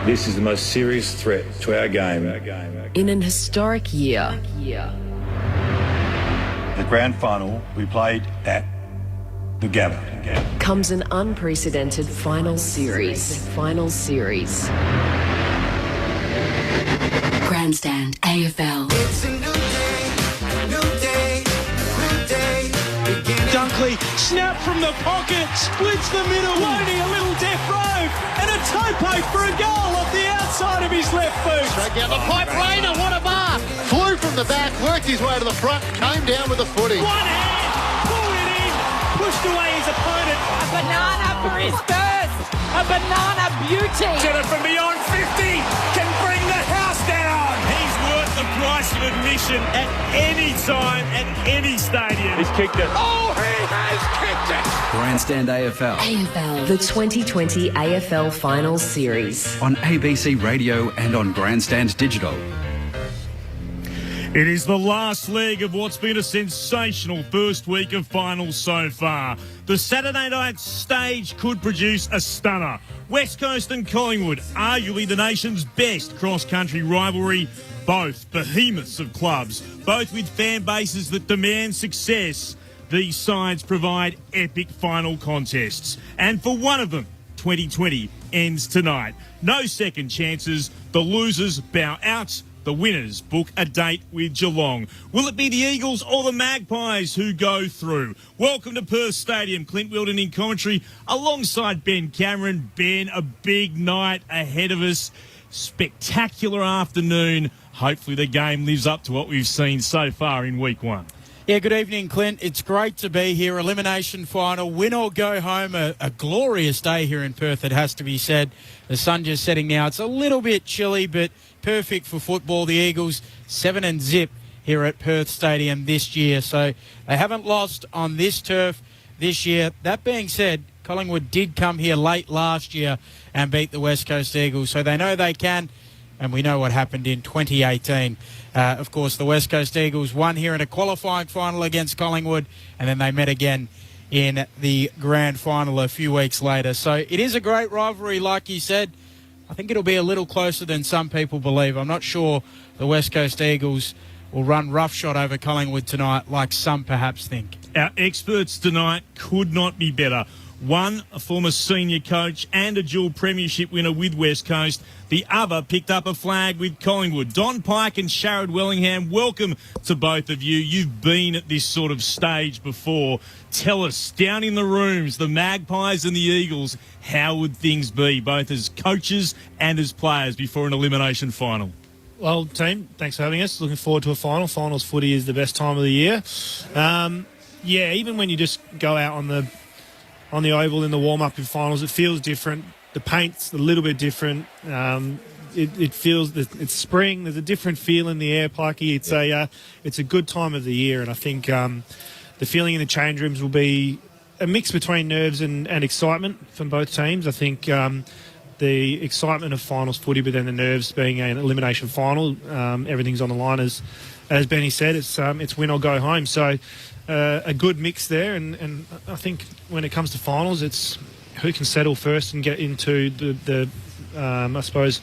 This is the most serious threat to our game. In an historic year. The grand final we played at the Gabba. Comes an unprecedented final series. Grandstand AFL. It's a new day. Dunkley, snap from the pocket, splits the middle, loading a little death row, and a toe poke for a goal off the outside of his left boot. Straight down the pipe, Rayner, what a mark! Flew from the back, worked his way to the front, came down with the footy. One hand, pulled it in, pushed away his opponent. A banana for his first, a banana beauty. Jenna from beyond 50 can bring the house down. He's worth the price of admission at any time, at any stadium. He's kicked it. Oh, he has kicked it! Grandstand AFL. AFL. The 2020 AFL Finals Series. On ABC Radio and on Grandstand Digital. It is the last leg of what's been a sensational first week of finals so far. The Saturday night stage could produce a stunner. West Coast and Collingwood, arguably the nation's best cross-country rivalry. Both behemoths of clubs, both with fan bases that demand success. These sides provide epic final contests. And for one of them, 2020 ends tonight. No second chances. The losers bow out. The winners book a date with Geelong. Will it be the Eagles or the Magpies who go through? Welcome to Perth Stadium. Clint Wilden in commentary alongside Ben Cameron. Ben, a big night ahead of us. Spectacular afternoon. Hopefully the game lives up to what we've seen so far in week one. Yeah, good evening, Clint. It's great to be here. Elimination final, win or go home. A glorious day here in Perth, it has to be said. The sun just setting now. It's a little bit chilly, but perfect for football. The Eagles 7-0 here at Perth Stadium this year. So they haven't lost on this turf this year. That being said, Collingwood did come here late last year and beat the West Coast Eagles. So they know they can, and we know what happened in 2018. Of course, the West Coast Eagles won here in a qualifying final against Collingwood, and then they met again in the grand final a few weeks later. So it is a great rivalry, like you said. I think it'll be a little closer than some people believe. I'm not sure the West Coast Eagles will run roughshod over Collingwood tonight like some perhaps think. Our experts tonight could not be better. One, a former senior coach and a dual premiership winner with West Coast. The other picked up a flag with Collingwood. Don Pike and Sharad Wellingham, welcome to both of you. You've been at this sort of stage before. Tell us, down in the rooms, the Magpies and the Eagles, how would things be, both as coaches and as players, before an elimination final? Well, team, thanks for having us. Looking forward to a final. Finals footy is the best time of the year. Yeah, even when you just go out on the oval in the warm-up in finals, it feels different. The paint's a little bit different. It feels that it's spring. There's a different feel in the air, Pikey. It's a good time of the year, and I think the feeling in the change rooms will be a mix between nerves and excitement from both teams. I think the excitement of finals footy, but then the nerves being an elimination final. Everything's on the line, as Benny said. It's win or go home. So a good mix there, and I think when it comes to finals, it's who can settle first and get into the I suppose,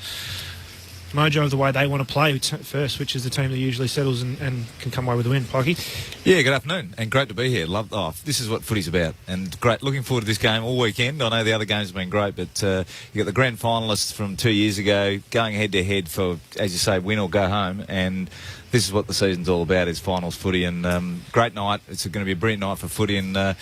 mojo of the way they want to play first, which is the team that usually settles and can come away with a win. Pikey? Yeah, good afternoon, and great to be here. This is what footy's about, and great. Looking forward to this game all weekend. I know the other games have been great, but you got the grand finalists from 2 years ago going head-to-head for, as you say, win or go home, and this is what the season's all about, is finals footy, and great night. It's going to be a brilliant night for footy, and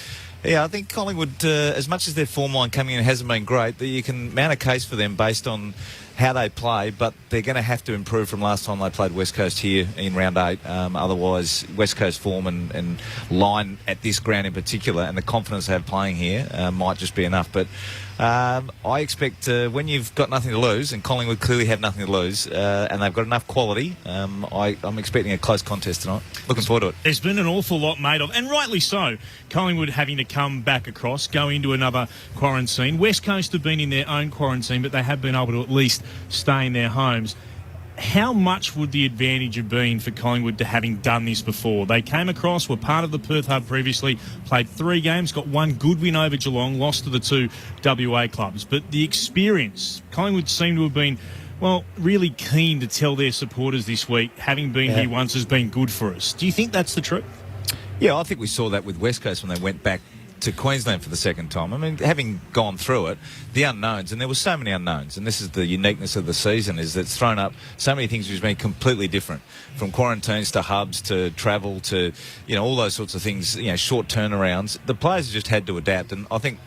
yeah, I think Collingwood, as much as their form line coming in hasn't been great, that you can mount a case for them based on how they play, but they're going to have to improve from last time they played West Coast here in round 8. Otherwise, West Coast form and line at this ground in particular, and the confidence they have playing here might just be enough. But I expect when you've got nothing to lose, and Collingwood clearly have nothing to lose, and they've got enough quality, I'm expecting a close contest tonight. Looking forward to it. There's been an awful lot made of, and rightly so, Collingwood having to come back across, go into another quarantine. West Coast have been in their own quarantine, but they have been able to at least stay in their homes. how much would the advantage have been for Collingwood to having done this before? They came across, were part of the Perth Hub previously, played 3 games, got 1 good win over Geelong, lost to the 2 WA clubs. But the experience, Collingwood seemed to have been, well, really keen to tell their supporters this week, having been here once has been good for us. Do you think that's the truth? Yeah, I think we saw that with West Coast when they went back to Queensland for the second time. I mean, having gone through it, the unknowns, and there were so many unknowns, and this is the uniqueness of the season, is that it's thrown up so many things which have been completely different, from quarantines to hubs to travel to, all those sorts of things, short turnarounds. The players have just had to adapt, and I think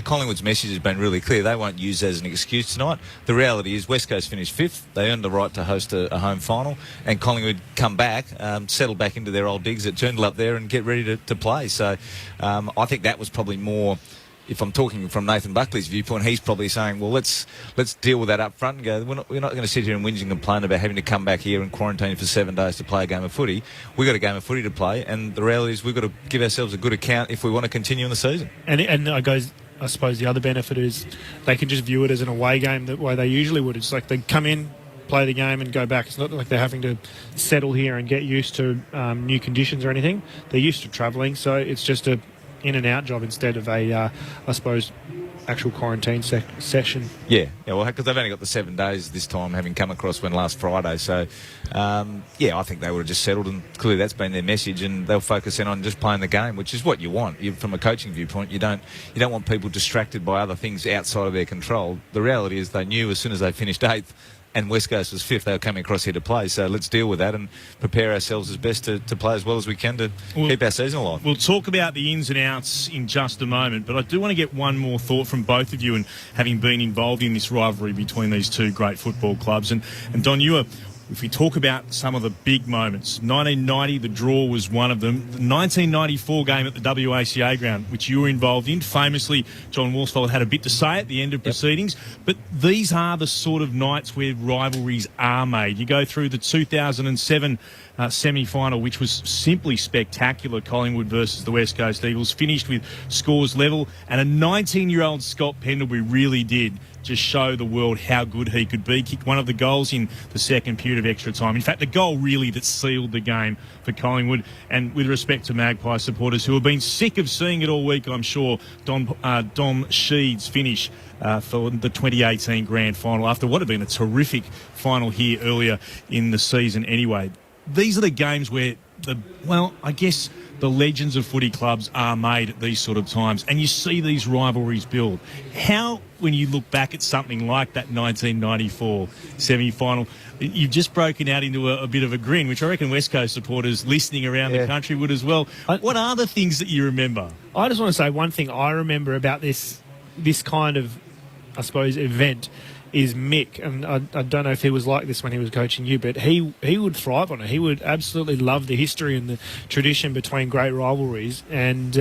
Collingwood's message has been really clear. They won't use that as an excuse tonight. The reality is West Coast finished 5th. They earned the right to host a home final, and Collingwood come back, settle back into their old digs at Joondalup up there and get ready to play. So I think that was probably more, if I'm talking from Nathan Buckley's viewpoint, he's probably saying, well, let's deal with that up front and go, we're not going to sit here and whinge and complain about having to come back here and quarantine for 7 days to play a game of footy. We've got a game of footy to play, and the reality is we've got to give ourselves a good account if we want to continue in the season. And I suppose the other benefit is they can just view it as an away game the way they usually would. It's like they come in, play the game and go back. It's not like they're having to settle here and get used to new conditions or anything. They're used to travelling, so it's just a in and out job instead of a, I suppose, actual quarantine session. Yeah, well, because they've only got the 7 days this time, having come across when last Friday. So, I think they would have just settled, and clearly that's been their message, and they'll focus in on just playing the game, which is what you want. From a coaching viewpoint, you don't want people distracted by other things outside of their control. The reality is they knew as soon as they finished 8th, and West Coast was 5th, they were coming across here to play. So let's deal with that and prepare ourselves as best to play as well as we can to keep our season alive. We'll talk about the ins and outs in just a moment, but I do want to get one more thought from both of you, and having been involved in this rivalry between these two great football clubs. And Don, if we talk about some of the big moments, 1990, the draw was one of them. The 1994 game at the WACA ground, which you were involved in, famously, John Worsfold had a bit to say at the end of proceedings. But these are the sort of nights where rivalries are made. You go through the 2007 semi-final, which was simply spectacular, Collingwood versus the West Coast Eagles, finished with scores level, and a 19-year-old Scott Pendlebury really did just show the world how good he could be. Kicked one of the goals in the second period of extra time. In fact, the goal really that sealed the game for Collingwood. And with respect to Magpie supporters who have been sick of seeing it all week, I'm sure, Dom Sheed's finish for the 2018 grand final after what had been a terrific final here earlier in the season anyway. These are the games where the legends of footy clubs are made at these sort of times, and you see these rivalries build. How, when you look back at something like that 1994 semi-final, you've just broken out into a bit of a grin, which I reckon West Coast supporters listening around the country would as well. What are the things that you remember? I just want to say one thing I remember about this kind of, I suppose, event is Mick, and I don't know if he was like this when he was coaching you, but he would thrive on it. He would absolutely love the history and the tradition between great rivalries, and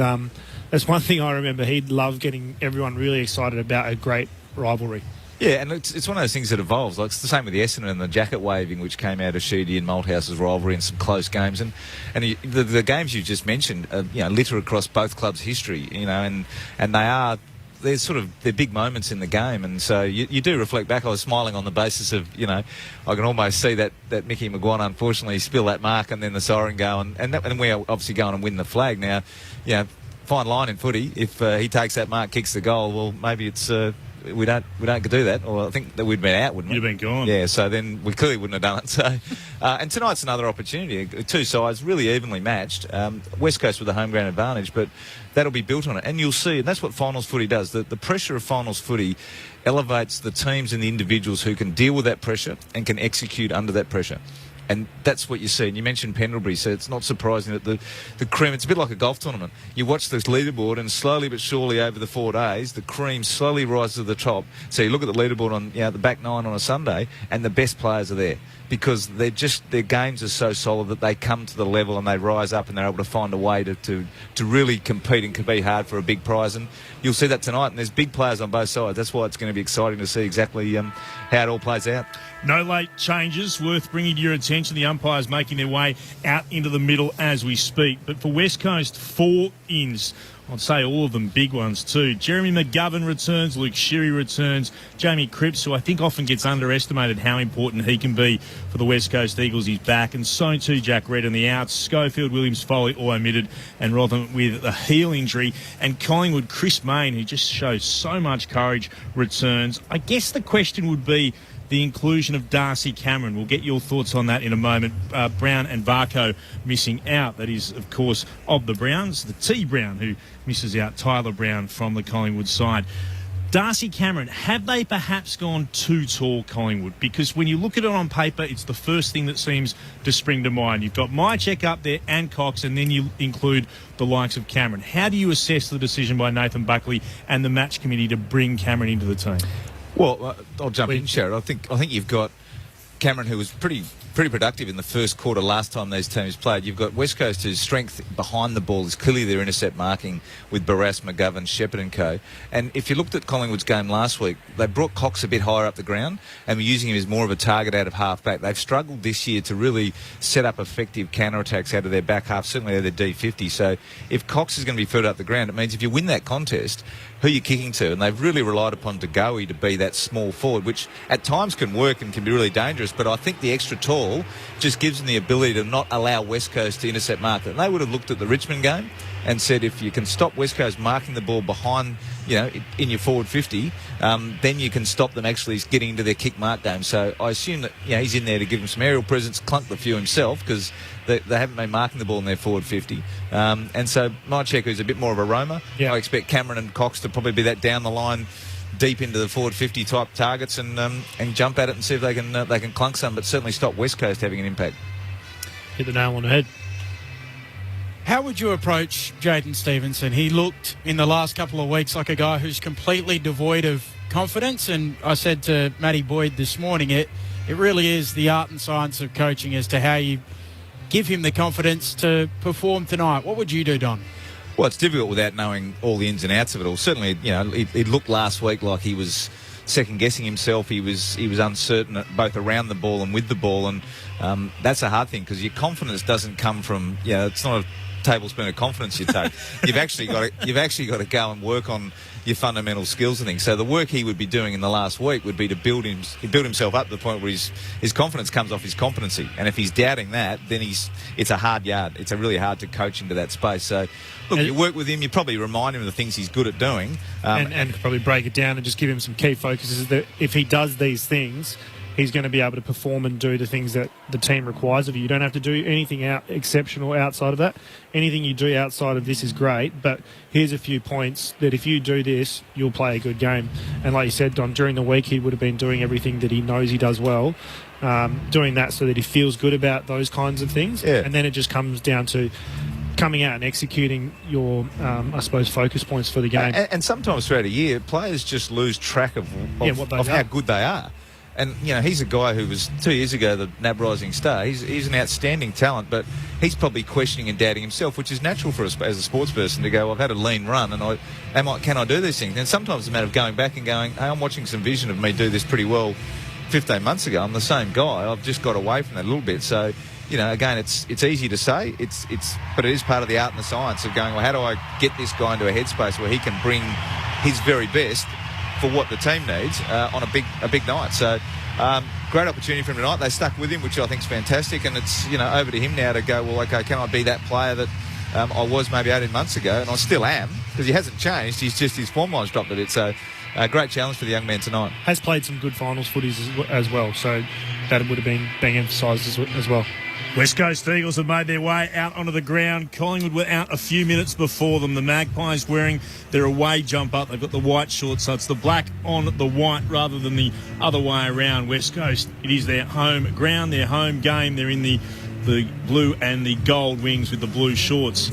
that's one thing I remember. He'd love getting everyone really excited about a great rivalry. Yeah, and it's one of those things that evolves. Like, it's the same with the Essendon and the jacket waving, which came out of Sheedy and Malthouse's rivalry and some close games. And the games you just mentioned, litter across both clubs' history, and they're big moments in the game, and so you do reflect back. I was smiling on the basis of, I can almost see that Mickey McGuan unfortunately spill that mark and then the siren go, and we're obviously going and win the flag now. Fine line in footy. If he takes that mark, kicks the goal, well, maybe it's we don't do that, or I think that we'd been out, wouldn't we? You'd have been gone. Yeah, so then we clearly wouldn't have done it. So, and tonight's another opportunity. Two sides really evenly matched. West Coast with a home ground advantage, but that'll be built on it. And you'll see, and that's what finals footy does. The pressure of finals footy elevates the teams and the individuals who can deal with that pressure and can execute under that pressure. And that's what you see. And you mentioned Pendlebury, so it's not surprising that the cream, it's a bit like a golf tournament. You watch this leaderboard, and slowly but surely over the 4 days, the cream slowly rises to the top. So you look at the leaderboard on the back nine on a Sunday, and the best players are there because their games are so solid that they come to the level and they rise up and they're able to find a way to really compete and compete hard for a big prize. And you'll see that tonight, and there's big players on both sides. That's why it's going to be exciting to see exactly how it all plays out. No late changes worth bringing to your attention. The umpires making their way out into the middle as we speak. But for West Coast, 4 ins I'd say all of them big ones too. Jeremy McGovern returns, Luke Sherry returns, Jamie Cripps, who I think often gets underestimated how important he can be for the West Coast Eagles, he's back, and so too Jack Red in the outs, Schofield, Williams, Foley all omitted, and Rotherham with a heel injury, and Collingwood, Chris Mayne, who just shows so much courage, returns. I guess the question would be the inclusion of Darcy Cameron. We'll get your thoughts on that in a moment. Brown and Varco missing out. That is, of course, of the Browns, the T Brown who misses out, Tyler Brown from the Collingwood side. Darcy Cameron, have they perhaps gone too tall, Collingwood? Because when you look at it on paper, it's the first thing that seems to spring to mind. You've got Mycheck up there and Cox, and then you include the likes of Cameron. How do you assess the decision by Nathan Buckley and the match committee to bring Cameron into the team? Well, I'll jump in, Sherrod. I think you've got Cameron, who was pretty productive in the first quarter last time these teams played. You've got West Coast, whose strength behind the ball is clearly their intercept marking with Barras, McGovern, Shepherd and co. And if you looked at Collingwood's game last week, they brought Cox a bit higher up the ground and were using him as more of a target out of half-back. They've struggled this year to really set up effective counter-attacks out of their back half, certainly out of their D50. So if Cox is going to be further up the ground, it means if you win that contest, who you're kicking to, and they've really relied upon DeGoey to be that small forward, which at times can work and can be really dangerous, but I think the extra tall just gives them the ability to not allow West Coast to intercept mark. And they would have looked at the Richmond game and said, if you can stop West Coast marking the ball behind, in your forward 50, then you can stop them actually getting into their kick mark game. So I assume that he's in there to give them some aerial presence, clunk the few himself, because they haven't been marking the ball in their forward 50. And so Mycheck, who's a bit more of a roamer, I expect Cameron and Cox to probably be that down the line, deep into the forward 50 type targets and jump at it and see if they can clunk some, but certainly stop West Coast having an impact. Hit the nail on the head. How would you approach Jaden Stevenson? He looked in the last couple of weeks like a guy who's completely devoid of confidence, and I said to Matty Boyd this morning, it really is the art and science of coaching as to how you give him the confidence to perform tonight. What would you do, Don? Well, it's difficult without knowing all the ins and outs of it all. Certainly, it looked last week like he was second-guessing himself. He was uncertain both around the ball and with the ball, and that's a hard thing because your confidence doesn't come from, it's not a tablespoon of confidence you take. You've actually got to go and work on your fundamental skills and things. So the work he would be doing in the last week would be to build himself up to the point where his confidence comes off his competency. And if he's doubting that, then it's a hard yard. It's a really hard to coach into that space. So look, you work with him, you probably remind him of the things he's good at doing. And probably break it down and just give him some key focuses that if he does these things, he's going to be able to perform and do the things that the team requires of you. You don't have to do anything exceptional outside of that. Anything you do outside of this is great, but here's a few points that if you do this, you'll play a good game. And like you said, Don, during the week he would have been doing everything that he knows he does well, doing that so that he feels good about those kinds of things. Yeah. And then it just comes down to coming out and executing your, I suppose, focus points for the game. And sometimes throughout a year, players just lose track of how good they are. And, he's a guy who was 2 years ago the NAB Rising Star. He's an outstanding talent, but he's probably questioning and doubting himself, which is natural for us as a sports person to go, I've had a lean run and can I do these things? And sometimes it's a matter of going back and going, hey, I'm watching some vision of me do this pretty well 15 months ago. I'm the same guy. I've just got away from that a little bit. So, again, it's easy to say, but it is part of the art and the science of going, well, how do I get this guy into a headspace where he can bring his very best for what the team needs on a big night. So great opportunity for him tonight. They stuck with him, which I think is fantastic, and it's over to him now to go, well, okay, can I be that player that I was maybe 18 months ago, and I still am, because he hasn't changed. He's just his form line's dropped a bit. So great challenge for the young man tonight. Has played some good finals footies as well, so that would have been being emphasised as well. West Coast Eagles have made their way out onto the ground. Collingwood were out a few minutes before them. The Magpies wearing their away jump up. They've got the white shorts, so it's the black on the white rather than the other way around. West Coast, it is their home ground, their home game. They're in the blue and the gold wings with the blue shorts.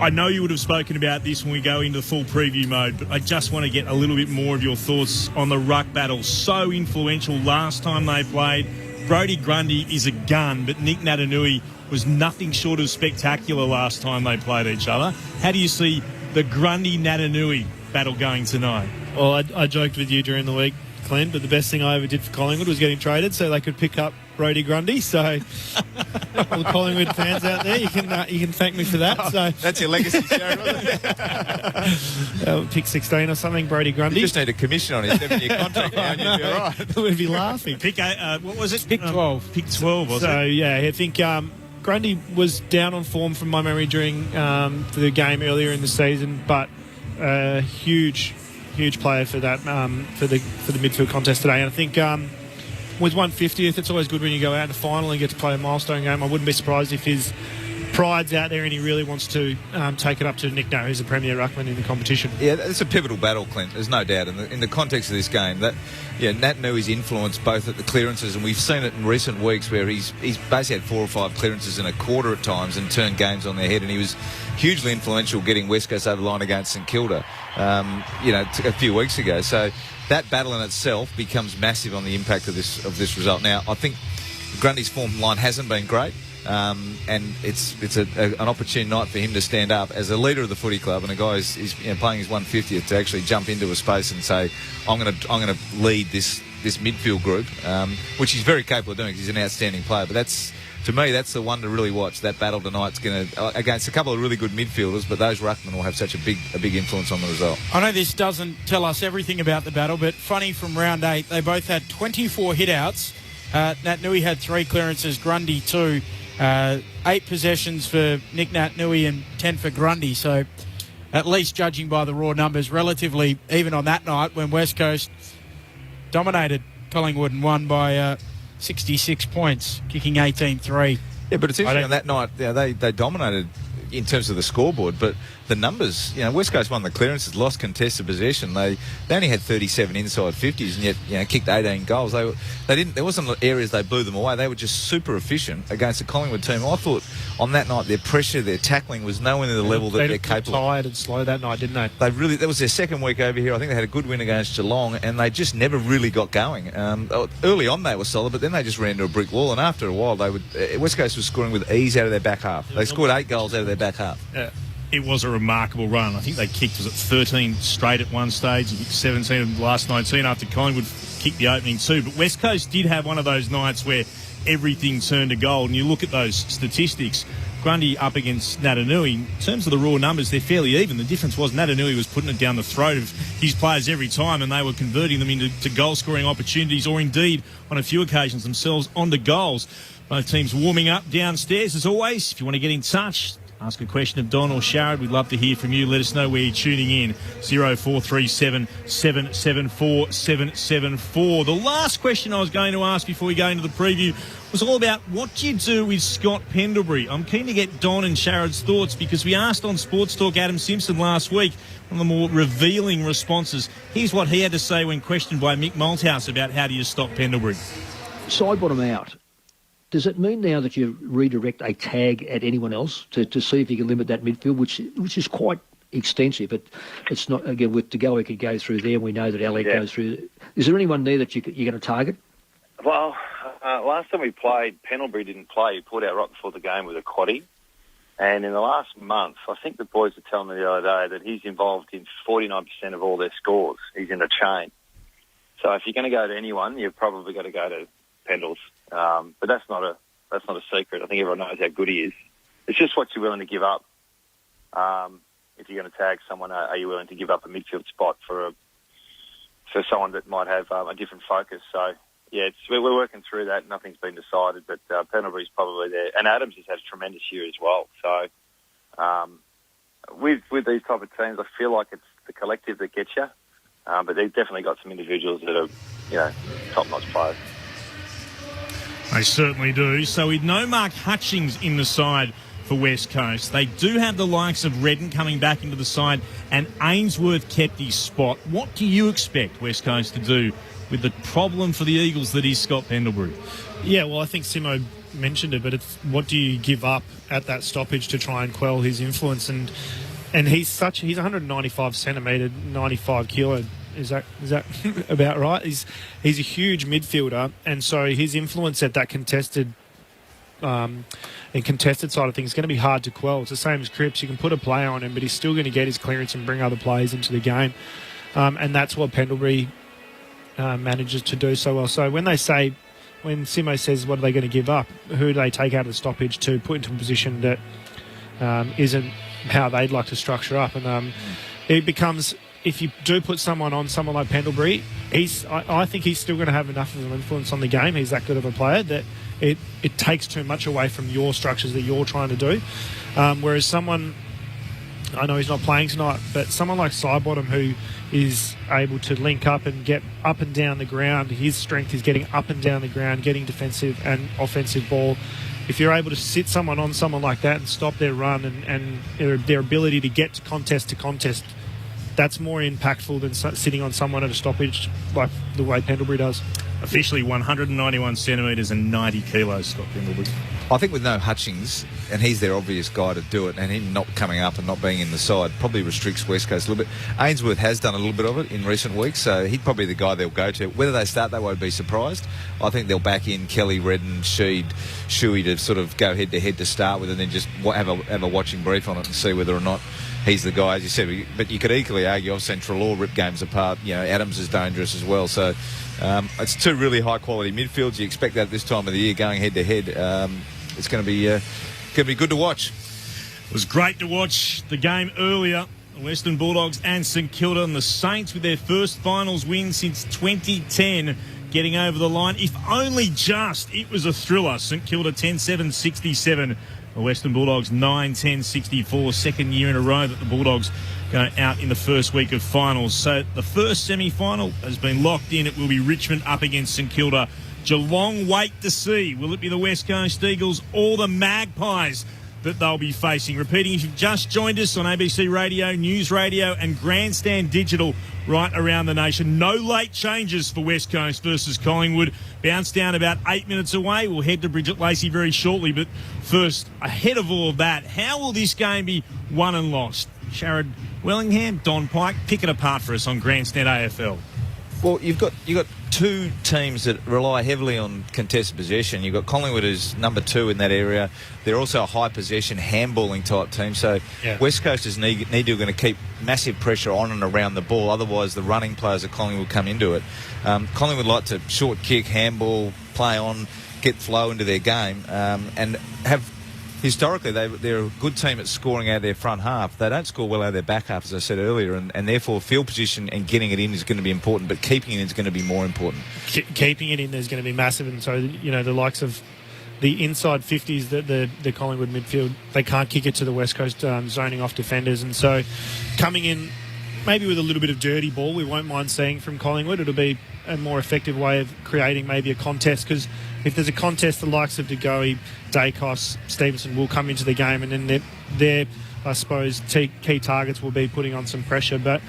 I know you would have spoken about this when we go into the full preview mode, but I just want to get a little bit more of your thoughts on the ruck battle. So influential last time they played. Brodie Grundy is a gun, but Nick Natanui was nothing short of spectacular last time they played each other. How do you see the Grundy-Natanui battle going tonight? Well, I joked with you during the week Clint, but the best thing I ever did for Collingwood was getting traded so they could pick up Brodie Grundy. So all the Collingwood fans out there, you can thank me for that. So That's your legacy, Sharon, wasn't it? pick 16 or something, Brodie Grundy. You just need a commission on his 7-year contract now and you'd be all right. We'd be laughing. Pick what was it? Pick 12. Pick 12, was So it? yeah, I think Grundy was down on form from my memory during the game earlier in the season, but huge player for that for the midfield contest today. And I think with 150th, it's always good when you go out in the final and get to play a milestone game. I wouldn't be surprised if his pride's out there and he really wants to take it up to Nick Nat, who's the premier ruckman in the competition. Yeah, it's a pivotal battle, Clint. There's no doubt. In the context of this game, that Nat Nui's influence both at the clearances, and we've seen it in recent weeks where he's basically had 4 or 5 clearances in a quarter at times and turned games on their head, and he was hugely influential getting West Coast over the line against St Kilda, a few weeks ago. So that battle in itself becomes massive on the impact of this result. Now, I think Grundy's form line hasn't been great. And it's an opportune night for him to stand up as a leader of the footy club and a guy who's playing his 150th to actually jump into a space and say, I'm going to lead this midfield group, which he's very capable of doing because he's an outstanding player. But to me, that's the one to really watch. That battle tonight's going to against a couple of really good midfielders, but those ruckmen will have such a big influence on the result. I know this doesn't tell us everything about the battle, but funny, from round 8, they both had 24 hit-outs. Nat Nui had 3 clearances, Grundy 2. 8 possessions for Nick Nat Nui and 10 for Grundy. So at least judging by the raw numbers, relatively even on that night when West Coast dominated Collingwood and won by 66 points, kicking 18-3. Yeah, but it's interesting on that night, they dominated in terms of the scoreboard, but the numbers, West Coast won the clearances, lost contested possession. They only had 37 inside 50s and yet kicked 18 goals. They didn't. There wasn't areas they blew them away. They were just super efficient against the Collingwood team. I thought on that night their pressure, their tackling was nowhere near the level that they're capable. They tired and slow that night, didn't they? That was their second week over here. I think they had a good win against Geelong, and they just never really got going. Early on they were solid, but then they just ran into a brick wall. And after a while, West Coast was scoring with ease out of their back half. They scored 8 goals out of their back half. Yeah. It was a remarkable run. I think they kicked, 13 straight at one stage, and 17 in the last 19 after Collingwood kicked the opening 2. But West Coast did have one of those nights where everything turned to gold. And you look at those statistics, Grundy up against Natanui, in terms of the raw numbers, they're fairly even. The difference was Natanui was putting it down the throat of his players every time, and they were converting them into goal-scoring opportunities, or indeed, on a few occasions themselves, onto goals. Both teams warming up downstairs. As always, if you want to get in touch, ask a question of Don or Sharad. We'd love to hear from you. Let us know where you're tuning in. 0437 774 774. The last question I was going to ask before we go into the preview was all about what do you do with Scott Pendlebury. I'm keen to get Don and Sharad's thoughts because we asked on Sports Talk Adam Simpson last week, one of the more revealing responses. Here's what he had to say when questioned by Mick Malthouse about how do you stop Pendlebury. Side bottom out. Does it mean now that you redirect a tag at anyone else to see if you can limit that midfield, which is quite extensive? It's not, again, with DeGoey could go through there, and we know that Elliott goes through. Is there anyone there that you're going to target? Well, last time we played, Pendlebury didn't play. He pulled out right before the game with a quaddie. And in the last month, I think the boys were telling me the other day that he's involved in 49% of all their scores. He's in the chain. So if you're going to go to anyone, you've probably got to go to Pendles. But that's not a secret. I think everyone knows how good he is. It's just what you're willing to give up. If you're going to tag someone, are you willing to give up a midfield spot for someone that might have a different focus? So yeah, we're working through that. Nothing's been decided, but Pendlebury's probably there, and Adams has had a tremendous year as well. So with these type of teams, I feel like it's the collective that gets you. But they've definitely got some individuals that are top-notch players. They certainly do. So with no Mark Hutchings in the side for West Coast, they do have the likes of Redden coming back into the side, and Ainsworth kept his spot. What do you expect West Coast to do with the problem for the Eagles that is Scott Pendlebury? Yeah, well, I think Simo mentioned it, but it's what do you give up at that stoppage to try and quell his influence? And he's 195 centimetre, 95 kilo. Is that about right? He's a huge midfielder, and so his influence at that contested side of things is going to be hard to quell. It's the same as Cripps. You can put a player on him, but he's still going to get his clearance and bring other players into the game. And that's what Pendlebury manages to do so well. So when Simo says what are they going to give up, who do they take out of the stoppage to put into a position that isn't how they'd like to structure up? And it becomes, if you do put someone like Pendlebury, I think he's still going to have enough of an influence on the game. He's that good of a player that it takes too much away from your structures that you're trying to do. Whereas someone, I know he's not playing tonight, but someone like Sidebottom, who is able to link up and get up and down the ground, his strength is getting up and down the ground, getting defensive and offensive ball. If you're able to sit someone on someone like that and stop their run and their ability to get to contest, that's more impactful than sitting on someone at a stoppage like the way Pendlebury does. Officially 191 centimetres and 90 kilos, Scott Pendlebury. I think with no Hutchings, and he's their obvious guy to do it, and him not coming up and not being in the side probably restricts West Coast a little bit. Ainsworth has done a little bit of it in recent weeks, so he'd probably be the guy they'll go to. Whether they start, they won't be surprised. I think they'll back in Kelly, Redden, Sheed, Shuey to sort of go head-to-head to start with, and then just have a watching brief on it and see whether or not he's the guy, as you said. But you could equally argue of Central or rip games apart. You know, Adams is dangerous as well, so it's two really high-quality midfields. You expect that this time of the year going head-to-head. It's going to be good to watch. It was great to watch the game earlier. The Western Bulldogs and St Kilda, and the Saints with their first finals win since 2010 getting over the line. If only just, it was a thriller. St Kilda 10-7-67. The Western Bulldogs 9-10-64. Second year in a row that the Bulldogs go out in the first week of finals. So the first semi-final has been locked in. It will be Richmond up against St Kilda. Geelong wait to see. Will it be the West Coast Eagles or the Magpies that they'll be facing? Repeating, if you've just joined us on ABC Radio, News Radio and Grandstand Digital right around the nation. No late changes for West Coast versus Collingwood. Bounce down about 8 minutes away. We'll head to Bridget Lacey very shortly. But first, ahead of all of that, how will this game be won and lost? Sharad Wellingham, Don Pike, pick it apart for us on Grandstand AFL. Well, you've got two teams that rely heavily on contested possession. You've got Collingwood as number 2 in that area. They're also a high possession handballing type team. So West Coasters need to going to keep massive pressure on and around the ball. Otherwise, the running players of Collingwood come into it. Collingwood like to short kick, handball, play on, get flow into their game, and have. Historically, they're a good team at scoring out of their front half. They don't score well out of their back half, as I said earlier, and therefore field position and getting it in is going to be important, but keeping it in is going to be more important. Keeping it in is going to be massive, and so, you know, the likes of the inside 50s, the Collingwood midfield, they can't kick it to the West Coast zoning off defenders, and so coming in maybe with a little bit of dirty ball, we won't mind seeing from Collingwood. It'll be a more effective way of creating maybe a contest, because if there's a contest, the likes of DeGoey, Dacos, Stevenson will come into the game, and then their I suppose, key targets will be putting on some pressure. But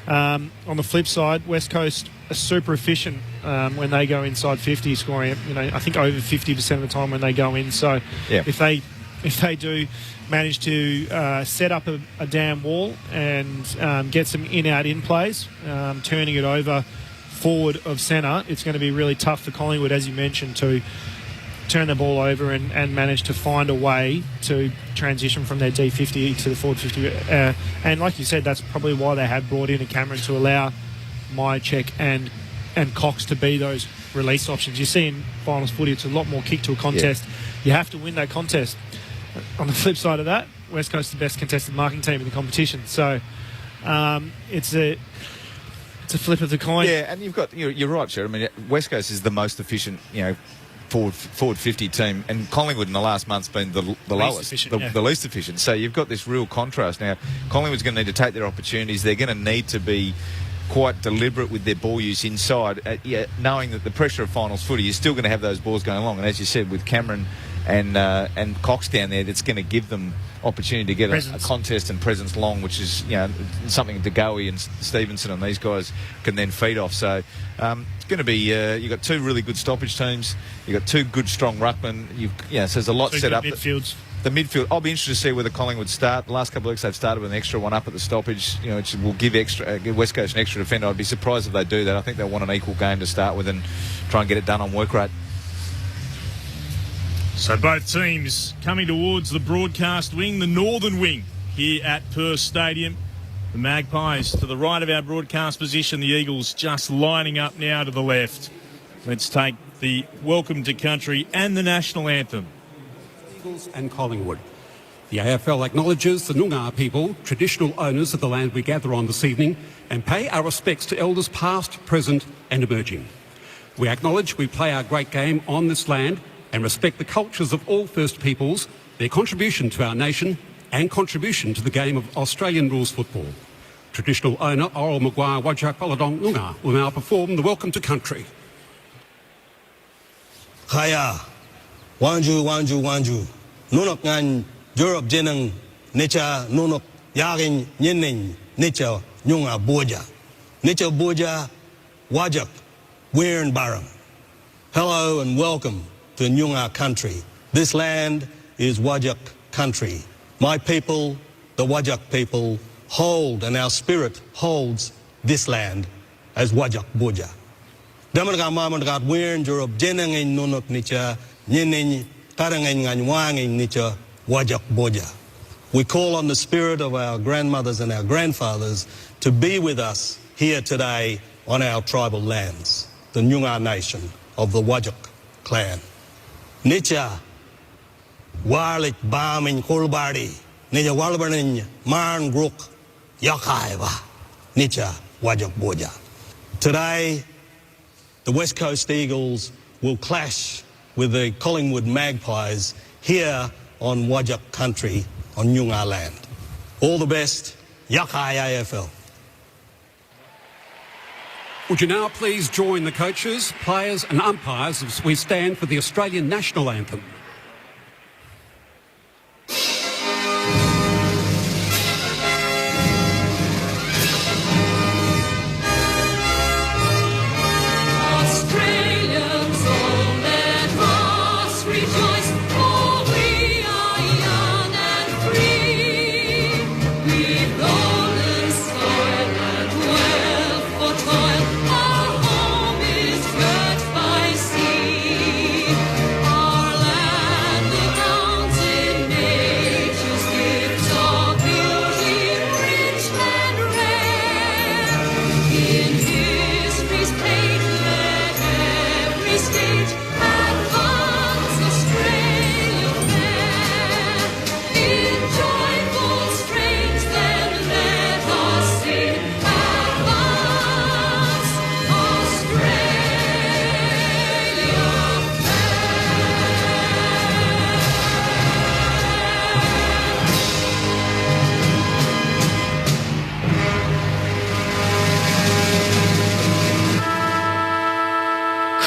on the flip side, West Coast are super efficient when they go inside 50, scoring, I think over 50% of the time when they go in. So if they do manage to set up a damn wall and get some in-out-in plays, turning it over forward of centre, it's going to be really tough for Collingwood, as you mentioned, to turn the ball over and manage to find a way to transition from their D50 to the forward 50. And like you said, that's probably why they have brought in a Cameron to allow Myercheck and Cox to be those release options. You see in finals footy, it's a lot more kick to a contest. You have to win that contest. On the flip side of that, West Coast is the best contested marking team in the competition. So it's a flip of the coin. Yeah, and you're right, Sher. I mean, West Coast is the most efficient, forward 50 team, and Collingwood in the last month's been the lowest, the least efficient. So you've got this real contrast. Now, Collingwood's going to need to take their opportunities. They're going to need to be quite deliberate with their ball use inside, knowing that the pressure of finals footy, you're still going to have those balls going along. And as you said, with Cameron and Cox down there, that's going to give them opportunity to get a contest and presence long, which is something DeGoey and Stevenson and these guys can then feed off. So it's going to be you've got two really good stoppage teams, you've got two good strong ruckmen, so there's a lot set up. Midfields. The midfield, I'll be interested to see where the Collingwood start. The last couple of weeks they've started with an extra one up at the stoppage, which will give West Coast an extra defender. I'd be surprised if they do that. I think they'll want an equal game to start with and try and get it done on work rate. So both teams coming towards the broadcast wing, the northern wing here at Perth Stadium. The Magpies to the right of our broadcast position. The Eagles just lining up now to the left. Let's take the Welcome to Country and the National Anthem. Eagles and Collingwood. The AFL acknowledges the Noongar people, traditional owners of the land we gather on this evening, and pay our respects to elders past, present and emerging. We acknowledge we play our great game on this land and respect the cultures of all First Peoples, their contribution to our nation and contribution to the game of Australian rules football. Traditional owner Oral Maguire Wajak Paladong Noongar will now perform the Welcome to Country. Kaya, wanju, nunok ngan Europe jenang necha nunok yarin yening necha nyunga boja. Necha boja wajak weirn barang. Hello and welcome to Nyunga country. This land is Wajak country. My people, the Wajak people, hold and our spirit holds this land as Wajak boja. Daman mamangat weirn Europe jenang nunok necha yening tarangin nganywangin necha Wajak boja. We call on the spirit of our grandmothers and our grandfathers to be with us here today on our tribal lands, the Nyunga nation of the Wajak clan. Nicha warlik bamin kulbari, nicha walbanin marn gruk yakaiva, nicha Wajak boja. Today, the West Coast Eagles will clash with the Collingwood Magpies here on Wajak country on Nyunga land. All the best, Yakai AFL. Would you now please join the coaches, players and umpires as we stand for the Australian National Anthem.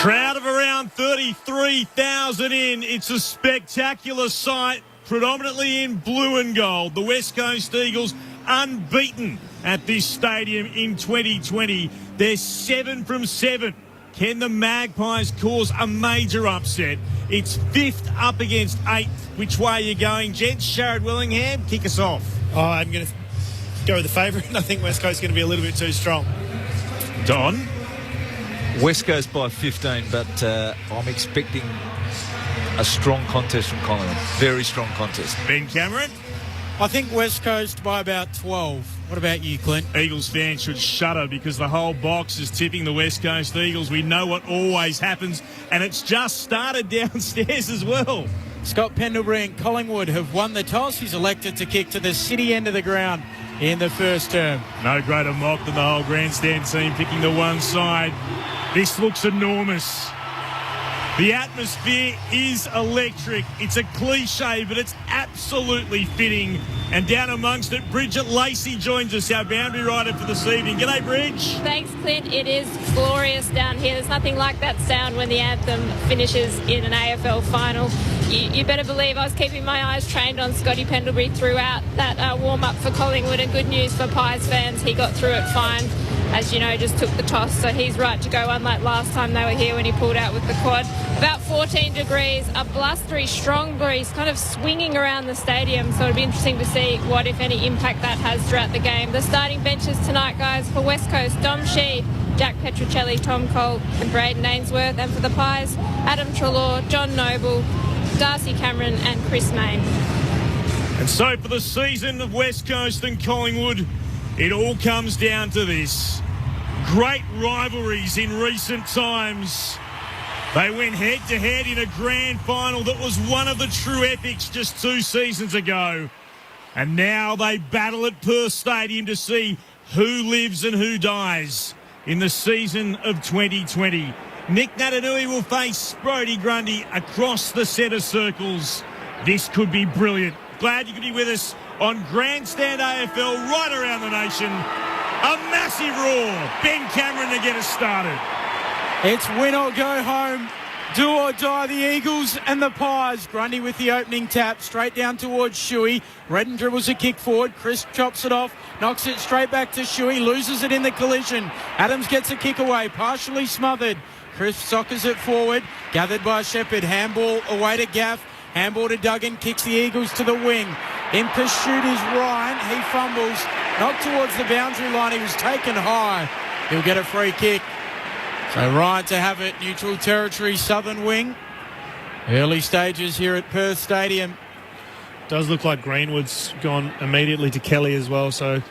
Crowd of around 33,000 in. It's a spectacular sight, predominantly in blue and gold. The West Coast Eagles unbeaten at this stadium in 2020. They're 7 from 7. Can the Magpies cause a major upset? It's 5th up against 8th. Which way are you going, gents? Sharad Willingham, kick us off. Oh, I'm going to go with the favourite. I think West Coast is going to be a little bit too strong. Don? West Coast by 15, but I'm expecting a strong contest from Collingwood. Very strong contest. Ben Cameron? I think West Coast by about 12. What about you, Clint? Eagles fans should shudder because the whole box is tipping the West Coast Eagles. We know what always happens, and it's just started downstairs as well. Scott Pendlebury and Collingwood have won the toss. He's elected to kick to the city end of the ground in the first term. No greater mock than the whole grandstand team picking the one side. This looks enormous. The atmosphere is electric. It's a cliche, but it's absolutely fitting. And down amongst it, Bridget Lacey joins us, our boundary rider for this evening. G'day, Bridge. Thanks, Clint. It is glorious down here. There's nothing like that sound when the anthem finishes in an AFL final. You better believe I was keeping my eyes trained on Scotty Pendlebury throughout that warm-up for Collingwood. And good news for Pies fans, he got through it fine. As you know, just took the toss, so he's right to go, unlike last time they were here when he pulled out with the quad. About 14 degrees, a blustery, strong breeze kind of swinging around the stadium, so it'll be interesting to see what, if any, impact that has throughout the game. The starting benches tonight, guys, for West Coast, Dom Sheed, Jack Petruccelli, Tom Cole and Braden Ainsworth, and for the Pies, Adam Treloar, John Noble, Darcy Cameron and Chris Mayne. And so for the season of West Coast and Collingwood, It all comes down to this. Great rivalries in recent times. They went head-to-head in a grand final that was one of the true epics just 2 seasons ago. And now they battle at Perth Stadium to see who lives and who dies in the season of 2020. Nick Natanui will face Brodie Grundy across the centre circles. This could be brilliant. Glad you could be with us on Grandstand AFL right around the nation. A massive roar. Ben Cameron to get us started. It's win or go home. Do or die, the Eagles and the Pies. Grundy with the opening tap, straight down towards Shuey. Redden dribbles a kick forward. Chris chops it off, knocks it straight back to Shuey, loses it in the collision. Adams gets a kick away, partially smothered. Chris soccers it forward, gathered by Shepherd. Handball away to Gaff. Handball to Duggan, kicks the Eagles to the wing. In pursuit is Ryan. He fumbles, knocked towards the boundary line. He was taken high. He'll get a free kick. So Ryan to have it, neutral territory, southern wing. Early stages here at Perth Stadium. Does look like Greenwood's gone immediately to Kelly as well, so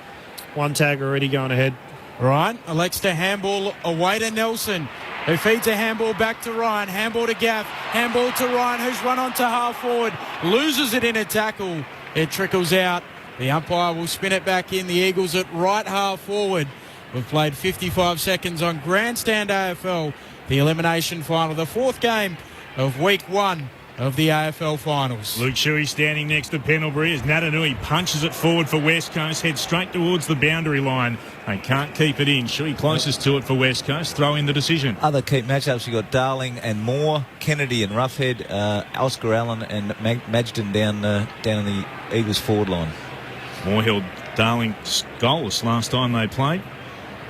one tag already going ahead. Ryan elects to handball away to Nelson, who feeds a handball back to Ryan. Handball to Gaff. Handball to Ryan, who's run onto half forward. Loses it in a tackle. It trickles out. The umpire will spin it back in. The Eagles at right half forward. We've played 55 seconds on Grandstand AFL, the elimination final, the 4th game of week 1 of the AFL finals. Luke Shuey standing next to Pendlebury as Natanui punches it forward for West Coast, heads straight towards the boundary line. They can't keep it in. Shuey closest to it for West Coast, throw in the decision. Other key matchups, you've got Darling and Moore, Kennedy and Roughhead, Oscar Allen and Magsden down in the Eagles forward line. Moore held Darling goalless last time they played.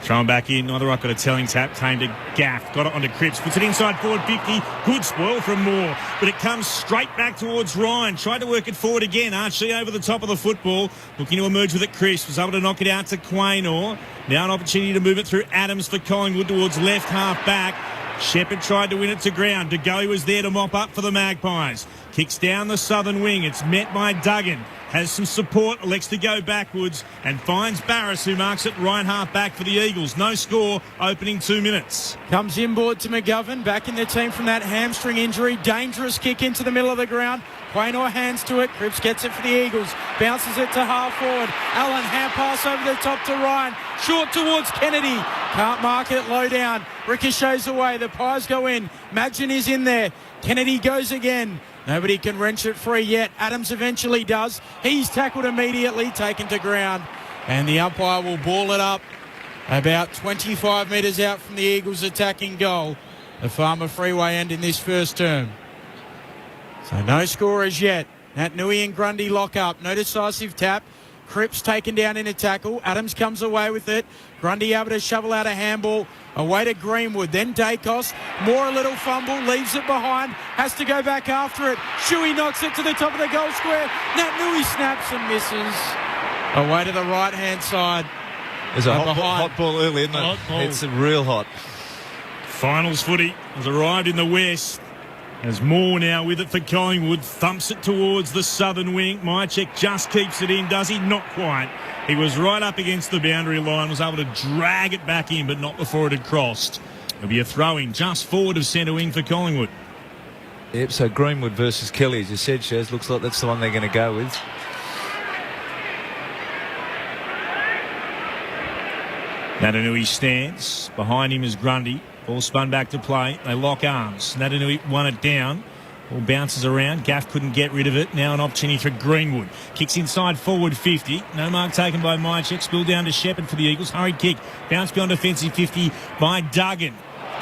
Thrown back in, neither right got a telling tap, came to Gaff, got it onto Cripps, puts it inside forward 50, good spoil from Moore, but it comes straight back towards Ryan, tried to work it forward again, Archie over the top of the football, looking to emerge with it. Chris was able to knock it out to Quaynor, now an opportunity to move it through Adams for Collingwood towards left half back. Shepherd tried to win it to ground, De Goey was there to mop up for the Magpies, kicks down the southern wing, it's met by Duggan. Has some support, elects to go backwards and finds Barris, who marks it right half back for the Eagles. No score, opening 2 minutes. Comes inboard to McGovern, back in the team from that hamstring injury. Dangerous kick into the middle of the ground. Quaynor hands to it. Cripps gets it for the Eagles. Bounces it to half forward. Allen, hand pass over the top to Ryan. Short towards Kennedy. Can't mark it, low down. Ricochets away. The Pies go in. Madgen is in there. Kennedy goes again. Nobody can wrench it free yet. Adams eventually does. He's tackled immediately, taken to ground. And the umpire will ball it up about 25 metres out from the Eagles' attacking goal. The Farmer Freeway end in this first term. So no scorers yet. Natanui and Grundy lock up. No decisive tap. Cripps taken down in a tackle. Adams comes away with it. Grundy able to shovel out a handball. Away to Greenwood, then Dacos. Moore a little fumble, leaves it behind, has to go back after it. Shuey knocks it to the top of the goal square. Natanui snaps and misses. Away to the right-hand side. There's a hot ball early, isn't it? It's real hot. Finals footy has arrived in the west. As Moore now with it for Collingwood, thumps it towards the southern wing. Mychek just keeps it in, does he? Not quite. He was right up against the boundary line, was able to drag it back in, but not before it had crossed. It'll be a throw-in just forward of centre wing for Collingwood. Yep, so Greenwood versus Kelly, as you said, Shaz, looks like that's the one they're going to go with. Natanui stands. Behind him is Grundy. Ball spun back to play. They lock arms. Natanui won it down. Ball bounces around. Gaff couldn't get rid of it. Now an opportunity for Greenwood. Kicks inside forward 50. No mark taken by Mychek. Spill down to Shepherd for the Eagles. Hurried kick. Bounce beyond defensive 50 by Duggan.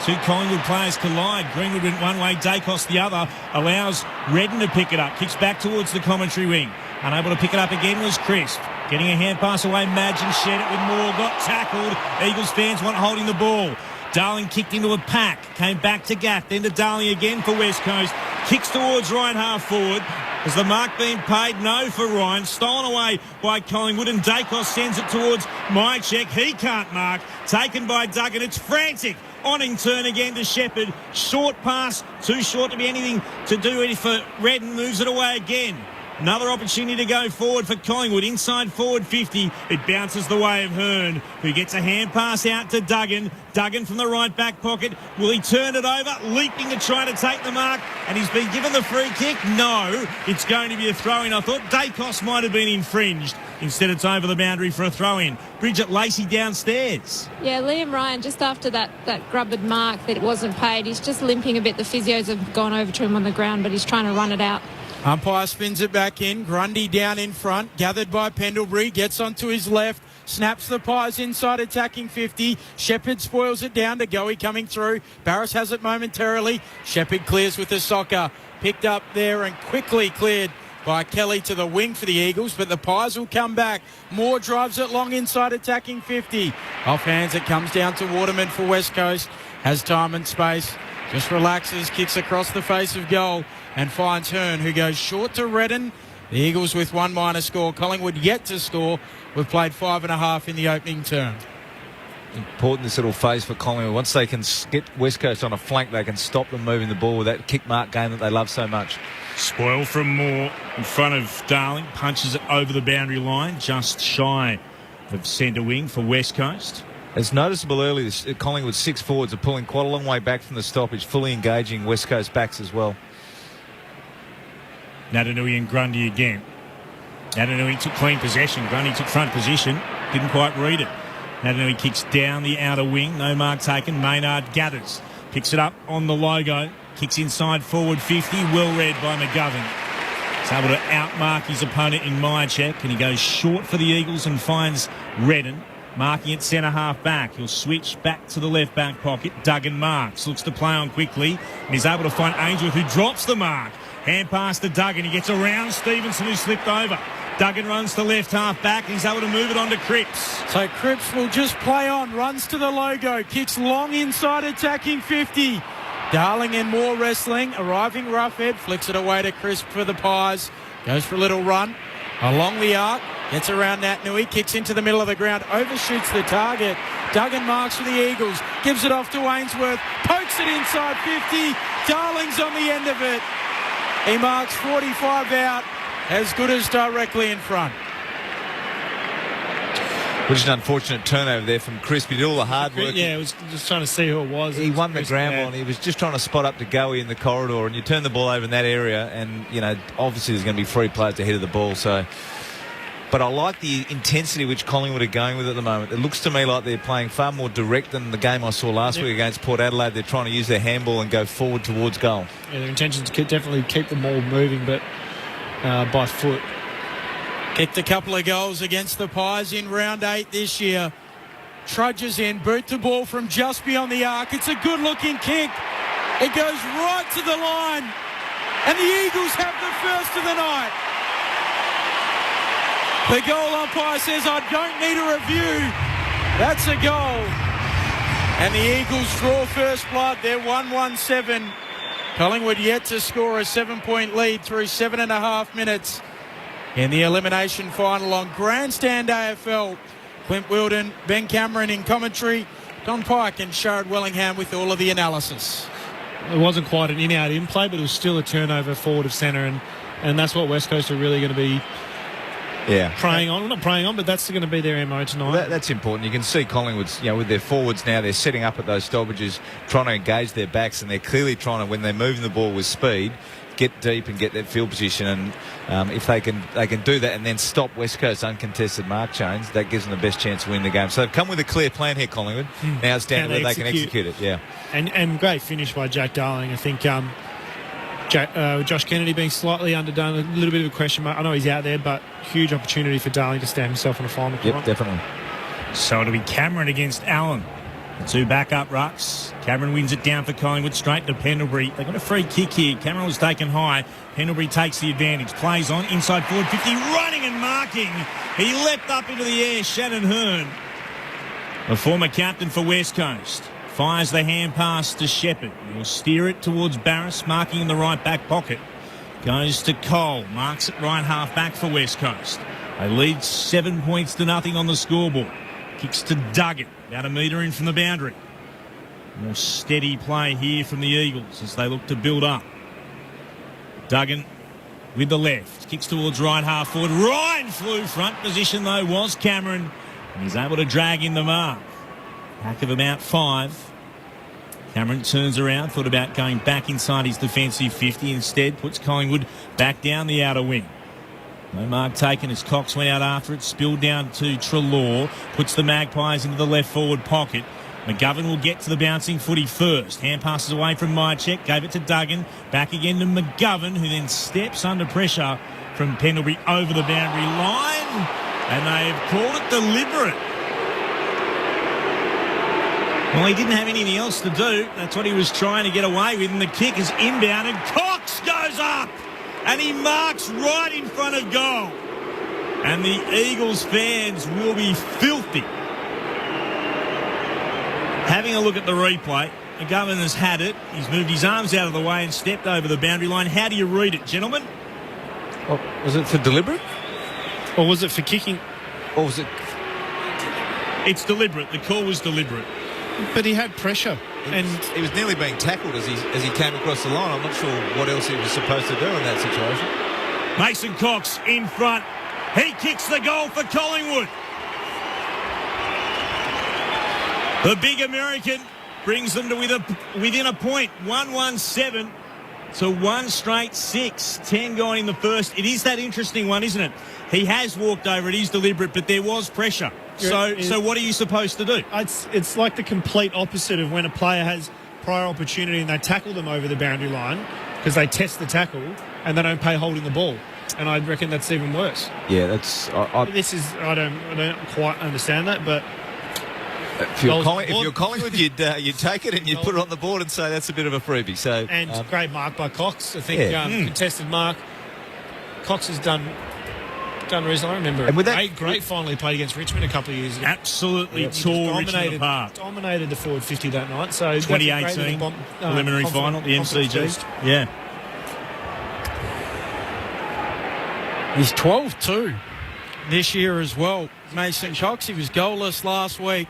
Two Collingwood players collide. Greenwood went one way, Dacos the other. Allows Redden to pick it up. Kicks back towards the commentary wing. Unable to pick it up again was Crisp. Getting a hand pass away. Madgen shed it with Moore. Got tackled. Eagles fans want holding the ball. Darling kicked into a pack. Came back to Gaff. Then to Darling again for West Coast. Kicks towards Ryan half forward. Has the mark been paid? No for Ryan. Stolen away by Collingwood, and Dacos sends it towards Mychek. He can't mark. Taken by Duggan. It's frantic. On in turn again to Shepherd. Short pass. Too short to be anything to do for Redden. Moves it away again. Another opportunity to go forward for Collingwood. Inside forward 50. It bounces the way of Hearn, who gets a hand pass out to Duggan. Duggan from the right back pocket. Will he turn it over? Leaping to try to take the mark. And he's been given the free kick? No. It's going to be a throw-in. I thought Dacos might have been infringed. Instead, it's over the boundary for a throw-in. Bridget Lacey downstairs. Yeah, Liam Ryan, just after that grubbered mark that it wasn't paid, he's just limping a bit. The physios have gone over to him on the ground, but he's trying to run it out. Umpire spins it back in. Grundy down in front. Gathered by Pendlebury. Gets onto his left. Snaps the Pies inside attacking 50. Shepherd spoils it down to Goey coming through. Barris has it momentarily. Shepherd clears with the soccer. Picked up there and quickly cleared by Kelly to the wing for the Eagles, but the Pies will come back. Moore drives it long inside attacking 50. Off hands it comes down to Waterman for West Coast. Has time and space. Just relaxes, kicks across the face of goal and finds Hearn, who goes short to Redden. The Eagles with one minor score. Collingwood yet to score. We've played 5.5 in the opening term. Important this little phase for Collingwood. Once they can get West Coast on a flank, they can stop them moving the ball with that kick mark game that they love so much. Spoil from Moore in front of Darling. Punches it over the boundary line, just shy of centre wing for West Coast. It's noticeable early, Collingwood's 6 forwards are pulling quite a long way back from the stoppage, fully engaging West Coast backs as well. Natanui and Grundy again. Natanui took clean possession. Grundy took front position. Didn't quite read it. Natanui kicks down the outer wing. No mark taken. Maynard gathers. Picks it up on the logo. Kicks inside forward 50. Well read by McGovern. He's able to outmark his opponent in Myercheck, and he goes short for the Eagles and finds Redden. Marking it centre half back. He'll switch back to the left back pocket. Duggan marks. Looks to play on quickly. And he's able to find Ainsworth, who drops the mark. Hand pass to Duggan. He gets around Stevenson, who slipped over. Duggan runs to left half back, and he's able to move it on to Cripps. So Cripps will just play on. Runs to the logo. Kicks long inside attacking 50. Darling and Moore wrestling. Arriving roughhead. Flicks it away to Crisp for the Pies. Goes for a little run. Along the arc. Gets around Natanui, kicks into the middle of the ground, overshoots the target. Duggan marks for the Eagles, gives it off to Ainsworth, pokes it inside 50. Darling's on the end of it. He marks 45 out, as good as directly in front. Which is an unfortunate turnover there from Crisp. He did all the hard work. Yeah, I was just trying to see who it was. He won the ground ball, and he was just trying to spot up to Goey in the corridor, and you turn the ball over in that area, and, you know, obviously there's going to be 3 players ahead of the ball, so... But I like the intensity which Collingwood are going with at the moment. It looks to me like they're playing far more direct than the game I saw last week against Port Adelaide. They're trying to use their handball and go forward towards goal. Yeah, their intention is to definitely keep the ball moving, but by foot. Kicked a couple of goals against the Pies in round 8 this year. Trudges in, boot the ball from just beyond the arc. It's a good-looking kick. It goes right to the line. And the Eagles have the first of the night. The goal umpire says, I don't need a review. That's a goal. And the Eagles draw first blood. They're 1-1-7. Collingwood yet to score a 7-point lead through 7.5 minutes in the elimination final on Grandstand AFL. Clint Wilden, Ben Cameron in commentary, Don Pike and Sharad Wellingham with all of the analysis. It wasn't quite an in-out in-play, but it was still a turnover forward of centre, and that's what West Coast are really going to be preying on. Not preying on, but that's going to be their MO tonight. Well, that's important. You can see Collingwood's, with their forwards now, they're setting up at those stoppages, trying to engage their backs, and they're clearly trying to, when they're moving the ball with speed, get deep and get that field position. And if they can do that and then stop West Coast uncontested mark chains, that gives them the best chance to win the game. So they've come with a clear plan here, Collingwood. Now it's down to whether they can execute it. Yeah. And great finish by Jack Darling. I think Josh Kennedy being slightly underdone, a little bit of a question mark. I know he's out there, but huge opportunity for Darling to stand himself on a final. Yep, definitely. So it'll be Cameron against Allen. The 2 backup rucks. Cameron wins it down for Collingwood, straight to Pendlebury. They got a free kick here. Cameron was taken high. Pendlebury takes the advantage. Plays on, inside forward 50, running and marking. He leapt up into the air, Shannon Hearn, the former captain for West Coast. Fires the hand pass to Shepherd. He'll steer it towards Barris, marking in the right back pocket. Goes to Cole, marks it right half back for West Coast. They lead 7-0 on the scoreboard. Kicks to Duggan, about a metre in from the boundary. More steady play here from the Eagles as they look to build up. Duggan with the left. Kicks towards right half forward. Ryan flew. Front position, though, was Cameron. And he's able to drag in the mark. Back of about 5. Cameron turns around, thought about going back inside his defensive 50. Instead, puts Collingwood back down the outer wing. No mark taken as Cox went out after it. Spilled down to Treloar. Puts the Magpies into the left forward pocket. McGovern will get to the bouncing footy first. Hand passes away from Mychek. Gave it to Duggan. Back again to McGovern, who then steps under pressure from Pendlebury over the boundary line. And they've called it deliberate. Well, he didn't have anything else to do. That's what he was trying to get away with. And the kick is inbounded. Cox goes up. And he marks right in front of goal. And the Eagles fans will be filthy. Having a look at the replay, McGovern has had it. He's moved his arms out of the way and stepped over the boundary line. How do you read it, gentlemen? Well, was it for deliberate? Or was it for kicking? Or was it... It's deliberate. The call was deliberate. But he had pressure. And he was nearly being tackled as he came across the line. I'm not sure what else he was supposed to do in that situation. Mason Cox in front. He kicks the goal for Collingwood. The big American brings them to within a point. 1-1-7 to 1 straight 6. 10 going in the first. It is that interesting one, isn't it? He has walked over. It is deliberate, but there was pressure. So what are you supposed to do? It's like the complete opposite of when a player has prior opportunity and they tackle them over the boundary line because they test the tackle and they don't pay holding the ball. And I reckon that's even worse. Yeah, that's... I don't quite understand that, but... If you're Collingwood, you'd take it and you'd put it on the board and say that's a bit of a freebie. So great mark by Cox. I think contested mark. Cox has done reasonable. I remember and with great final he played against Richmond a couple of years ago. Absolutely tore Richmond apart. Dominated the forward 50 that night. So 2018 preliminary final, the MCG. Yeah. He's 12-2 this year as well. Mason Cox, he was goalless last week.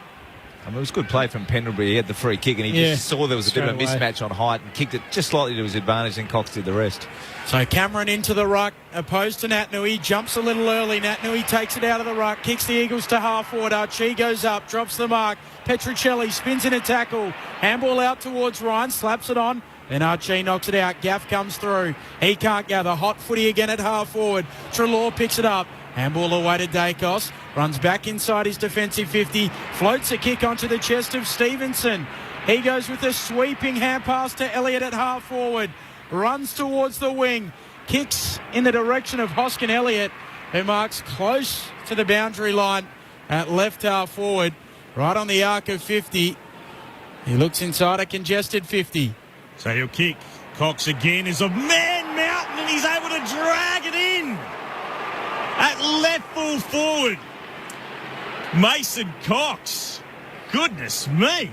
I mean, it was good play from Pendlebury. He had the free kick and he just saw there was a bit of a mismatch on height and kicked it just slightly to his advantage, and Cox did the rest. So Cameron into the ruck, opposed to Natanui, jumps a little early. Natanui takes it out of the ruck, kicks the Eagles to half forward. Archie goes up, drops the mark. Petruccelli spins in a tackle. Handball out towards Ryan, slaps it on. Then Archie knocks it out. Gaff comes through. He can't gather. Hot footy again at half forward. Treloar picks it up. Handball away to Dacos. Runs back inside his defensive 50. Floats a kick onto the chest of Stevenson. He goes with a sweeping hand pass to Elliott at half forward. Runs towards the wing. Kicks in the direction of Hoskin Elliott, who marks close to the boundary line at left half forward. Right on the arc of 50. He looks inside a congested 50. So he'll kick. Cox again is a man mountain and he's able to drag it in. At left full forward, Mason Cox. Goodness me.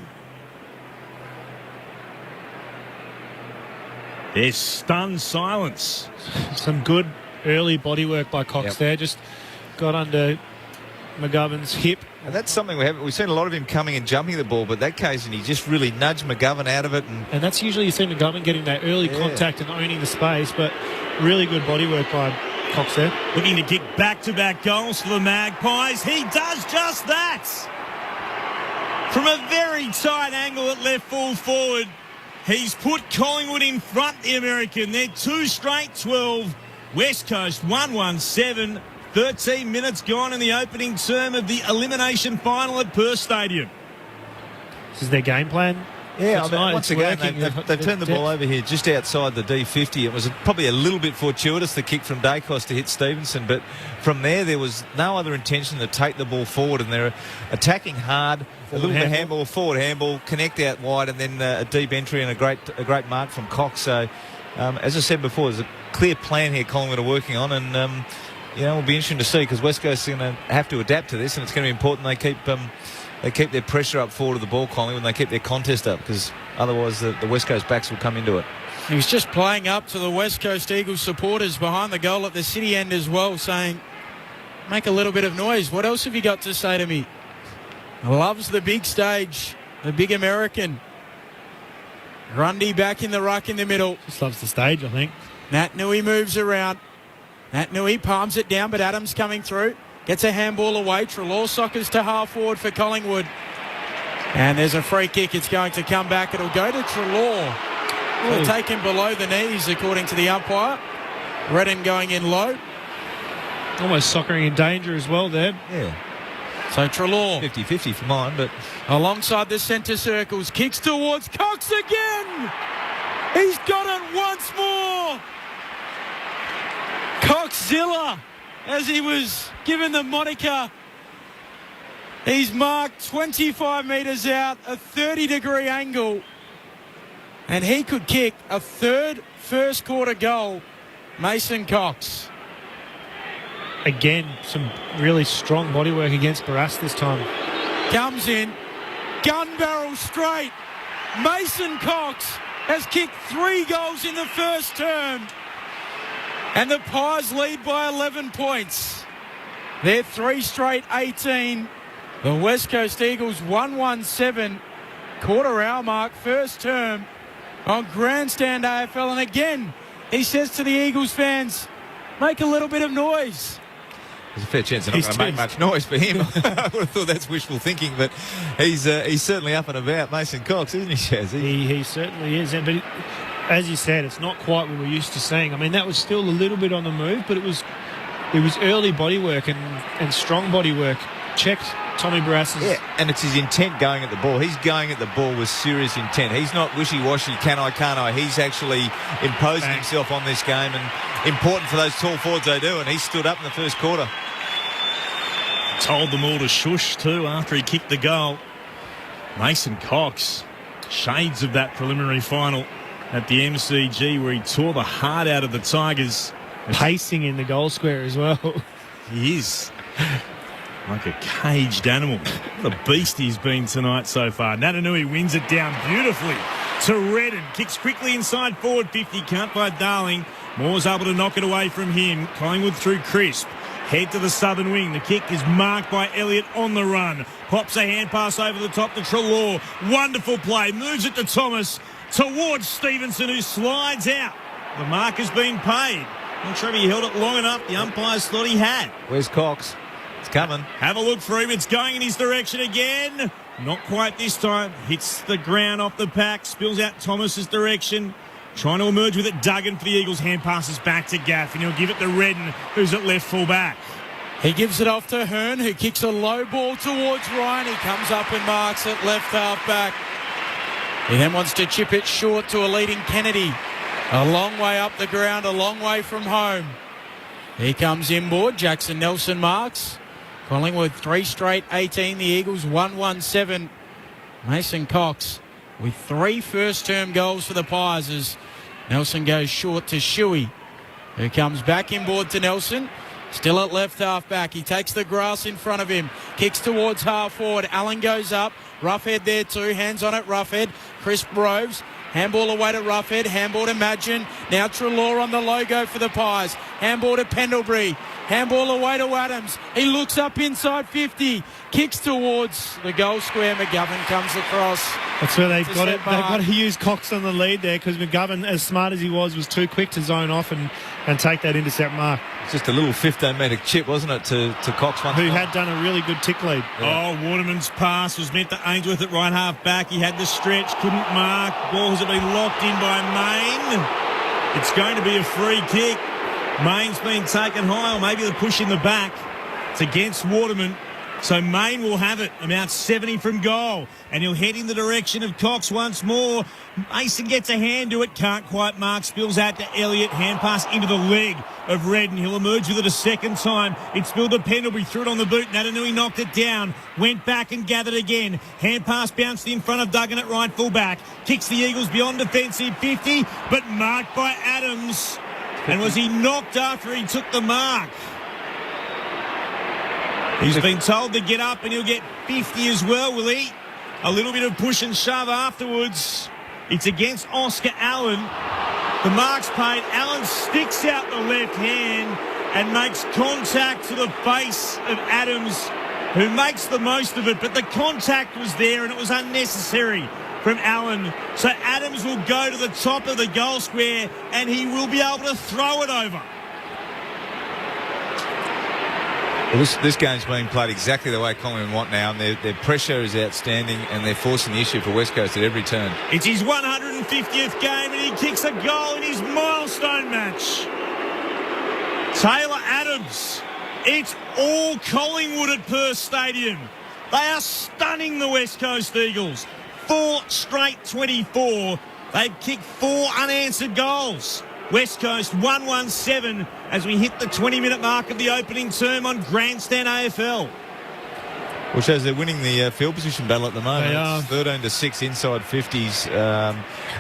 There's stunned silence. Some good early bodywork by Cox there. Just got under McGovern's hip. And that's something we've seen a lot of him coming and jumping the ball, but that occasion he just really nudged McGovern out of it. And that's usually you see McGovern getting that early contact and owning the space, but really good bodywork by Cox there. Looking to kick back-to-back goals for the Magpies. He does just that. From a very tight angle at left full forward, he's put Collingwood in front, the American. They're 2 straight 12. West Coast 1-1-7. 13 minutes gone in the opening term of the elimination final at Perth Stadium. This is their game plan. Yeah, I mean, once again, they've turned the ball over here just outside the D50. It was probably a little bit fortuitous, the kick from Dacos to hit Stevenson, but from there was no other intention to take the ball forward, and they're attacking hard, a little bit handball, forward handball, connect out wide, and then a deep entry and a great mark from Cox. So, as I said before, there's a clear plan here Collingwood are working on, and it'll be interesting to see because West Coast is going to have to adapt to this, and it's going to be important they keep their pressure up forward of the ball, Collingwood, and they keep their contest up because otherwise the West Coast backs will come into it. He was just playing up to the West Coast Eagles supporters behind the goal at the City end as well, saying, make a little bit of noise. What else have you got to say to me? Loves the big stage, the big American. Grundy back in the ruck in the middle. Just loves the stage, I think. Natanui moves around. Nat Nui palms it down, but Adams coming through. Gets a handball away. Treloar soccers to half forward for Collingwood. And there's a free kick. It's going to come back. It'll go to Treloar. They'll take him below the knees, according to the umpire. Redden going in low. Almost soccering in danger as well there. Yeah. So Treloar. 50-50 for mine, but... Alongside the centre circles. Kicks towards Cox again. He's got it once more. Coxzilla, as he was given the moniker. He's marked 25 metres out, a 30-degree angle. And he could kick a third first-quarter goal. Mason Cox. Again, some really strong bodywork against Barras this time. Comes in, gun barrel straight. Mason Cox has kicked 3 goals in the first term. And the Pies lead by 11 points. They're 3 straight 18. The West Coast Eagles 117. Quarter hour mark, first term on Grandstand AFL. And again, he says to the Eagles fans, make a little bit of noise. There's a fair chance they're not going to make much noise for him. I would have thought that's wishful thinking, but he's certainly up and about, Mason Cox, isn't he, Shaz? He certainly is. But as you said, it's not quite what we're used to seeing. I mean, that was still a little bit on the move, but it was early bodywork and strong bodywork. Checked Tommy Barras's... Yeah, and it's his intent going at the ball. He's going at the ball with serious intent. He's not wishy-washy, can I, can't I. He's actually imposing himself on this game, and important for those tall forwards they do, and he stood up in the first quarter. Told them all to shush too after he kicked the goal. Mason Cox, shades of that preliminary final at the MCG where he tore the heart out of the Tigers. Pacing in the goal square as well. He is like a caged animal. What a beast he's been tonight so far. Natanui wins it down beautifully to Redden. Kicks quickly inside forward 50. Can't find Darling. Moore's able to knock it away from him. Collingwood through Crisp. Head to the southern wing. The kick is marked by Elliott on the run. Pops a hand pass over the top to Treloar. Wonderful play. Moves it to Thomas towards Stevenson, who slides out. The mark has been paid. Not sure if he held it long enough. The umpires thought he had. Where's Cox? It's coming. Have a look for him. It's going in his direction again. Not quite this time. Hits the ground off the pack. Spills out Thomas's direction. Trying to emerge with it. Duggan for the Eagles. Hand passes back to Gaff, and he'll give it to Redden, who's at left full back. He gives it off to Hearn, who kicks a low ball towards Ryan. He comes up and marks it left half back. He then wants to chip it short to a leading Kennedy. A long way up the ground, a long way from home. He comes inboard. Jackson Nelson marks. Collingwood 3 straight 18. The Eagles 117. Mason Cox with 3 first-term goals for the Pies as Nelson goes short to Shuey, who comes back inboard to Nelson. Still at left half back. He takes the grass in front of him. Kicks towards half forward. Allen goes up. Roughhead there too. Hands on it. Roughhead. Crisp Roves. Handball away to Roughhead. Handball to Madgen. Now Treloar on the logo for the Pies. Handball to Pendlebury. Handball away to Adams. He looks up inside 50. Kicks towards the goal square. McGovern comes across. That's where they've got it. They've got to use Cox on the lead there because McGovern, as smart as he was too quick to zone off and take that intercept mark. It's just a little 15-metre chip, wasn't it, to Cox once. Who had done a really good tick lead. Yeah. Oh, Waterman's pass was meant to Ainsworth at right half back. He had the stretch, couldn't mark. Ball has been locked in by Main. It's going to be a free kick. Main's been taken high, or maybe the push in the back. It's against Waterman. So Main will have it, about 70 from goal. And he'll head in the direction of Cox once more. Mason gets a hand to it, can't quite mark. Spills out to Elliott, hand pass into the leg of Redden. He'll emerge with it a second time. It's spilled to Pendlebury, threw it on the boot. Natanui knocked it down, went back and gathered again. Hand pass bounced in front of Duggan at right full back. Kicks the Eagles beyond defensive 50, but marked by Adams. And was he knocked after he took the mark? He's been told to get up and he'll get 50 as well, will he? A little bit of push and shove afterwards. It's against Oscar Allen. The mark's paid. Allen sticks out the left hand and makes contact to the face of Adams, who makes the most of it. But the contact was there and it was unnecessary from Allen. So Adams will go to the top of the goal square and he will be able to throw it over. Well, this game's being played exactly the way Collingwood want now, and their pressure is outstanding, and they're forcing the issue for West Coast at every turn. It's his 150th game, and he kicks a goal in his milestone match. Taylor Adams. It's all Collingwood at Perth Stadium. They are stunning the West Coast Eagles. 4 straight 24. They've kicked 4 unanswered goals. West Coast 1-1-7 as we hit the 20-minute mark of the opening term on Grandstand AFL. Well, shows they're winning the field position battle at the moment. They are. It's 13-6 inside 50s.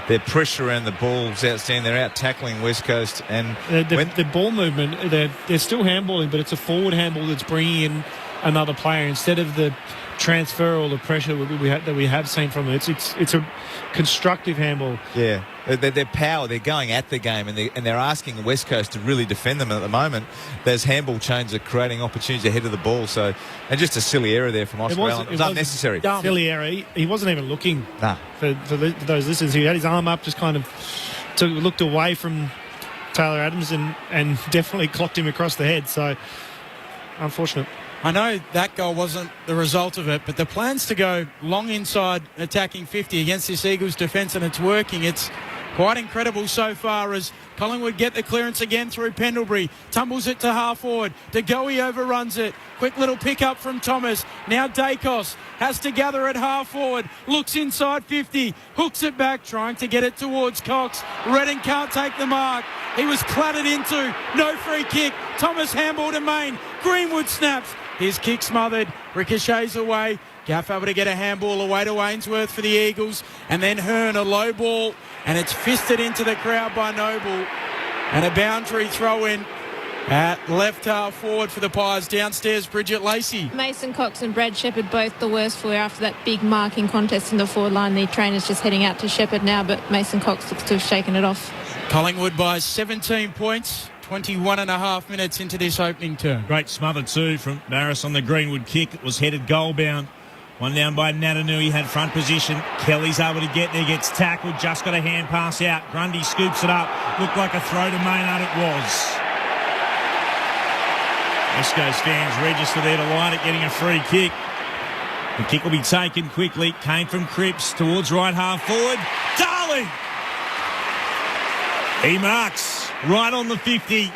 Their pressure around the ball is outstanding. They're out tackling West Coast. And the ball movement, they're still handballing, but it's a forward handball that's bringing in another player instead of the transfer or the pressure that we have seen from it. It's a constructive handball. Yeah, their power, they're going at the game, and they're asking the West Coast to really defend them at the moment. Those handball chains are creating opportunities ahead of the ball. So, and just a silly error there from Oscar Allen. It was unnecessary. Silly error. He wasn't even looking. Nah. For those listeners, he had his arm up, just kind of looked away from Taylor Adams and definitely clocked him across the head. So, unfortunate. I know that goal wasn't the result of it, but the plans to go long inside attacking 50 against this Eagles defence, and it's working. It's quite incredible so far as Collingwood get the clearance again through Pendlebury. Tumbles it to half forward. De Goey overruns it. Quick little pick up from Thomas. Now Dacos has to gather at half forward. Looks inside 50. Hooks it back, trying to get it towards Cox. Redden can't take the mark. He was clattered into. No free kick. Thomas handball to Main. Greenwood snaps. His kick smothered. Ricochets away. Gaff able to get a handball away to Ainsworth for the Eagles. And then Hearn, a low ball. And it's fisted into the crowd by Noble. And a boundary throw in at left half forward for the Pies. Downstairs, Bridget Lacey. Mason Cox and Brad Shepherd both the worst for after that big marking contest in the forward line. The trainer's just heading out to Shepherd now, but Mason Cox looks to have shaken it off. Collingwood by 17 points. 21 and a half minutes into this opening term. Great smother too from Barris on the Greenwood kick. It was headed goal bound. One down by Natanui, had front position. Kelly's able to get there, gets tackled, just got a hand pass out. Grundy scoops it up. Looked like a throw to Maynard, it was. West Coast fans register there delighted getting a free kick. The kick will be taken quickly. Came from Cripps towards right half forward. Darling! He marks right on the 50.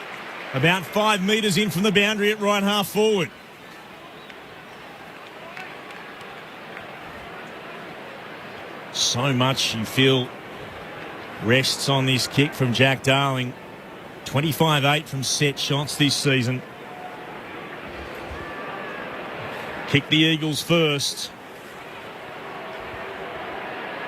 About 5 metres in from the boundary at right half forward. So much you feel rests on this kick from Jack Darling. 25-8 from set shots this season. Kick the Eagles first.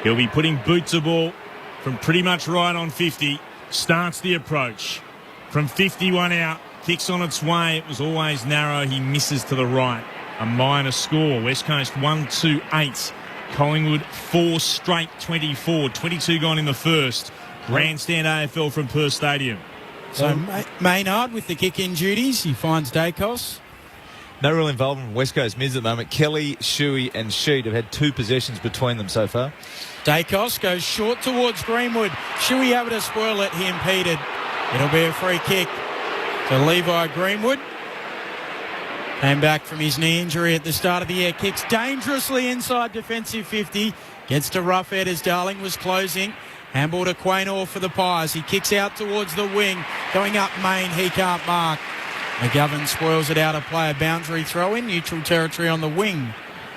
He'll be putting boot to ball from pretty much right on 50. Starts the approach. From 51 out, kicks on its way. It was always narrow. He misses to the right. A minor score. West Coast 1-2-8. Collingwood 4 straight 24. 22 gone in the first. Grandstand AFL from Perth Stadium. So Maynard with the kick-in duties. He finds Dacos. No real involvement from West Coast mids at the moment. Kelly, Shuey and Sheed have had 2 possessions between them so far. Dacos goes short towards Greenwood. Shuey able to spoil it. He impeded. It'll be a free kick to Levi Greenwood. Came back from his knee injury at the start of the year. Kicks dangerously inside defensive 50. Gets to Roughhead as Darling was closing. Handball to Quaynor for the Pies. He kicks out towards the wing. Going up Main. He can't mark. McGovern spoils it out of play. A boundary throw in. Neutral territory on the wing.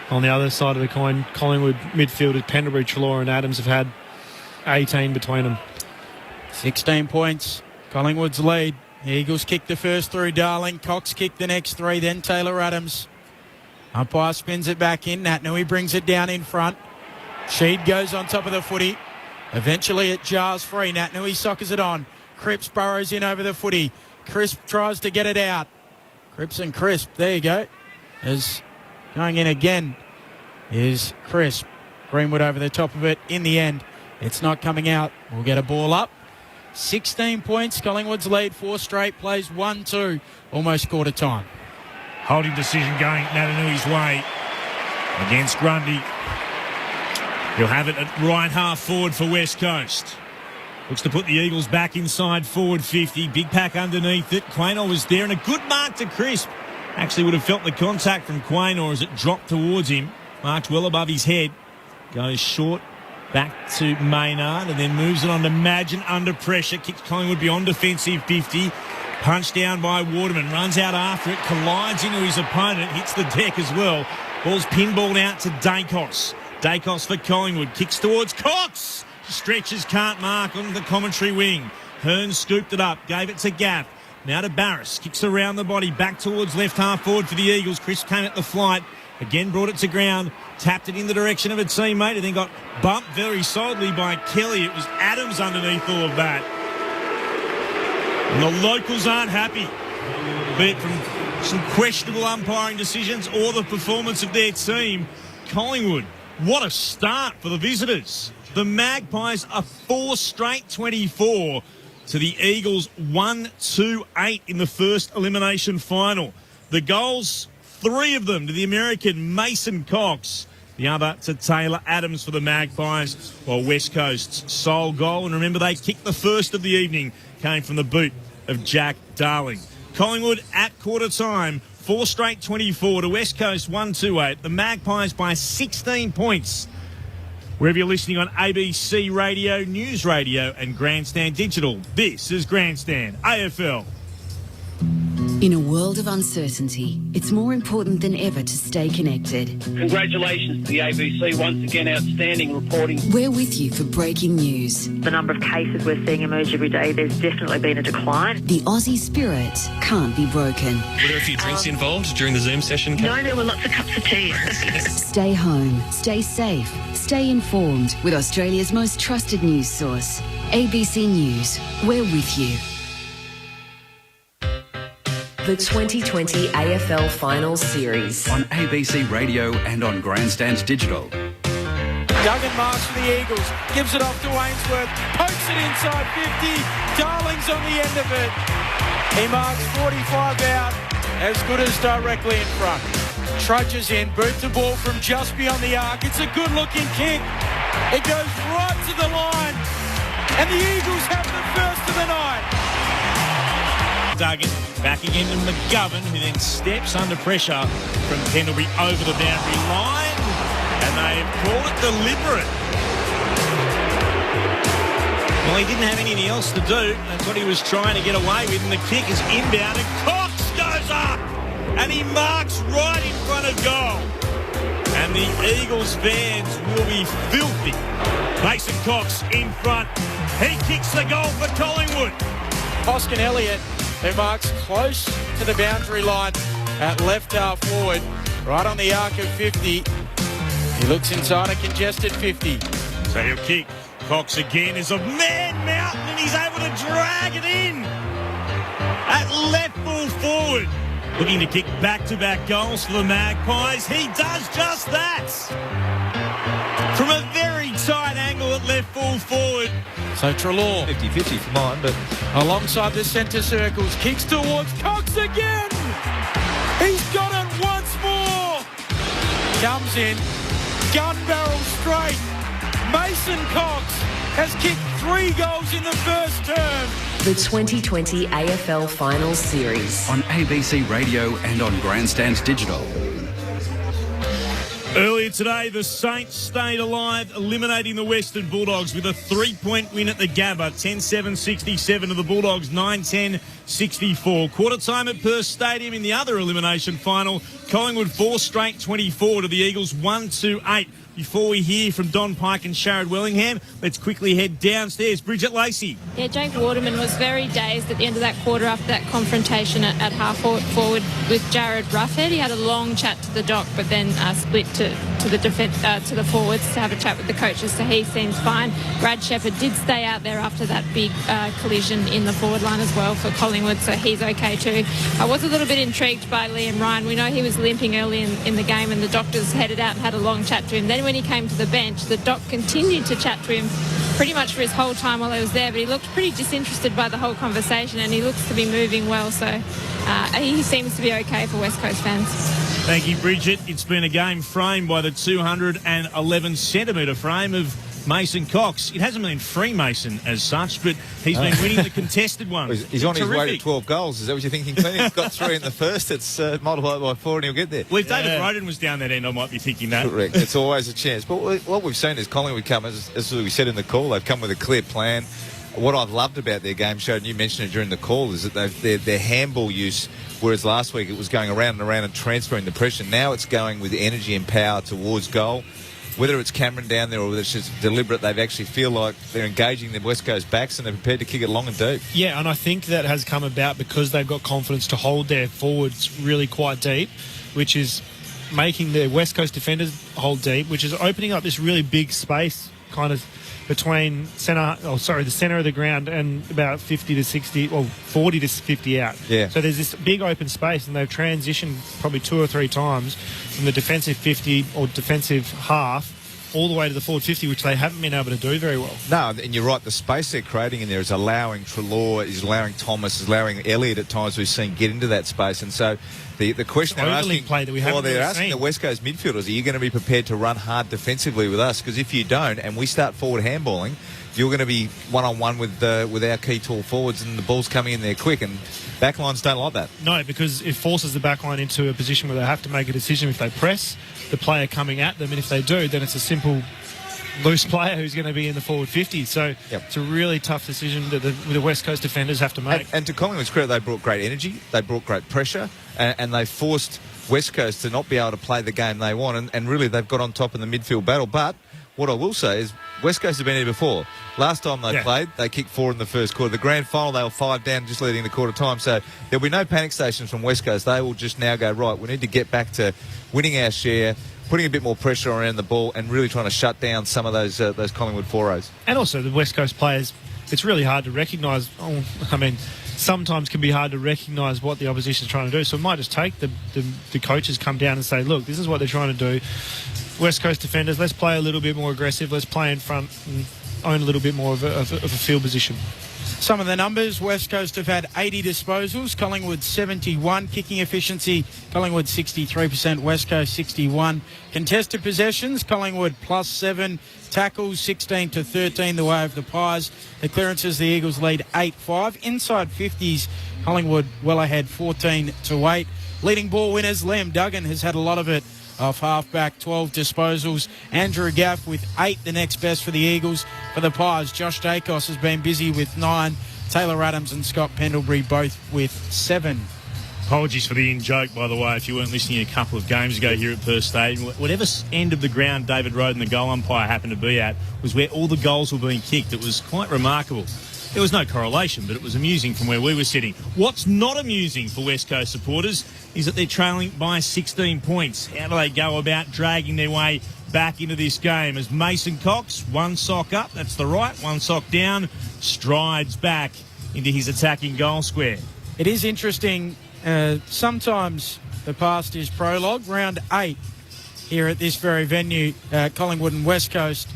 On the other side of the coin, Collingwood midfielders Pendlebury, Treloar and Adams have had 18 between them. 16 points. Collingwood's lead. The Eagles kick the first through Darling. Cox kicked the next 3. Then Taylor Adams. Umpire spins it back in. Natanui brings it down in front. Sheed goes on top of the footy. Eventually it jars free. Natanui soccers it on. Cripps burrows in over the footy. Crisp tries to get it out. Cripps and Crisp. There you go. As going in again is Crisp. Greenwood over the top of it. In the end, it's not coming out. We'll get a ball up. 16 points. Collingwood's lead. 4 straight plays. 1-2. Almost quarter time. Holding decision going Natanui's way against Grundy. He'll have it at right half forward for West Coast. Looks to put the Eagles back inside forward 50. Big pack underneath it. Quaynor was there and a good mark to Crisp. Actually would have felt the contact from Quaynor as it dropped towards him. Marked well above his head. Goes short. Back to Maynard and then moves it on to Madgen under pressure. Kicks Collingwood beyond defensive 50. Punched down by Waterman. Runs out after it. Collides into his opponent. Hits the deck as well. Ball's pinballed out to Dacos. Dacos for Collingwood. Kicks towards Cox. Stretches, can't mark on the commentary wing. Hearn scooped it up. Gave it to Gaff. Now to Barris. Kicks around the body. Back towards left half forward for the Eagles. Chris came at the flight. Again brought it to ground. Tapped it in the direction of a teammate and then got bumped very solidly by Kelly. It was Adams underneath all of that. And the locals aren't happy. Be it from some questionable umpiring decisions or the performance of their team. Collingwood, what a start for the visitors. The Magpies are 4 straight 24 to the Eagles 1-2-8 in the first elimination final. The goals, 3 of them to the American Mason Cox, the other to Taylor Adams for the Magpies, while West Coast's sole goal, and remember they kicked the first of the evening, came from the boot of Jack Darling. Collingwood at quarter time, 4 straight 24 to West Coast 1-2-8. The Magpies by 16 points. Wherever you're listening on ABC Radio, News Radio and Grandstand Digital, this is Grandstand AFL. In a world of uncertainty, it's more important than ever to stay connected. Congratulations to the ABC. Once again, outstanding reporting. We're with you for breaking news. The number of cases we're seeing emerge every day, there's definitely been a decline. The Aussie spirit can't be broken. Were there a few drinks involved during the Zoom session? No, there were lots of cups of tea. Stay home, stay safe, stay informed with Australia's most trusted news source. ABC News. We're with you. The 2020 AFL Finals Series. On ABC Radio and on Grandstand Digital. Duggan marks for the Eagles. Gives it off to Ainsworth. Pokes it inside 50. Darling's on the end of it. He marks 45 out. As good as directly in front. Trudges in. Boots the ball from just beyond the arc. It's a good-looking kick. It goes right to the line. And the Eagles have the first of the night. Duggan back again to McGovern, who then steps under pressure from Pendlebury over the boundary line, and they have called it deliberate. Well, he didn't have anything else to do. That's what he was trying to get away with, and the kick is inbound, and Cox goes up, and he marks right in front of goal. And the Eagles fans will be filthy. Mason Cox in front. He kicks the goal for Collingwood. Hoskin Elliott, who marks close to the boundary line at left half forward, right on the arc of 50. He looks inside a congested 50. So he'll kick. Cox again is a man mountain and he's able to drag it in at left full forward. Looking to kick back-to-back goals for the Magpies. He does just that. From a very tight angle at left full forward. So Treloar, 50-50 for mine, but alongside the centre circles, kicks towards Cox again. He's got it once more. Comes in, gun barrel straight. Mason Cox has kicked 3 goals in the first term. The 2020 AFL Finals Series. On ABC Radio and on Grandstand Digital. Earlier today, the Saints stayed alive, eliminating the Western Bulldogs with a 3-point win at the Gabba, 10-7-67 to the Bulldogs, 9-10-64. Quarter time at Perth Stadium in the other elimination final. Collingwood 4 straight 24 to the Eagles 1-2-8. Before we hear from Don Pike and Sharad Wellingham, let's quickly head downstairs. Bridget Lacey. Yeah, Jake Waterman was very dazed at the end of that quarter after that confrontation at half forward with Jared Ruffhead. He had a long chat to the doc, but then split to the defence to the forwards to have a chat with the coaches. So he seems fine. Brad Shepherd did stay out there after that big collision in the forward line as well for Collingwood, so he's okay too. I was a little bit intrigued by Liam Ryan. We know he was limping early in the game, and the doctors headed out and had a long chat to him. Then when he came to the bench, the doc continued to chat to him pretty much for his whole time while he was there, but he looked pretty disinterested by the whole conversation, and he looks to be moving well, so he seems to be okay for West Coast fans. Thank you, Bridget. It's been a game framed by the 211 centimetre frame of Mason Cox. It hasn't been Freemason as such, but he's been winning the contested ones. He's on his way to 12 goals. Is that what you're thinking, Clint? He's got 3 in the first. It's multiplied by 4 and he'll get there. Well, if David Roden was down that end, I might be thinking that. Correct. It's always a chance. But what we've seen is Collingwood come, as we said in the call, they've come with a clear plan. What I've loved about their game show, and you mentioned it during the call, is that their handball use, whereas last week it was going around and around and transferring the pressure, now it's going with energy and power towards goal. Whether it's Cameron down there or whether it's just deliberate, they actually feel like they're engaging the West Coast backs and they're prepared to kick it long and deep. Yeah, and I think that has come about because they've got confidence to hold their forwards really quite deep, which is making the West Coast defenders hold deep, which is opening up this really big space kind of between the centre of the ground and about 50 to 60, or 40 to 50 out. Yeah. So there's this big open space, and they've transitioned probably 2 or 3 times from the defensive 50 or defensive half all the way to the forward 50, which they haven't been able to do very well. No, and you're right. The space they're creating in there is allowing Treloar, is allowing Thomas, is allowing Elliott at times we've seen get into that space. And so the question they're asking, play that we haven't they're really asking seen. the West Coast midfielders, are you going to be prepared to run hard defensively with us? Because if you don't, and we start forward handballing, you're going to be one-on-one with our key tall forwards, and the ball's coming in there quick, and backlines don't like that. No, because it forces the backline into a position where they have to make a decision if they press the player coming at them, and if they do, then it's a simple loose player who's going to be in the forward 50. So It's a really tough decision that the West Coast defenders have to make. And to Collingwood's credit, they brought great energy, they brought great pressure, and they forced West Coast to not be able to play the game they want, and really they've got on top in the midfield battle. But what I will say is West Coast have been here before. Last time they played, they kicked 4 in the first quarter. The grand final, they were 5 down just leading the quarter time. So there'll be no panic stations from West Coast. They will just now go, right, we need to get back to winning our share, putting a bit more pressure around the ball, and really trying to shut down some of those Collingwood 4-0s. And also the West Coast players, it's really hard to recognise. Sometimes can be hard to recognise what the opposition's trying to do. So it might just take the coaches come down and say, look, this is what they're trying to do. West Coast defenders, let's play a little bit more aggressive. Let's play in front and own a little bit more of a field position. Some of the numbers, West Coast have had 80 disposals, Collingwood 71, kicking efficiency, Collingwood 63%, West Coast 61. Contested possessions, Collingwood +7, tackles 16 to 13 the way of the Pies. The clearances, the Eagles lead 8-5. Inside 50s, Collingwood well ahead 14 to 8. Leading ball winners, Liam Duggan has had a lot of it off halfback, 12 disposals. Andrew Gaff with 8, the next best for the Eagles. For the Pies, Josh Dacos has been busy with 9. Taylor Adams and Scott Pendlebury both with 7. Apologies for the in-joke, by the way, if you weren't listening a couple of games ago here at Perth Stadium. Whatever end of the ground David Roden, the goal umpire, happened to be at was where all the goals were being kicked. It was quite remarkable. There was no correlation, but it was amusing from where we were sitting. What's not amusing for West Coast supporters is that they're trailing by 16 points. How do they go about dragging their way back into this game as Mason Cox, one sock up, that's the right, one sock down, strides back into his attacking goal square. It is interesting. Sometimes the past is prologue. Round 8 here at this very venue, Collingwood and West Coast.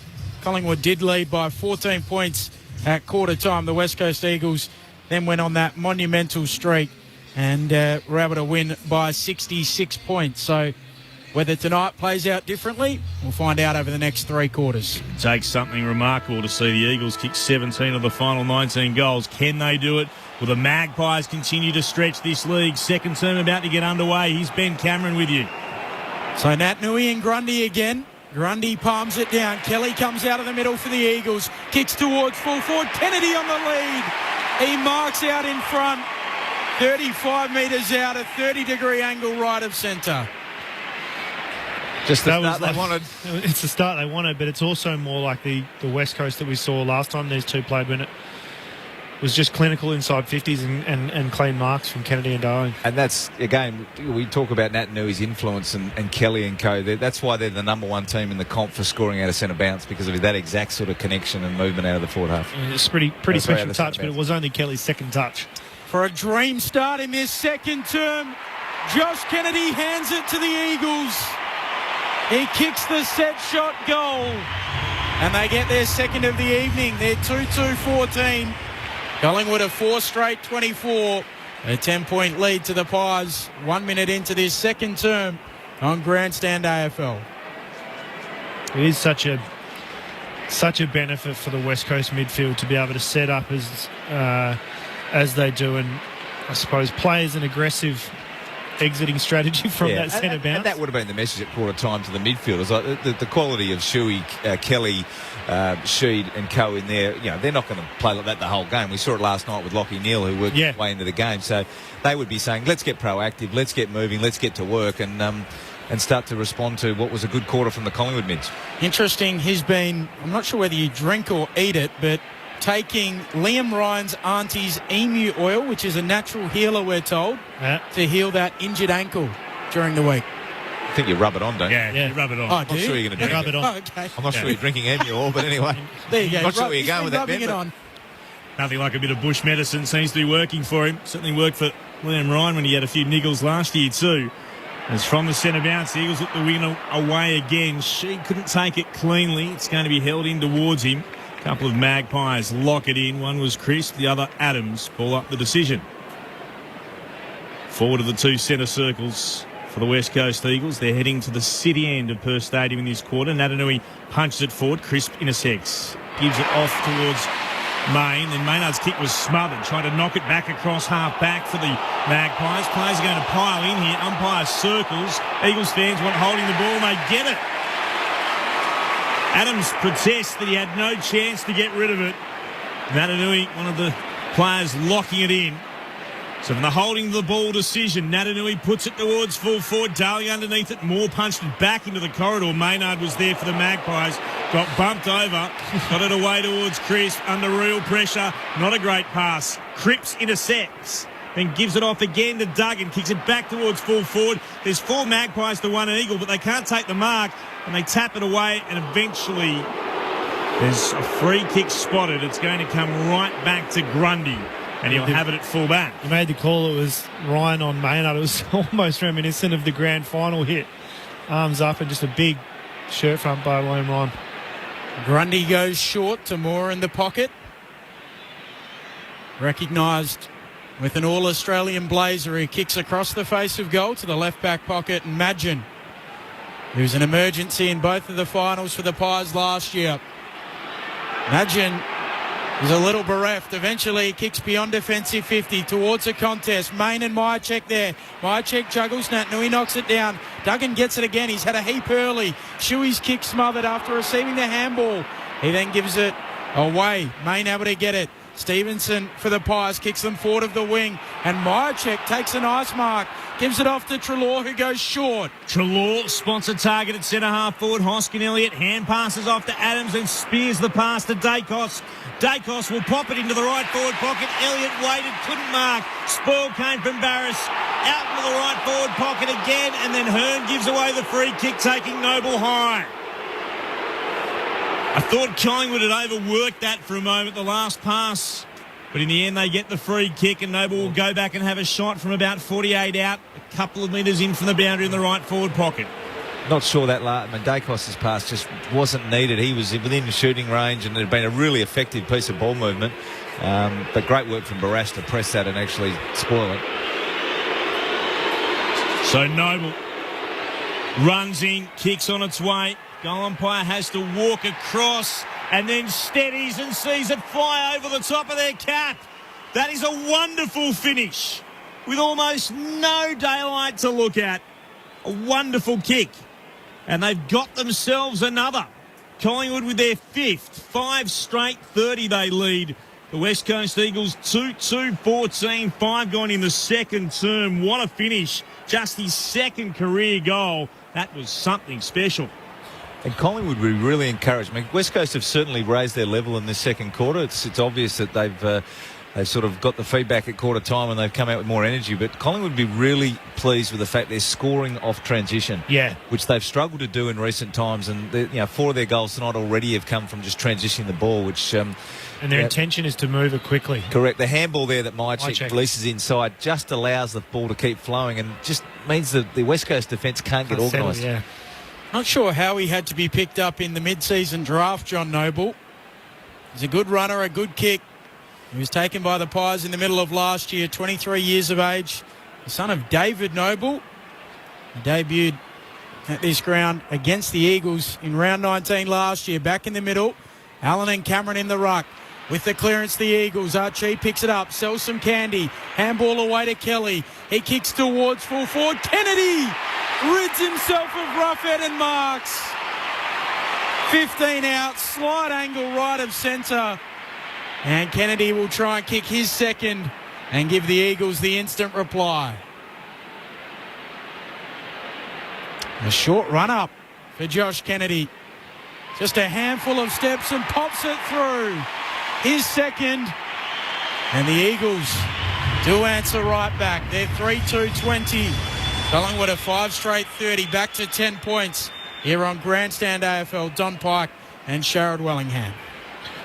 Collingwood did lead by 14 points at quarter time. The West Coast Eagles then went on that monumental streak and were able to win by 66 points. So whether tonight plays out differently, we'll find out over the next 3 quarters. It takes something remarkable to see the Eagles kick 17 of the final 19 goals. Can they do it? Will the Magpies continue to stretch this league? Second term about to get underway. Here's Ben Cameron with you. So Nat Nui and Grundy again. Grundy palms it down. Kelly comes out of the middle for the Eagles. Kicks towards full forward. Kennedy on the lead. He marks out in front. 35 metres out, a 30-degree angle right of centre. Just the start they wanted. It's the start they wanted, but it's also more like the West Coast that we saw last time these two played, when it was just clinical inside 50s and clean marks from Kennedy and Darling. And that's, again, we talk about Nat Nui's influence and Kelly and co. That's why they're the number 1 team in the comp for scoring out of centre bounce, because of that exact sort of connection and movement out of the forward half. It's pretty special touch, but it was only Kelly's second touch. For a dream start in this second term, Josh Kennedy hands it to the Eagles. He kicks the set shot goal. And they get their second of the evening. They're 2-2-14. Collingwood a 4 straight 24. A 10-point lead to the Pies 1 minute into this second term on Grandstand AFL. It is such a such a benefit for the West Coast midfield to be able to set up as they do, and I suppose play as an aggressive exiting strategy from that centre bounce. And that would have been the message at quarter time to the midfielders. Like the quality of Shuey, Kelly, Sheed and Co in there, they're not going to play like that the whole game. We saw it last night with Lockie Neal, who worked his way into the game. So they would be saying, let's get proactive, let's get moving, let's get to work and start to respond to what was a good quarter from the Collingwood mids. Interesting, he's been, I'm not sure whether you drink or eat it, but taking Liam Ryan's auntie's emu oil, which is a natural healer, we're told, to heal that injured ankle during the week. I think you rub it on, don't you? Yeah, you rub it on. Oh, I'm not sure you're going to drink rub it on. Oh, okay. I'm not sure you're drinking emu oil, but anyway. There you go. I'm not sure where you're going with that, rubbing Ben, it but- on. Nothing like a bit of bush medicine seems to be working for him. Certainly worked for Liam Ryan when he had a few niggles last year too. As from the centre bounce, the Eagles look the win away again. She couldn't take it cleanly. It's going to be held in towards him. A couple of Magpies lock it in. One was Chris, the other Adams. Ball up the decision. Forward of the two centre circles for the West Coast Eagles. They're heading to the city end of Perth Stadium in this quarter. Natanui punches it forward. Crisp intersects. Gives it off towards Main. Then Maynard's kick was smothered. Trying to knock it back across half back for the Magpies. Players are going to pile in here. Umpire circles. Eagles fans want holding the ball and they get it. Adams protests that he had no chance to get rid of it. Natanui, one of the players, locking it in. So from the holding the ball decision, Natanui puts it towards full forward. Darling underneath it. Moore punched it back into the corridor. Maynard was there for the Magpies. Got bumped over. Got it away towards Crisp under real pressure. Not a great pass. Cripps intercepts. Then gives it off again to Duggan. Kicks it back towards full forward. There's 4 Magpies to 1 Eagle, but they can't take the mark. And they tap it away, and eventually there's a free kick spotted. It's going to come right back to Grundy, and he'll have it at full back. You made the call. It was Ryan on Maynard. It was almost reminiscent of the grand final hit. Arms up and just a big shirt front by Liam Ryan. Grundy goes short to Moore in the pocket. Recognised with an All-Australian blazer. He kicks across the face of goal to the left-back pocket. And Madgen, who's an emergency in both of the finals for the Pies last year. Madgen is a little bereft. Eventually he kicks beyond defensive 50 towards a contest. Main and Myercheck there. Myercheck juggles. Natanui knocks it down. Duggan gets it again. He's had a heap early. Shuey's kick smothered after receiving the handball. He then gives it away. Main able to get it. Stevenson for the Pies kicks them forward of the wing, and Myercheck takes a nice mark, gives it off to Treloar, who goes short. Treloar spots a target at centre half forward. Hoskin Elliott hand passes off to Adams and spears the pass to Dacos. Dacos will pop it into the right forward pocket. Elliott waited, couldn't mark. Spoil came from Barris out into the right forward pocket again, and then Hearn gives away the free kick, taking Noble high. I thought Collingwood had overworked that for a moment, the last pass. But in the end, they get the free kick, and Noble will go back and have a shot from about 48 out, a couple of metres in from the boundary in the right forward pocket. Not sure that Dacos' pass just wasn't needed. He was within shooting range, and it had been a really effective piece of ball movement. But great work from Barras to press that and actually spoil it. So Noble runs in, kicks on its way. Goal umpire has to walk across and then steadies and sees it fly over the top of their cap. That is a wonderful finish with almost no daylight to look at. A wonderful kick. And they've got themselves another. Collingwood with their 5th. 5 straight, 30 they lead. The West Coast Eagles 2-2-14. 5 gone in the second term. What a finish. Just his 2nd career goal. That was something special. And Collingwood would be really encouraged. I mean, West Coast have certainly raised their level in this second quarter. It's obvious that they've sort of got the feedback at quarter time and they've come out with more energy. But Collingwood would be really pleased with the fact they're scoring off transition, which they've struggled to do in recent times. And 4 of their goals tonight already have come from just transitioning the ball, which and their intention is to move it quickly. Correct. The handball there that Myercheck releases inside just allows the ball to keep flowing and just means that the West Coast defence can't get organised. Not sure how he had to be picked up in the mid-season draft, John Noble. He's a good runner, a good kick. He was taken by the Pies in the middle of last year, 23 years of age. The son of David Noble. He debuted at this ground against the Eagles in round 19 last year, back in the middle. Allen and Cameron in the ruck. With the clearance, the Eagles. Archie picks it up, sells some candy. Handball away to Kelly. He kicks towards full forward. Kennedy rids himself of Roughhead and marks. 15 out, slight angle right of centre. And Kennedy will try and kick his second and give the Eagles the instant reply. A short run up for Josh Kennedy. Just a handful of steps and pops it through. His second. And the Eagles do answer right back. They're 3-2-20. Collingwood a 5 straight 30, back to 10 points here on Grandstand AFL. Don Pike and Sherrod Wellingham.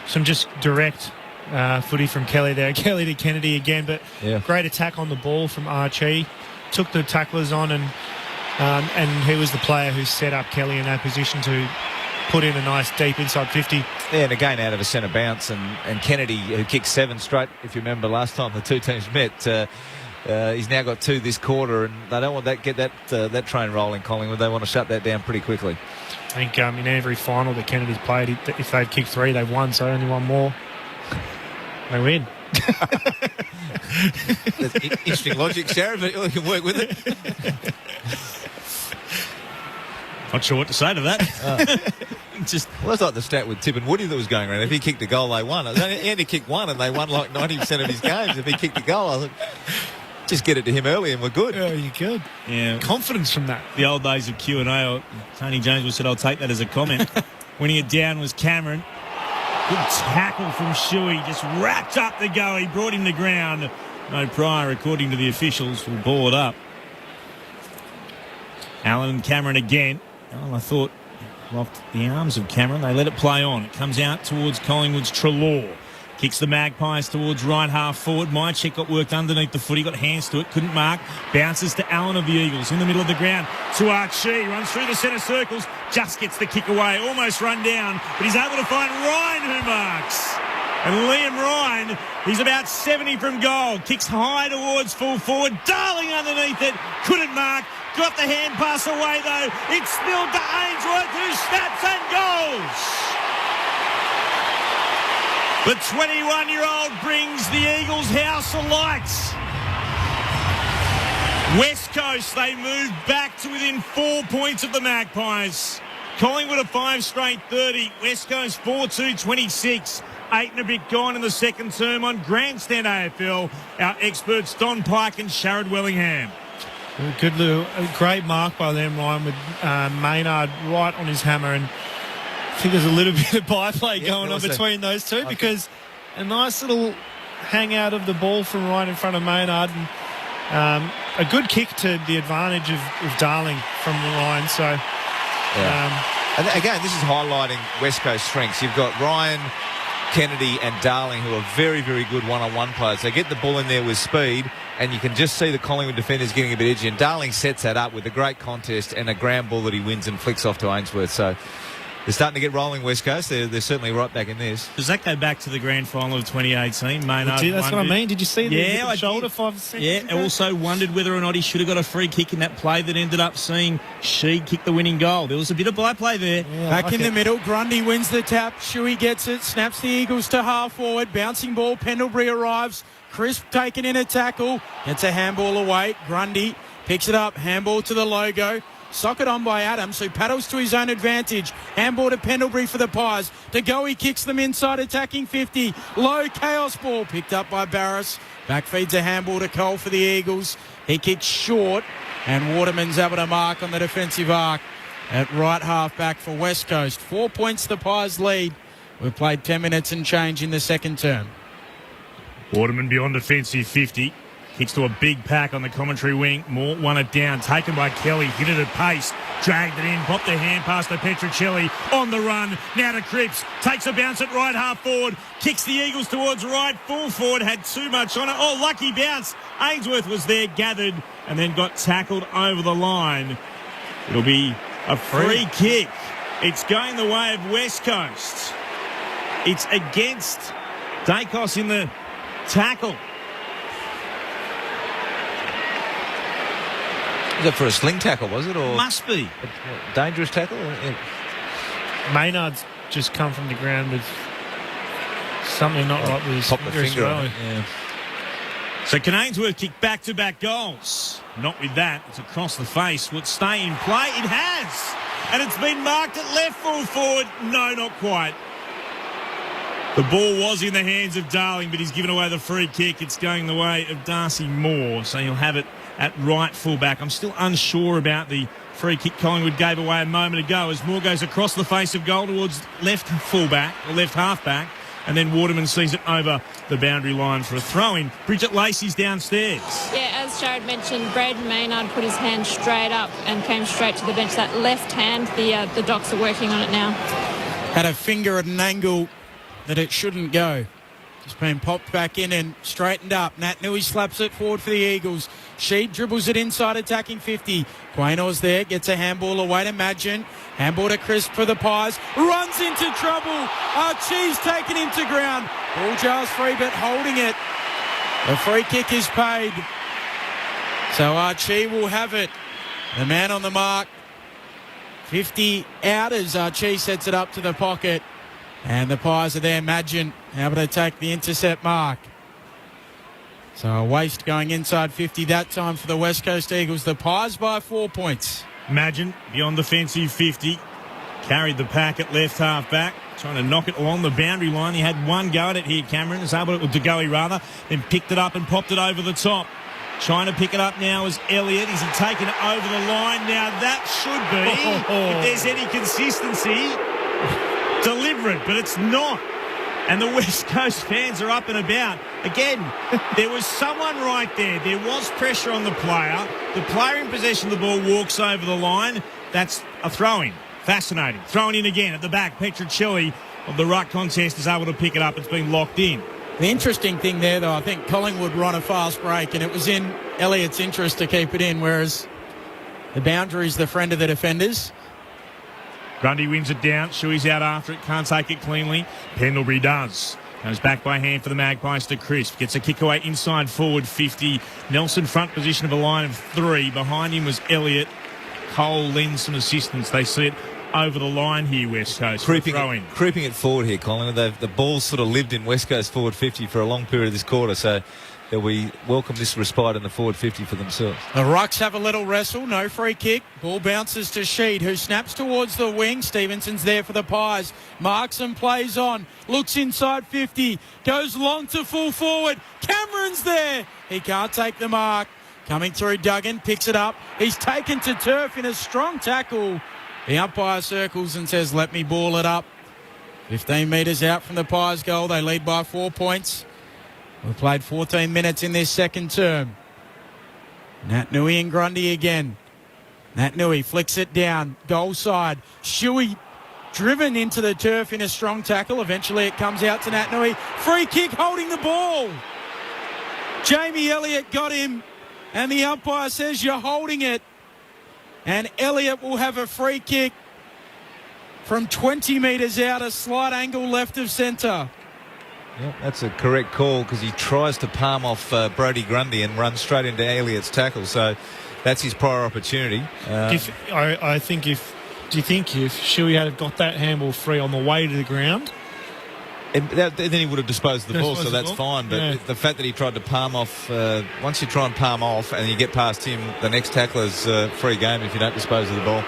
Some just direct footy from Kelly there. Kelly to Kennedy again, but great attack on the ball from Archie. Took the tacklers on, and he was the player who set up Kelly in that position to put in a nice deep inside 50. Yeah, and again out of a centre bounce, and Kennedy, who kicked 7 straight, if you remember last time the two teams met, he's now got 2 this quarter, and they don't want that train rolling, Collingwood. They want to shut that down pretty quickly. I think in every final that Kennedy's played, if they've kicked 3, they've won, so only one more. They win. That's interesting logic, Sharon, but you can work with it. Not sure what to say to that. Well, that's like the stat with Tip and Woody that was going around. If he kicked a goal, they won. He only kicked 1, and they won like 90% of his games. If he kicked a goal, I thought, just get it to him early and we're good. Yeah, you're good. Yeah. Confidence from that. The old days of Q&A, Tony Jones would said, I'll take that as a comment. Winning it down was Cameron. Good tackle from Shuey. Just wrapped up the go. He brought him to ground. No prior, according to the officials, will ball it up. Allen and Cameron again. Well, I thought locked the arms of Cameron. They let it play on. It comes out towards Collingwood's Treloar. Kicks the Magpies towards right half forward. Mychek got worked underneath the foot. He got hands to it. Couldn't mark. Bounces to Allen of the Eagles. In the middle of the ground to Archie. Runs through the centre circles. Just gets the kick away. Almost run down. But he's able to find Ryan, who marks. And Liam Ryan, he's about 70 from goal. Kicks high towards full forward. Darling underneath it. Couldn't mark. Got the hand pass away, though. It's spilled to Ainsworth, who snaps and goes. The 21-year-old brings the Eagles' house alight. West Coast, they move back to within 4 points of the Magpies. Collingwood a 5 straight 30. West Coast 4-2-26. 8 and a bit gone in the second term on Grandstand AFL. Our experts Don Pike and Sherrod Wellingham. A great mark by them, Ryan, with Maynard right on his hammer, and I think there's a little bit of byplay going on between those two, because a nice little hangout of the ball from right in front of Maynard, and a good kick to the advantage of Darling from Ryan. So, and again, this is highlighting West Coast strengths. You've got Ryan, Kennedy and Darling, who are very, very good one-on-one players. They get the ball in there with speed, and you can just see the Collingwood defenders getting a bit edgy, and Darling sets that up with a great contest and a ground ball that he wins and flicks off to Ainsworth. So they're starting to get rolling, West Coast. They're certainly right back in this. Does that go back to the grand final of 2018? Maynard, that's what I mean. Did you see the shoulder 5 seconds? Yeah, I also wondered whether or not he should have got a free kick in that play that ended up seeing Sheed kick the winning goal. There was a bit of byplay there. Yeah, back in the middle, Grundy wins the tap. Shuey gets it, snaps the Eagles to half forward. Bouncing ball, Pendlebury arrives. Crisp taken in a tackle. Gets a handball away. Grundy picks it up. Handball to the logo. Socket on by Adams, who paddles to his own advantage. Handball to Pendlebury for the Pies. De Goey kicks them inside, attacking 50. Low chaos ball picked up by Barris. Back feeds a handball to Cole for the Eagles. He kicks short, and Waterman's able to mark on the defensive arc at right half back for West Coast. 4 points the Pies lead. We've played 10 minutes and change in the second term. Waterman beyond defensive 50. Kicks to a big pack on the commentary wing. Mort won it down. Taken by Kelly. Hit it at pace. Dragged it in. Popped the hand past to Petruccelli. On the run. Now to Cripps. Takes a bounce at right half forward. Kicks the Eagles towards right. Full forward. Had too much on it. Oh, lucky bounce. Ainsworth was there. Gathered. And then got tackled over the line. It'll be a free kick. It's going the way of West Coast. It's against Dacos in the tackle. Was it for a sling tackle, was it? Or must be. Dangerous tackle? Maynard's just come from the ground with Something not right with his Pop the finger on it. Yeah. So Canainsworth kicked back-to-back goals. Not with that. It's across the face. Will it stay in play? It has. And it's been marked at left full forward. No, not quite. The ball was in the hands of Darling, but he's given away the free kick. It's going the way of Darcy Moore, so he'll have it at right full-back. I'm still unsure about the free kick Collingwood gave away a moment ago as Moore goes across the face of goal towards left full-back, or left half-back, and then Waterman sees it over the boundary line for a throw-in. Bridget Lacey's downstairs. Yeah, as Jared mentioned, Braden Maynard put his hand straight up and came straight to the bench. That left hand, the Docs are working on it now. Had a finger at an angle that it shouldn't go. Just been popped back in and straightened up. Nat Nui slaps it forward for the Eagles. She dribbles it inside attacking 50. Quaynor's there, gets a handball away to Madgen. Handball to Crisp for the Pies. Runs into trouble. Archie's taken him to ground. Ball jars free but holding it. The free kick is paid. So Archie will have it. The man on the mark. 50 out as Archie sets it up to the pocket. And the Pies are there. Madgen able to take the intercept mark. So a waste going inside 50 that time for the West Coast Eagles. The Pies by 4 points. Madgen beyond defensive 50. Carried the pack at left half back. Trying to knock it along the boundary line. He had one go at it here, Cameron. Was able to go rather. Then picked it up and popped it over the top. Trying to pick it up now is Elliott. Is he taking it over the line? Now that should be, if there's any consistency, deliberate, but it's not. And the West Coast fans are up and about. Again, there was someone right there. There was pressure on the player. The player in possession of the ball walks over the line. That's a throw-in. Fascinating. Thrown in again at the back. Petrocelli of the ruck contest is able to pick it up. It's been locked in. The interesting thing there, though, I think Collingwood were on a fast break and it was in Elliott's interest to keep it in, whereas the boundary's the friend of the defenders. Grundy wins it down. Shuey's out after it. Can't take it cleanly. Pendlebury does. Goes back by hand for the Magpies to Crisp. Gets a kick away inside forward 50. Nelson front position of a line of 3. Behind him was Elliott. Cole lends some assistance. They see it over the line here, West Coast. Creeping it forward here, Colin. The ball's sort of lived in West Coast forward 50 for a long period of this quarter, so we welcome this respite in the forward 50 for themselves. The Rucks have a little wrestle, no free kick. Ball bounces to Sheed, who snaps towards the wing. Stevenson's there for the Pies. Marks and plays on. Looks inside 50. Goes long to full forward. Cameron's there. He can't take the mark. Coming through Duggan, picks it up. He's taken to turf in a strong tackle. The umpire circles and says, let me ball it up. 15 metres out from the Pies goal. They lead by 4 points. We've played 14 minutes in this second term. Nat Nui and Grundy again. Nat Nui flicks it down. Goal side. Shuey driven into the turf in a strong tackle. Eventually it comes out to Nat Nui. Free kick holding the ball. Jamie Elliott got him. And the umpire says you're holding it. And Elliott will have a free kick from 20 metres out. A slight angle left of centre. Yep, that's a correct call because he tries to palm off Brodie Grundy and run straight into Elliott's tackle. So that's his prior opportunity. Do you think if Shuey had got that handball free on the way to the ground, then he would have disposed of the ball, so that's fine. But the fact that he tried to palm off, once you try and palm off and you get past him, the next tackler's free game if you don't dispose of the ball.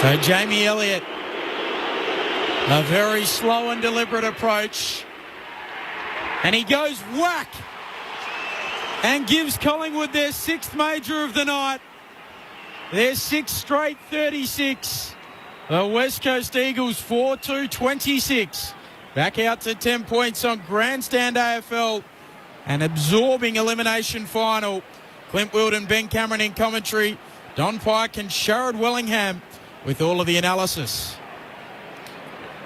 So Jamie Elliott, a very slow and deliberate approach. And he goes whack and gives Collingwood their 6th major of the night. Their 6th straight 36. The West Coast Eagles 4-2-26. Back out to 10 points on Grandstand AFL and absorbing elimination final. Clint Wilden, Ben Cameron in commentary. Don Pike and Sherrod Wellingham with all of the analysis.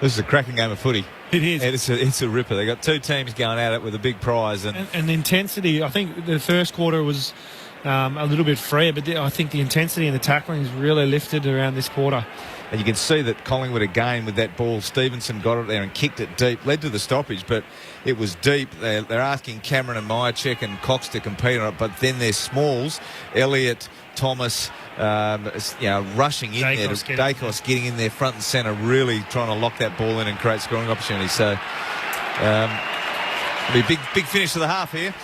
This is a cracking game of footy. It is. It's a ripper. They've got two teams going at it with a big prize. And the intensity, I think the first quarter was a little bit freer, but I think the intensity and the tackling is really lifted around this quarter. And you can see that Collingwood again with that ball, Stevenson got it there and kicked it deep, led to the stoppage, but it was deep. They're asking Cameron and Myercheck and Cox to compete on it, but then their smalls, Elliott, Thomas, rushing in there. Dacos getting in there front and centre, really trying to lock that ball in and create scoring opportunities. So it'll be a big finish of the half here.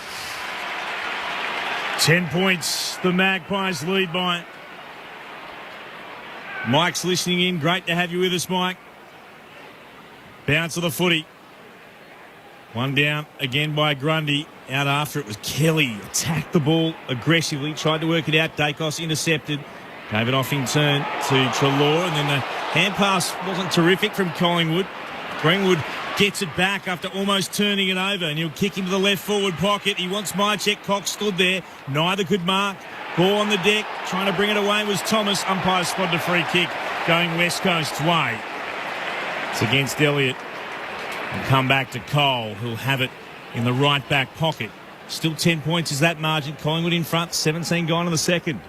10 points, the Magpies lead by. Mike's listening in. Great to have you with us, Mike. Bounce of the footy. One down again by Grundy. Out after it was Kelly. Attacked the ball aggressively. Tried to work it out. Dacos intercepted. Gave it off in turn to Treloar. And then the hand pass wasn't terrific from Collingwood. Greenwood gets it back after almost turning it over. And he'll kick into the left forward pocket. He wants Myercheck. Cox stood there. Neither could mark. Ball on the deck. Trying to bring it away was Thomas. Umpire spotted a free kick going West Coast's way. It's against Elliott. And come back to Cole, who'll have it in the right back pocket. Still 10 points is that margin. Collingwood in front, 17 gone in the second.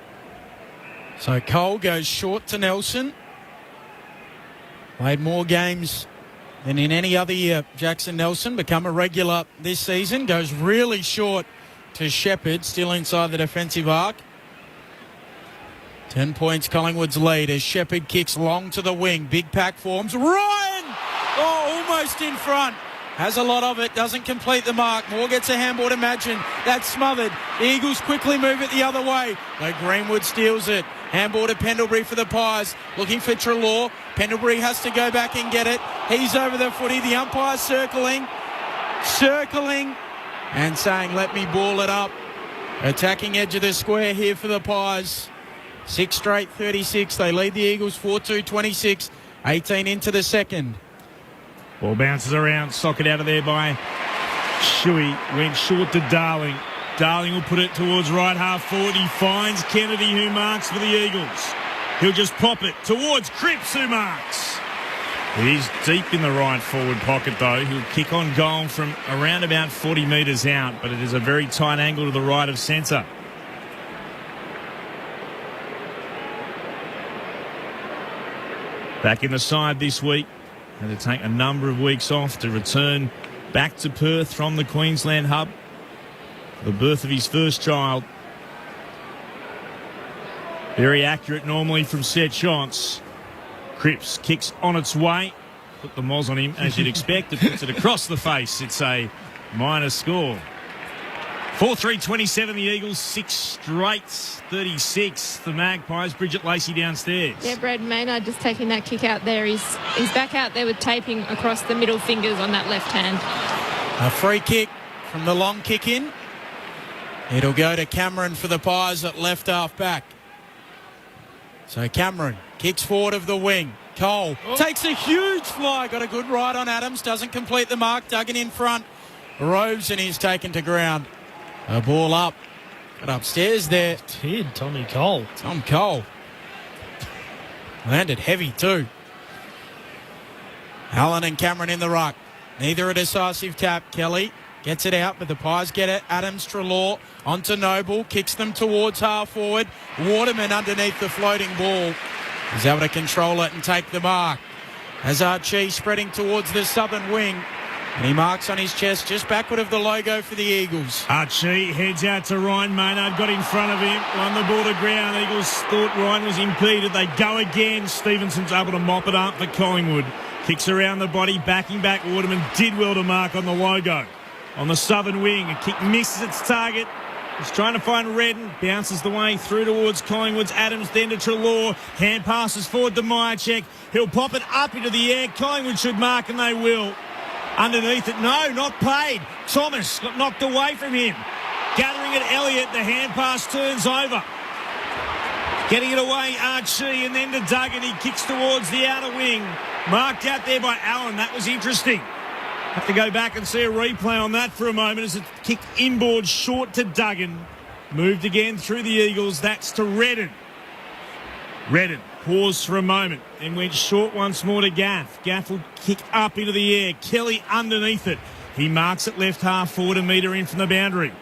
So Cole goes short to Nelson. Played more games than in any other year. Jackson Nelson, become a regular this season. Goes really short to Shepherd, still inside the defensive arc. 10 points Collingwood's lead as Shepherd kicks long to the wing. Big pack forms. Ryan! Oh, almost in front. Has a lot of it. Doesn't complete the mark. Moore gets a handball to Madgen. That's smothered. The Eagles quickly move it the other way. But Greenwood steals it. Handball to Pendlebury for the Pies. Looking for Treloar. Pendlebury has to go back and get it. He's over the footy. The umpire circling. And saying, let me ball it up. Attacking edge of the square here for the Pies. 6 straight 36. They lead the Eagles 4-2, 26. 18 into the second. Ball bounces around. Socket out of there by Shuey. Went short to Darling. Darling will put it towards right half forward. He finds Kennedy, who marks for the Eagles. He'll just pop it towards Cripps, who marks. He's deep in the right forward pocket, though. He'll kick on goal from around about 40 metres out, but it is a very tight angle to the right of centre. Back in the side this week. Had to take a number of weeks off to return back to Perth from the Queensland hub. The birth of his first child. Very accurate normally from set shots. Cripps kicks on its way. Put the moz on him as you'd expect. It puts it across the face. It's a minor score. 4-3-27 the Eagles. 6 straight 36 the Magpies. Bridget Lacey downstairs. Yeah, Brad Maynard just taking that kick out there. He's back out there with taping across the middle fingers on that left hand. A free kick from the long kick in. It'll go to Cameron for the Pies at left half back. So Cameron kicks forward of the wing. Cole takes a huge fly. Got a good ride on Adams. Doesn't complete the mark. Duggan in front. Rosen is taken to ground. A ball up. Got upstairs there. Kid, Tommy Cole. Tom Cole. Landed heavy too. Allen and Cameron in the ruck. Neither a decisive tap. Kelly gets it out, but the Pies get it. Adams, Treloar onto Noble. Kicks them towards half forward. Waterman underneath the floating ball. He's able to control it and take the mark. As Archie spreading towards the southern wing. And he marks on his chest just backward of the logo for the Eagles. Archie heads out to Ryan. Maynard got in front of him. Won the ball to ground. Eagles thought Ryan was impeded. They go again. Stevenson's able to mop it up for Collingwood. Kicks around the body. Backing back. Waterman did well to mark on the logo. On the southern wing. A kick misses its target. He's trying to find Redden. Bounces the way through towards Collingwood's Adams. Then to Treloar. Hand passes forward to Myercheck. He'll pop it up into the air. Collingwood should mark, and they will. Underneath it, no, not paid. Thomas got knocked away from him. Gathering at Elliott, the hand pass turns over. Getting it away, Archie, and then to Duggan. He kicks towards the outer wing. Marked out there by Allen. That was interesting. Have to go back and see a replay on that for a moment as it kicked inboard short to Duggan. Moved again through the Eagles. That's to Redden. Redden paused for a moment, then went short once more to Gaff. Gaff will kick up into the air. Kelly underneath it. He marks it left half forward, a metre in from the boundary.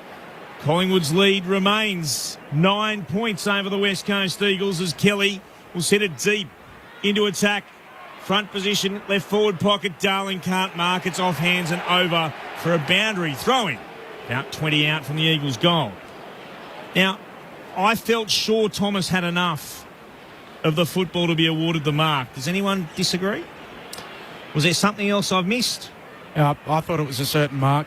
Collingwood's lead remains 9 points over the West Coast Eagles as Kelly will set it deep into attack. Front position, left forward pocket. Darling can't mark. It's off hands and over for a boundary. Throwing. About 20 out from the Eagles' goal. Now, I felt sure Thomas had enough of the football to be awarded the mark. Does anyone disagree? Was there something else I've missed? I thought it was a certain mark.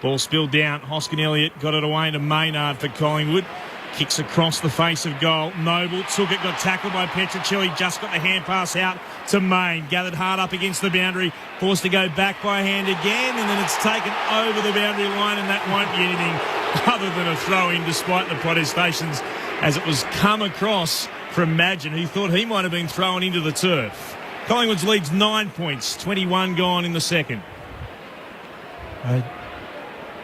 Ball spilled down. Hoskin Elliott got it away to Maynard for Collingwood. Kicks across the face of goal. Noble took it, got tackled by Petricelli, just got the hand pass out to Main. Gathered hard up against the boundary, forced to go back by hand again, and then it's taken over the boundary line, and that won't be anything other than a throw-in despite the protestations as it was come across from Madgen, who thought he might have been thrown into the turf. Collingwood's leads 9 points, 21 gone in the second.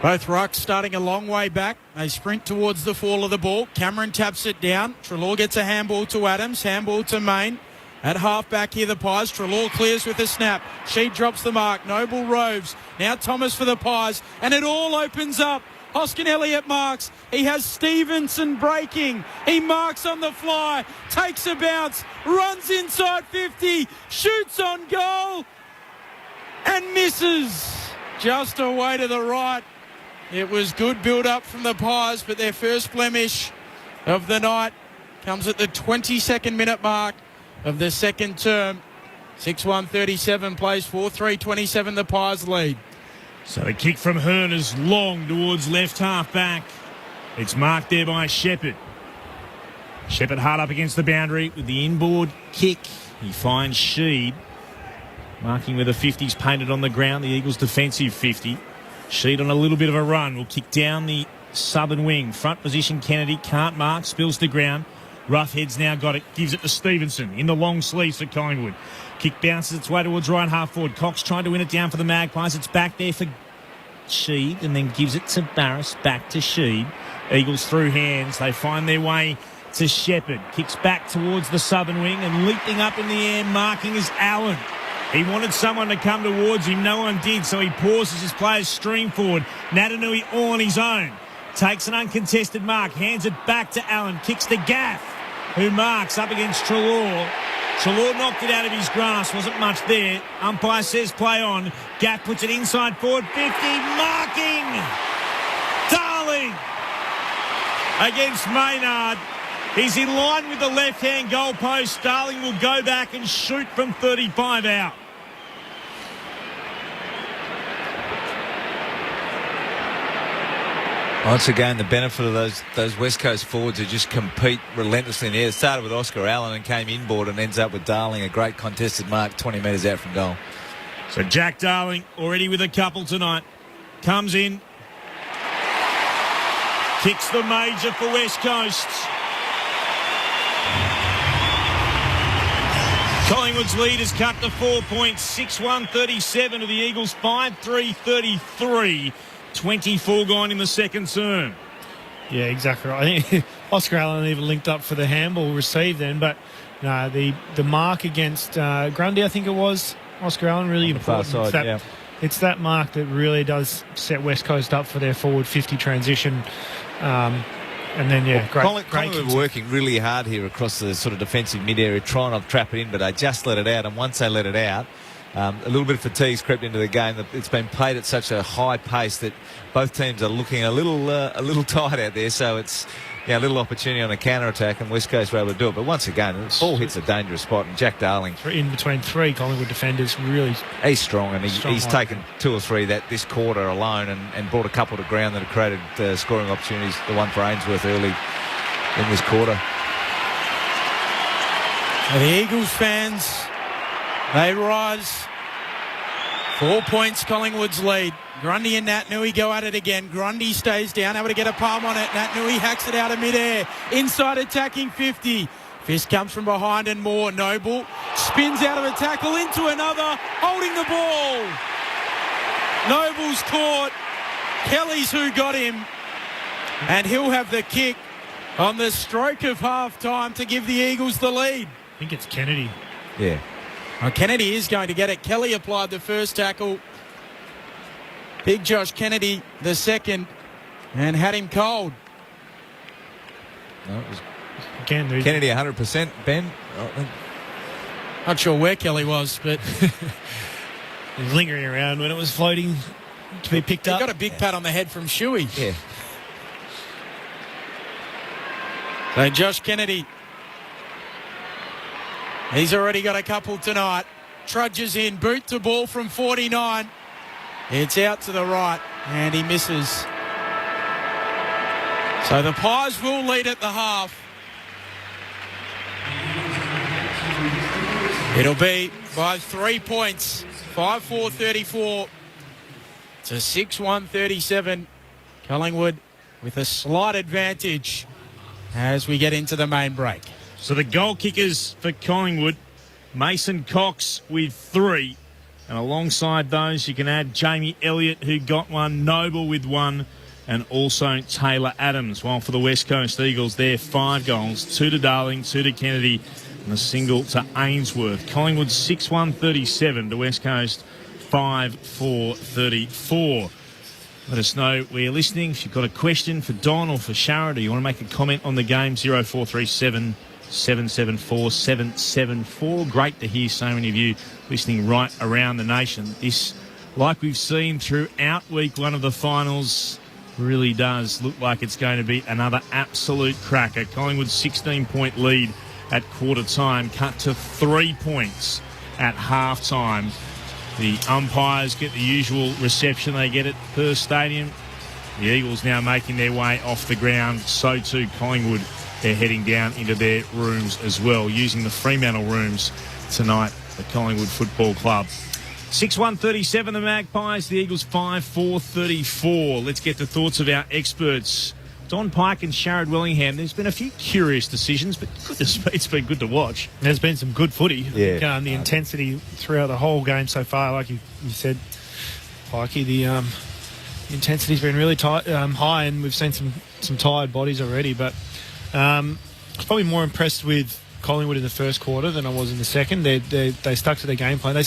Both rucks starting a long way back. They sprint towards the fall of the ball. Cameron taps it down. Treloar gets a handball to Adams. Handball to Main. At half back here, the Pies. Treloar clears with a snap. She drops the mark. Noble roves. Now Thomas for the Pies. And it all opens up. Hoskin Elliott marks. He has Stevenson breaking. He marks on the fly. Takes a bounce. Runs inside 50. Shoots on goal. And misses. Just away to the right. It was good build-up from the Pies, but their first blemish of the night comes at the 22nd minute mark of the second term. 6-1-37 plays 4-3-27, the Pies lead. So the kick from Hearn is long towards left half back. It's marked there by Shepherd. Shepherd hard up against the boundary with the inboard kick. He finds Sheed. Marking with the 50s painted on the ground, the Eagles' defensive 50. Sheed on a little bit of a run. Will kick down the southern wing. Front position, Kennedy can't mark, spills to ground. Roughhead's now got it, gives it to Stevenson in the long sleeves for Collingwood. Kick bounces its way towards right half forward. Cox trying to win it down for the Magpies. It's back there for Sheed and then gives it to Barris, back to Sheed. Eagles through hands. They find their way to Shepherd. Kicks back towards the southern wing and leaping up in the air, marking is Allen. He wanted someone to come towards him. No one did, so he pauses his players stream forward. Natanui all on his own. Takes an uncontested mark. Hands it back to Allen. Kicks to Gaff, who marks up against Treloar. Treloar knocked it out of his grasp. Wasn't much there. Umpire says play on. Gaff puts it inside forward. 50. Marking. Darling against Maynard. He's in line with the left-hand goalpost. Darling will go back and shoot from 35 out. Once again, the benefit of those West Coast forwards who just compete relentlessly in the air. It started with Oscar Allen and came inboard and ends up with Darling, a great contested mark 20 metres out from goal. So Jack Darling already with a couple tonight. Comes in. Kicks the major for West Coast. Collingwood's lead is cut to 4 points, 6-1-37 to the Eagles, 5-3-33, 24 gone in the second term. Yeah, exactly right. I think Oscar Allen even linked up for the handball received then, but no, the mark against Grundy, I think it was, Oscar Allen, really important. Far side, it's that mark that really does set West Coast up for their forward 50 transition. And then, Collingwood were working really hard here across the sort of defensive mid-area, trying to trap it in, but they just let it out. And once they let it out, a little bit of fatigue's crept into the game. It's been played at such a high pace that both teams are looking a little tight out there. So it's a little opportunity on a counter-attack, and West Coast were able to do it. But once again, the ball hits a dangerous spot, and Jack Darling, in between three Collingwood defenders, really he's strong, and he's taken two or three this quarter alone and brought a couple to ground that have created scoring opportunities. The one for Ainsworth early in this quarter. The Eagles fans, they rise. 4 points, Collingwood's lead. Grundy and Natanui go at it again. Grundy stays down, able to get a palm on it. Natanui hacks it out of midair. Inside attacking 50. Fist comes from behind and more. Noble spins out of a tackle into another, holding the ball. Noble's caught. Kelly's who got him. And he'll have the kick on the stroke of half-time to give the Eagles the lead. I think it's Kennedy. Yeah. Well, Kennedy is going to get it. Kelly applied the first tackle. Big Josh Kennedy, the second, and had him cold. No, it was again, Kennedy 100%, Ben. Not sure where Kelly was, but he was lingering around when it was floating to be picked up. He got a big pat on the head from Shuey. Yeah. So Josh Kennedy, he's already got a couple tonight. Trudges in, boot to ball from 49. It's out to the right, and he misses. So the Pies will lead at the half. It'll be by 3 points, 5-4-34 to 6-1-37. Collingwood with a slight advantage as we get into the main break. So the goal kickers for Collingwood, Mason Cox with 3. And alongside those, you can add Jamie Elliott, who got 1, Noble with 1, and also Taylor Adams. While for the West Coast Eagles, they're 5 goals, 2 to Darling, 2 to Kennedy, and a single to Ainsworth. Collingwood 6-1-37 to West Coast 5-4-34. Let us know where you're listening. If you've got a question for Don or for Sharad, or you want to make a comment on the game, 0437 774 774. Great to hear so many of you listening right around the nation. This, like we've seen throughout week 1 of the finals, really does look like it's going to be another absolute cracker. Collingwood's 16-point lead at quarter time cut to 3 points at half time. The umpires get the usual reception they get at Perth Stadium. The Eagles now making their way off the ground. So too Collingwood. They're heading down into their rooms as well, using the Fremantle rooms tonight at Collingwood Football Club. 6-1-37 the Magpies, the Eagles 5-4-34. Let's get the thoughts of our experts. Don Pike and Sharad Wellingham. There's been a few curious decisions, but it's been good to watch. There's been some good footy. Yeah. I think, the intensity throughout the whole game so far, like you said, Pikey, the intensity's been really high, and we've seen some tired bodies already, but I was probably more impressed with Collingwood in the first quarter than I was in the second. They stuck to their game plan. They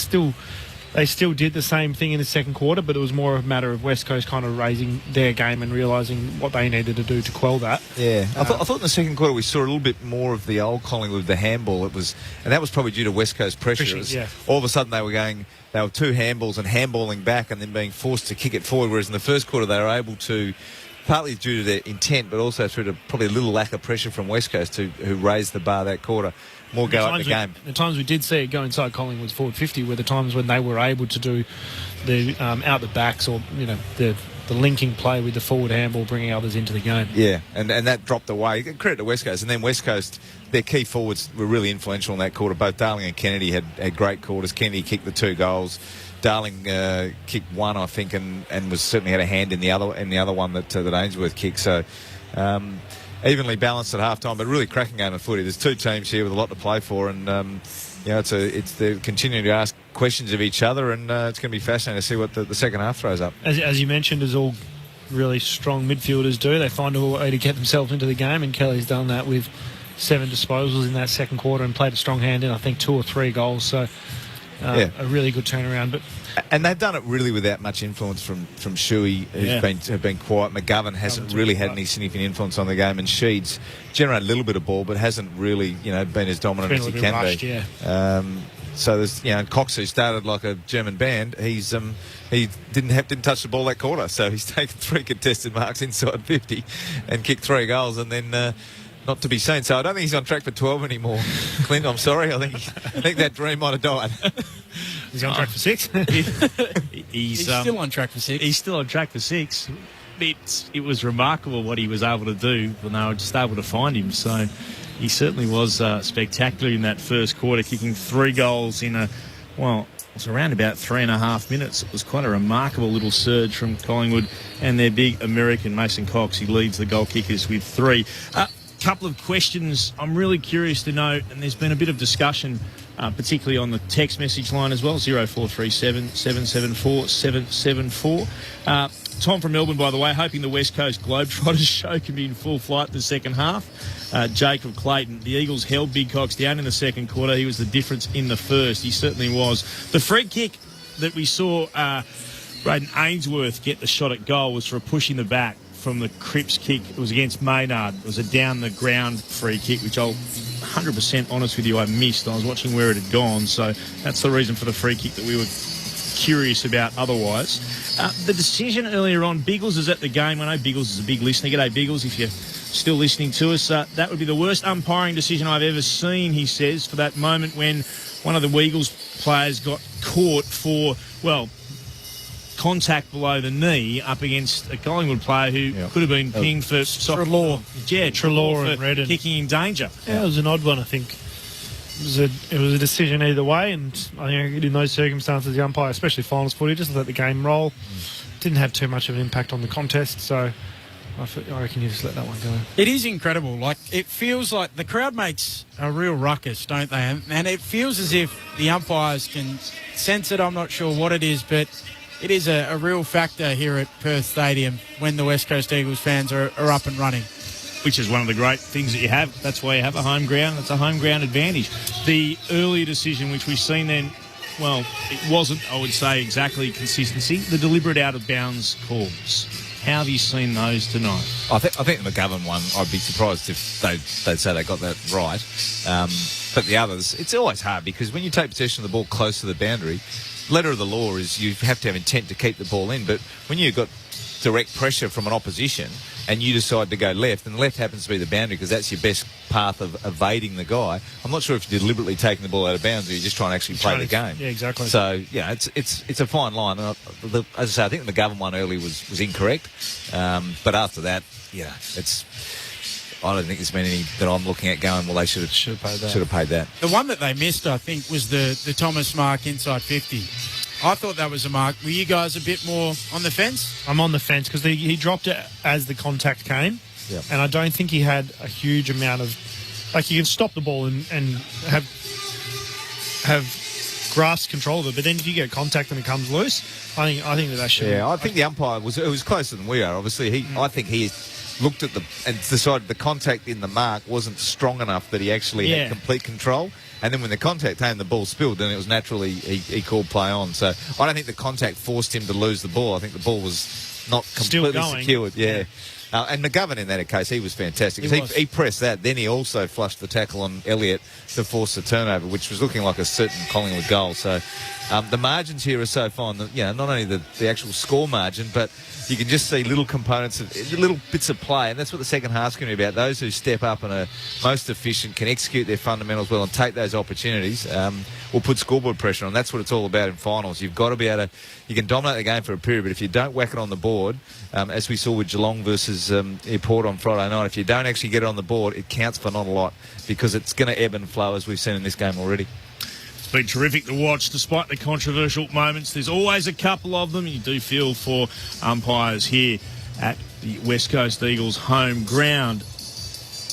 still did the same thing in the second quarter, but it was more a matter of West Coast kind of raising their game and realising what they needed to do to quell that. Yeah, I thought in the second quarter we saw a little bit more of the old Collingwood, the handball. And that was probably due to West Coast pressure. All of a sudden they were 2 handballs and handballing back and then being forced to kick it forward, whereas in the first quarter they were able to, partly due to their intent, but also through to probably a little lack of pressure from West Coast, who raised the bar that quarter. More go up the game. The times we did see it go inside Collingwood's forward 50 were the times when they were able to do the out the backs, or the linking play with the forward handball, bringing others into the game. Yeah, and that dropped away. Credit to West Coast. And then West Coast, their key forwards were really influential in that quarter. Both Darling and Kennedy had great quarters. Kennedy kicked the 2 goals. Darling kicked 1, I think, and was certainly had a hand in the other one that Ainsworth kicked. So evenly balanced at half time, but really cracking game of footy. There's 2 teams here with a lot to play for, and they're continuing to ask questions of each other, and it's going to be fascinating to see what the second half throws up. As you mentioned, as all really strong midfielders do, they find a way to get themselves into the game, and Kelly's done that with 7 disposals in that second quarter and played a strong hand in, I think, 2 or 3 goals. So a really good turnaround. And they've done it really without much influence from Shuey, who's been quiet. McGovern hasn't really had any significant influence on the game, and Sheeds generated a little bit of ball, but hasn't really, been as dominant as he can rushed, be. So there's, Cox, who started like a German band, he didn't touch the ball that quarter, so he's taken 3 contested marks inside 50 and kicked 3 goals, and then not to be seen. So I don't think he's on track for 12 anymore. Clint, I'm sorry. I think that dream might have died. He's on track for 6. He's still on track for 6. He's still on track for 6. It was remarkable what he was able to do when they were just able to find him. So he certainly was spectacular in that first quarter, kicking 3 goals in it was around about 3.5 minutes. It was quite a remarkable little surge from Collingwood and their big American Mason Cox. He leads the goal kickers with 3. Couple of questions I'm really curious to know, and there's been a bit of discussion, particularly on the text message line as well, 0437 774 774. Tom from Melbourne, by the way, hoping the West Coast Globetrotters show can be in full flight in the second half. Jacob Clayton, the Eagles held Big Cox down in the second quarter. He was the difference in the first. He certainly was. The free kick that we saw Braden Ainsworth get the shot at goal was for a push in the back from the Cripps kick. It was against Maynard. It was a down-the-ground free kick, which I'll 100% honest with you, I missed. I was watching where it had gone, so that's the reason for the free kick that we were curious about otherwise. The decision earlier on, Biggles is at the game. I know Biggles is a big listener. G'day, Biggles, if you're still listening to us. That would be the worst umpiring decision I've ever seen, he says, for that moment when one of the Eagles players got caught for, well, contact below the knee up against a Collingwood player who could have been pinged for Treloar. Yeah, Treloar for and Redden. kicking in danger. Yeah, it was an odd one, I think. It was a decision either way, and I think in those circumstances, the umpire, especially finals footy, just let the game roll. Didn't have too much of an impact on the contest, so I reckon you just let that one go. It is incredible. Like, it feels like the crowd makes a real ruckus, don't they? And it feels as if the umpires can sense it. I'm not sure what it is, but it is a real factor here at Perth Stadium when the West Coast Eagles fans are up and running. Which is one of the great things that you have. That's why you have a home ground. That's a home ground advantage. The earlier decision, which we've seen then, well, it wasn't, I would say, exactly consistency. The deliberate out-of-bounds calls. How have you seen those tonight? I think the McGovern one, I'd be surprised if they'd say they got that right. But the others, it's always hard because when you take possession of the ball close to the boundary, letter of the law is you have to have intent to keep the ball in. But when you've got direct pressure from an opposition and you decide to go left, and left happens to be the boundary because that's your best path of evading the guy, I'm not sure if you're deliberately taking the ball out of bounds or you're just trying to actually play the game. Yeah, exactly. So, yeah, it's a fine line. And as I say, I think the McGovern one early was incorrect. But after that, yeah, I don't think there's been any that I'm looking at going, well, they should have paid that. The one that they missed, I think, was the Thomas mark inside 50. I thought that was a mark. Were you guys a bit more on the fence? I'm on the fence because he dropped it as the contact came. Yep. And I don't think he had a huge amount of... Like, you can stop the ball and have grasp control of it, but then if you get contact and it comes loose, I think that should... Yeah, I think the umpire was closer than we are. Obviously, I think he looked at and decided the contact in the mark wasn't strong enough that he actually had complete control. And then when the contact came, the ball spilled, then it was naturally he called play on. So I don't think the contact forced him to lose the ball. I think the ball was not completely secured. Yeah. And McGovern in that case, he was fantastic. He pressed that. Then he also flushed the tackle on Elliott to force the turnover, which was looking like a certain Collingwood goal. So the margins here are so fine that, not only the actual score margin, but you can just see little components of little bits of play, and that's what the second half's going to be about. Those who step up and are most efficient, can execute their fundamentals well and take those opportunities, will put scoreboard pressure on. That's what it's all about in finals. You've got to be able to... You can dominate the game for a period, but if you don't whack it on the board, as we saw with Geelong versus Port on Friday night, if you don't actually get it on the board, it counts for not a lot because it's going to ebb and flow, as we've seen in this game already. It's been terrific to watch, despite the controversial moments. There's always a couple of them. You do feel for umpires here at the West Coast Eagles home ground.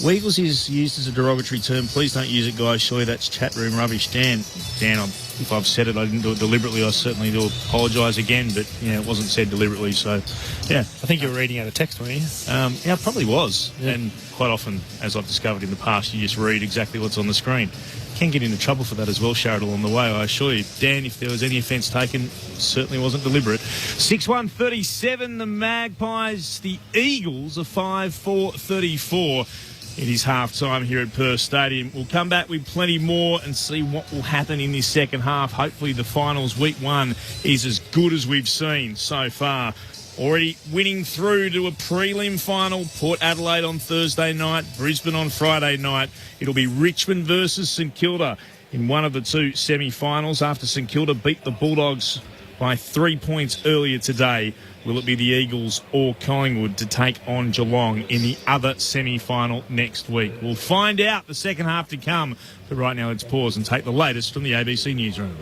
Weagles is used as a derogatory term. Please don't use it, guys. Surely that's chat room rubbish. Dan, if I've said it, I didn't do it deliberately. I certainly do apologise again, but it wasn't said deliberately. So, I think you were reading out a text, weren't you? I probably was. Yeah. And quite often, as I've discovered in the past, you just read exactly what's on the screen. Can get into trouble for that as well, Sharad, along the way, I assure you. Dan, if there was any offence taken, certainly wasn't deliberate. 6-1-37, the Magpies, the Eagles are 5-4-34. It is half-time here at Perth Stadium. We'll come back with plenty more and see what will happen in this second half. Hopefully the finals, week one, is as good as we've seen so far. Already winning through to a prelim final. Port Adelaide on Thursday night, Brisbane on Friday night. It'll be Richmond versus St Kilda in one of the two semi-finals after St Kilda beat the Bulldogs by 3 points earlier today. Will it be the Eagles or Collingwood to take on Geelong in the other semi-final next week? We'll find out the second half to come. But right now, let's pause and take the latest from the ABC Newsroom.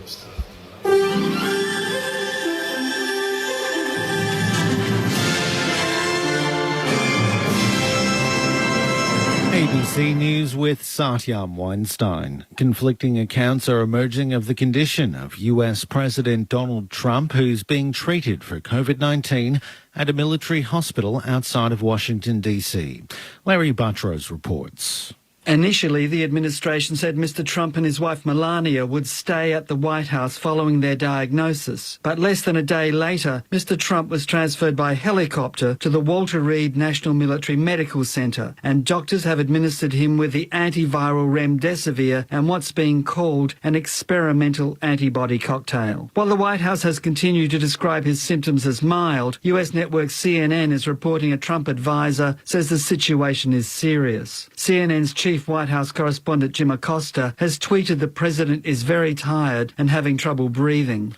ABC News with Satyam Weinstein. Conflicting accounts are emerging of the condition of US President Donald Trump, who's being treated for COVID-19 at a military hospital outside of Washington, D.C. Larry Buttrose reports. Initially, the administration said Mr Trump and his wife Melania would stay at the White House following their diagnosis. But less than a day later, Mr Trump was transferred by helicopter to the Walter Reed National Military Medical Centre, and doctors have administered him with the antiviral remdesivir and what's being called an experimental antibody cocktail. While the White House has continued to describe his symptoms as mild, US network CNN is reporting a Trump advisor says the situation is serious. CNN's chief White House correspondent Jim Acosta has tweeted the president is very tired and having trouble breathing.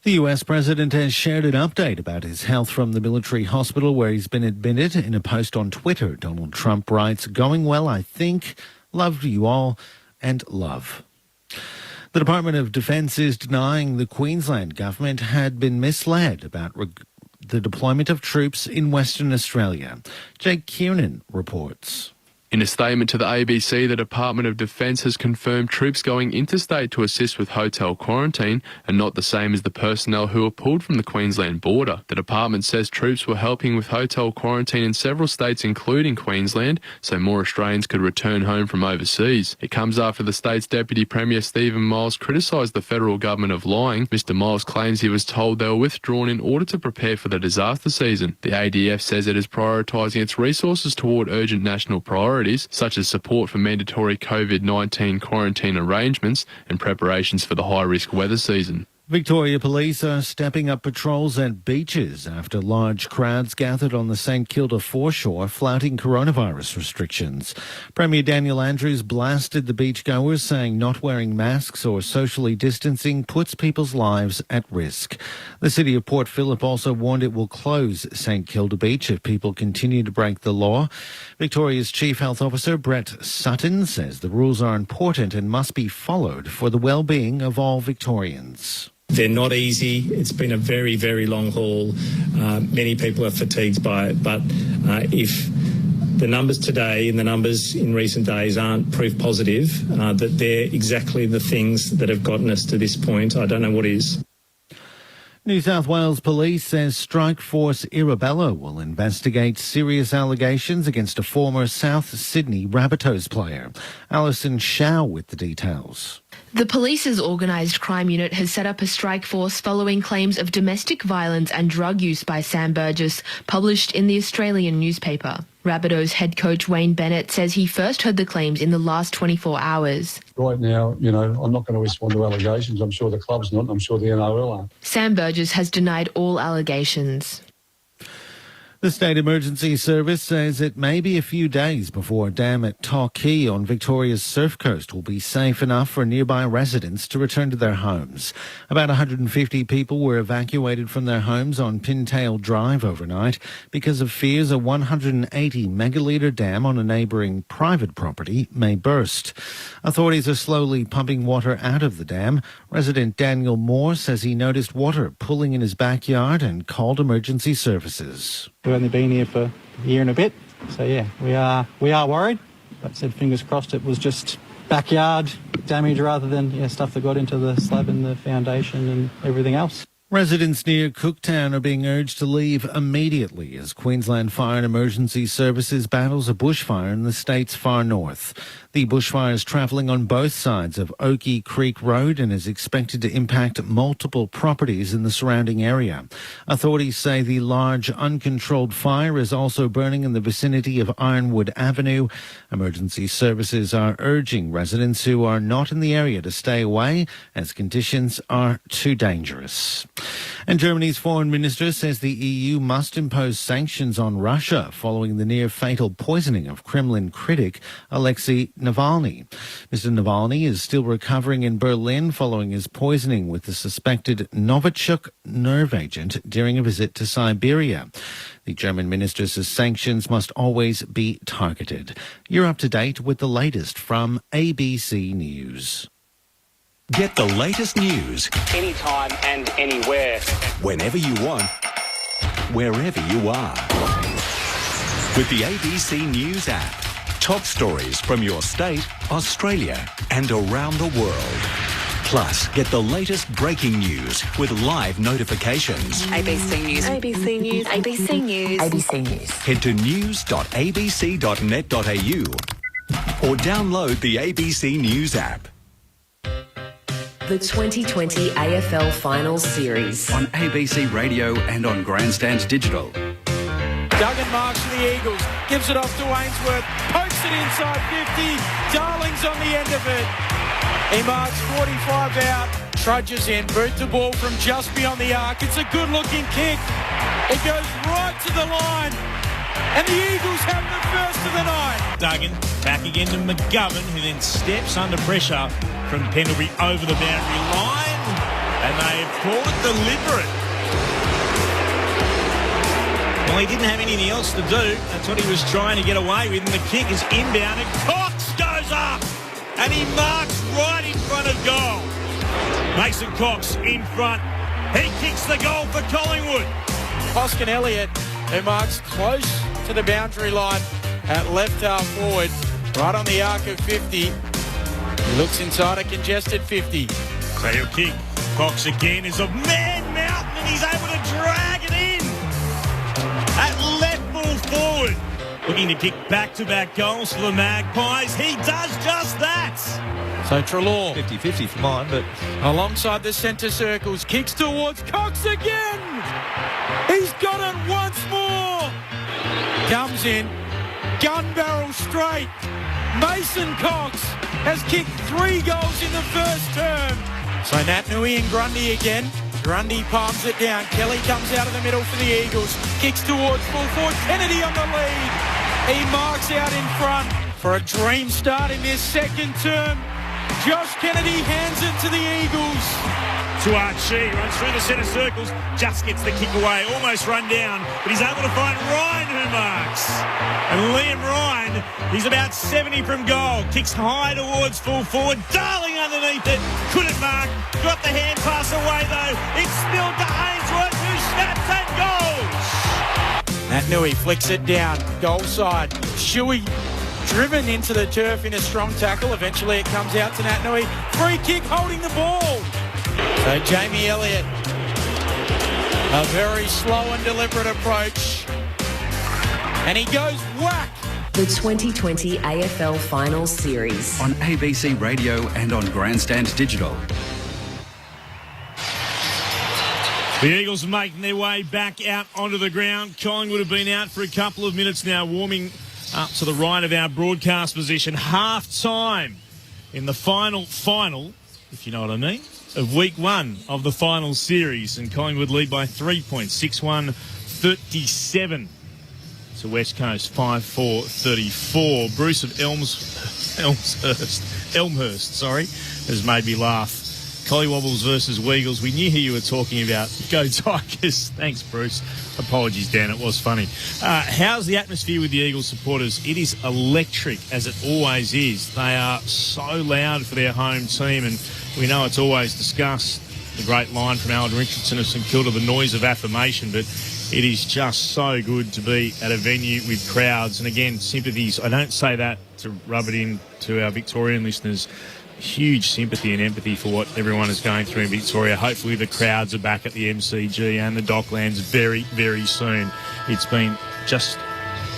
The US president has shared an update about his health from the military hospital where he's been admitted. In a post on Twitter, Donald Trump writes, "Going well, I think. Love you all and love." The Department of Defence is denying the Queensland government had been misled about the deployment of troops in Western Australia. Jake Kiernan reports. In a statement to the ABC, the Department of Defence has confirmed troops going interstate to assist with hotel quarantine are not the same as the personnel who were pulled from the Queensland border. The department says troops were helping with hotel quarantine in several states, including Queensland, so more Australians could return home from overseas. It comes after the state's Deputy Premier Stephen Miles criticised the federal government of lying. Mr Miles claims he was told they were withdrawn in order to prepare for the disaster season. The ADF says it is prioritising its resources toward urgent national priorities, such as support for mandatory COVID-19 quarantine arrangements and preparations for the high-risk weather season. Victoria Police are stepping up patrols at beaches after large crowds gathered on the St Kilda foreshore flouting coronavirus restrictions. Premier Daniel Andrews blasted the beachgoers, saying not wearing masks or socially distancing puts people's lives at risk. The City of Port Phillip also warned it will close St Kilda Beach if people continue to break the law. Victoria's Chief Health Officer Brett Sutton says the rules are important and must be followed for the well-being of all Victorians. They're not easy. It's been a very, very long haul. Many people are fatigued by it. But if the numbers today and the numbers in recent days aren't proof positive that they're exactly the things that have gotten us to this point, I don't know what is. New South Wales Police says Strike Force Irabella will investigate serious allegations against a former South Sydney Rabbitohs player. Alison Shaw with the details. The police's organised crime unit has set up a strike force following claims of domestic violence and drug use by Sam Burgess, published in the Australian newspaper. Rabbitohs head coach Wayne Bennett says he first heard the claims in the last 24 hours. Right now, I'm not going to respond to allegations. I'm sure the club's not, and I'm sure the NRL aren't. Sam Burgess has denied all allegations. The State Emergency Service says it may be a few days before a dam at Torquay on Victoria's Surf Coast will be safe enough for nearby residents to return to their homes. About 150 people were evacuated from their homes on Pintail Drive overnight because of fears a 180 megalitre dam on a neighbouring private property may burst. Authorities are slowly pumping water out of the dam. Resident Daniel Moore says he noticed water pooling in his backyard and called emergency services. We've only been here for a year and a bit, so yeah, we are worried. But said fingers crossed it was just backyard damage rather than stuff that got into the slab and the foundation and everything else. Residents near Cooktown are being urged to leave immediately as Queensland Fire and Emergency Services battles a bushfire in the state's far north. The bushfire is travelling on both sides of Oakey Creek Road and is expected to impact multiple properties in the surrounding area. Authorities say the large uncontrolled fire is also burning in the vicinity of Ironwood Avenue. Emergency services are urging residents who are not in the area to stay away as conditions are too dangerous. And Germany's foreign minister says the EU must impose sanctions on Russia following the near-fatal poisoning of Kremlin critic Alexei Navalny. Mr. Navalny is still recovering in Berlin following his poisoning with the suspected Novichok nerve agent during a visit to Siberia. The German minister says sanctions must always be targeted. You're up to date with the latest from ABC News. Get the latest news Anytime and anywhere. whenever you want, wherever you are. With the ABC News app. Top stories from your state, Australia, and around the world. Plus, get the latest breaking news with live notifications. ABC News. ABC News. ABC News. ABC News. Head to news.abc.net.au or download the ABC News app. The 2020 AFL Finals Series. On ABC Radio and on Grandstand Digital. Duggan marks for the Eagles, gives it off to Ainsworth, pokes it inside 50, Darling's on the end of it. He marks 45 out, trudges in, boot the ball from just beyond the arc. It's a good-looking kick. It goes right to the line, and the Eagles have the first of the night. Duggan back again to McGovern, who then steps under pressure from Pendlebury over the boundary line, and they have called it deliberate. Well, he didn't have anything else to do. That's what he was trying to get away with, and the kick is inbound, and Cox goes up, and he marks right in front of goal. Mason Cox in front. He kicks the goal for Collingwood. Hoskin Elliott, who marks close to the boundary line at left half forward, right on the arc of 50. He looks inside a congested 50. So he'll kick. Cox again is a man mountain, and he's able to drag it in. At left full forward. Looking to kick back-to-back goals for the Magpies. He does just that. So Treloar 50-50 for mine, but alongside the centre circles, kicks towards Cox again. He's got it once more. Comes in, gun barrel straight. Mason Cox has kicked 3 goals in the first term. So Nat Nui and Grundy again. Grundy palms it down. Kelly comes out of the middle for the Eagles. Kicks towards full forward. Kennedy on the lead. He marks out in front for a dream start in this second term. Josh Kennedy hands it to the Eagles. To Archie, runs through the centre circles, just gets the kick away, almost run down, but he's able to find Ryan who marks. And Liam Ryan, he's about 70 from goal, kicks high towards full forward, Darling underneath it, couldn't mark, got the hand pass away though, it's spilled to Ainsworth who snaps and goes. Nat Nui flicks it down, goal side, Shuey driven into the turf in a strong tackle, eventually it comes out to Nat Nui, free kick holding the ball. So Jamie Elliott, a very slow and deliberate approach, and he goes whack. The 2020 AFL Finals Series. On ABC Radio and on Grandstand Digital. The Eagles making their way back out onto the ground. Collingwood have been out for a couple of minutes now, warming up to the right of our broadcast position. Half time in the final, if you know what I mean, of week 1 of the final series, and Collingwood lead by 3 points, 61-37 to West Coast, 5-4-34. Bruce of Elmhurst, has made me laugh. Collywobbles versus Weagles. We knew who you were talking about. Go Tigers. Thanks, Bruce. Apologies, Dan. It was funny. How's the atmosphere with the Eagles supporters? It is electric, as it always is. They are so loud for their home team, and we know it's always discussed. The great line from Alan Richardson of St Kilda, the noise of affirmation, but it is just so good to be at a venue with crowds. And again, sympathies. I don't say that to rub it in to our Victorian listeners. Huge sympathy and empathy for what everyone is going through in Victoria. Hopefully the crowds are back at the MCG and the Docklands very, very soon. It's been just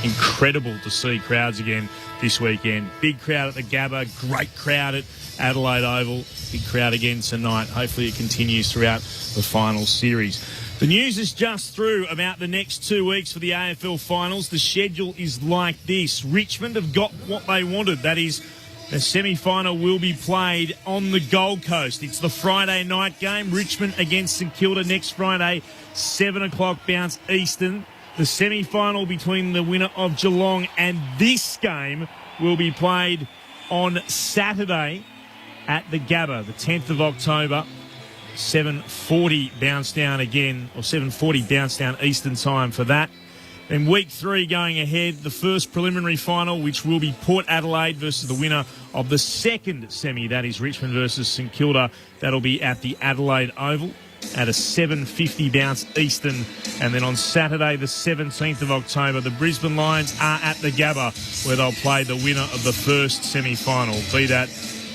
incredible to see crowds again this weekend. Big crowd at the Gabba, great crowd at Adelaide Oval, big crowd again tonight. Hopefully it continues throughout the final series. The news is just through about the next 2 weeks for the AFL finals. The schedule is like this. Richmond have got what they wanted. That is, the semi-final will be played on the Gold Coast. It's the Friday night game. Richmond against St Kilda next Friday, 7 o'clock bounce Eastern. The semi-final between the winner of Geelong and this game will be played on Saturday at the Gabba, the 10th of October. 7:40 bounce down again, or 7:40 bounce down Eastern time for that. Then week 3 going ahead, the first preliminary final, which will be Port Adelaide versus the winner of the second semi, that is Richmond versus St Kilda. That'll be at the Adelaide Oval at a 7:50 bounce Eastern. And then on Saturday, the 17th of October, the Brisbane Lions are at the Gabba, where they'll play the winner of the first semi-final, be that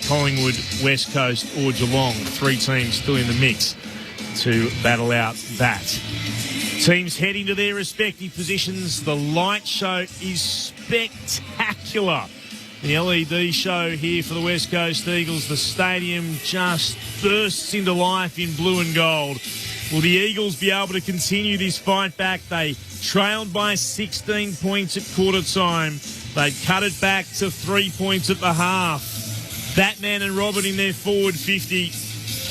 Collingwood, West Coast or Geelong. 3 teams still in the mix to battle out that. Teams heading to their respective positions. The light show is spectacular. The LED show here for the West Coast Eagles. The stadium just bursts into life in blue and gold. Will the Eagles be able to continue this fight back? They trailed by 16 points at quarter time. They cut it back to 3 points at the half. Batman and Robert in their forward 50.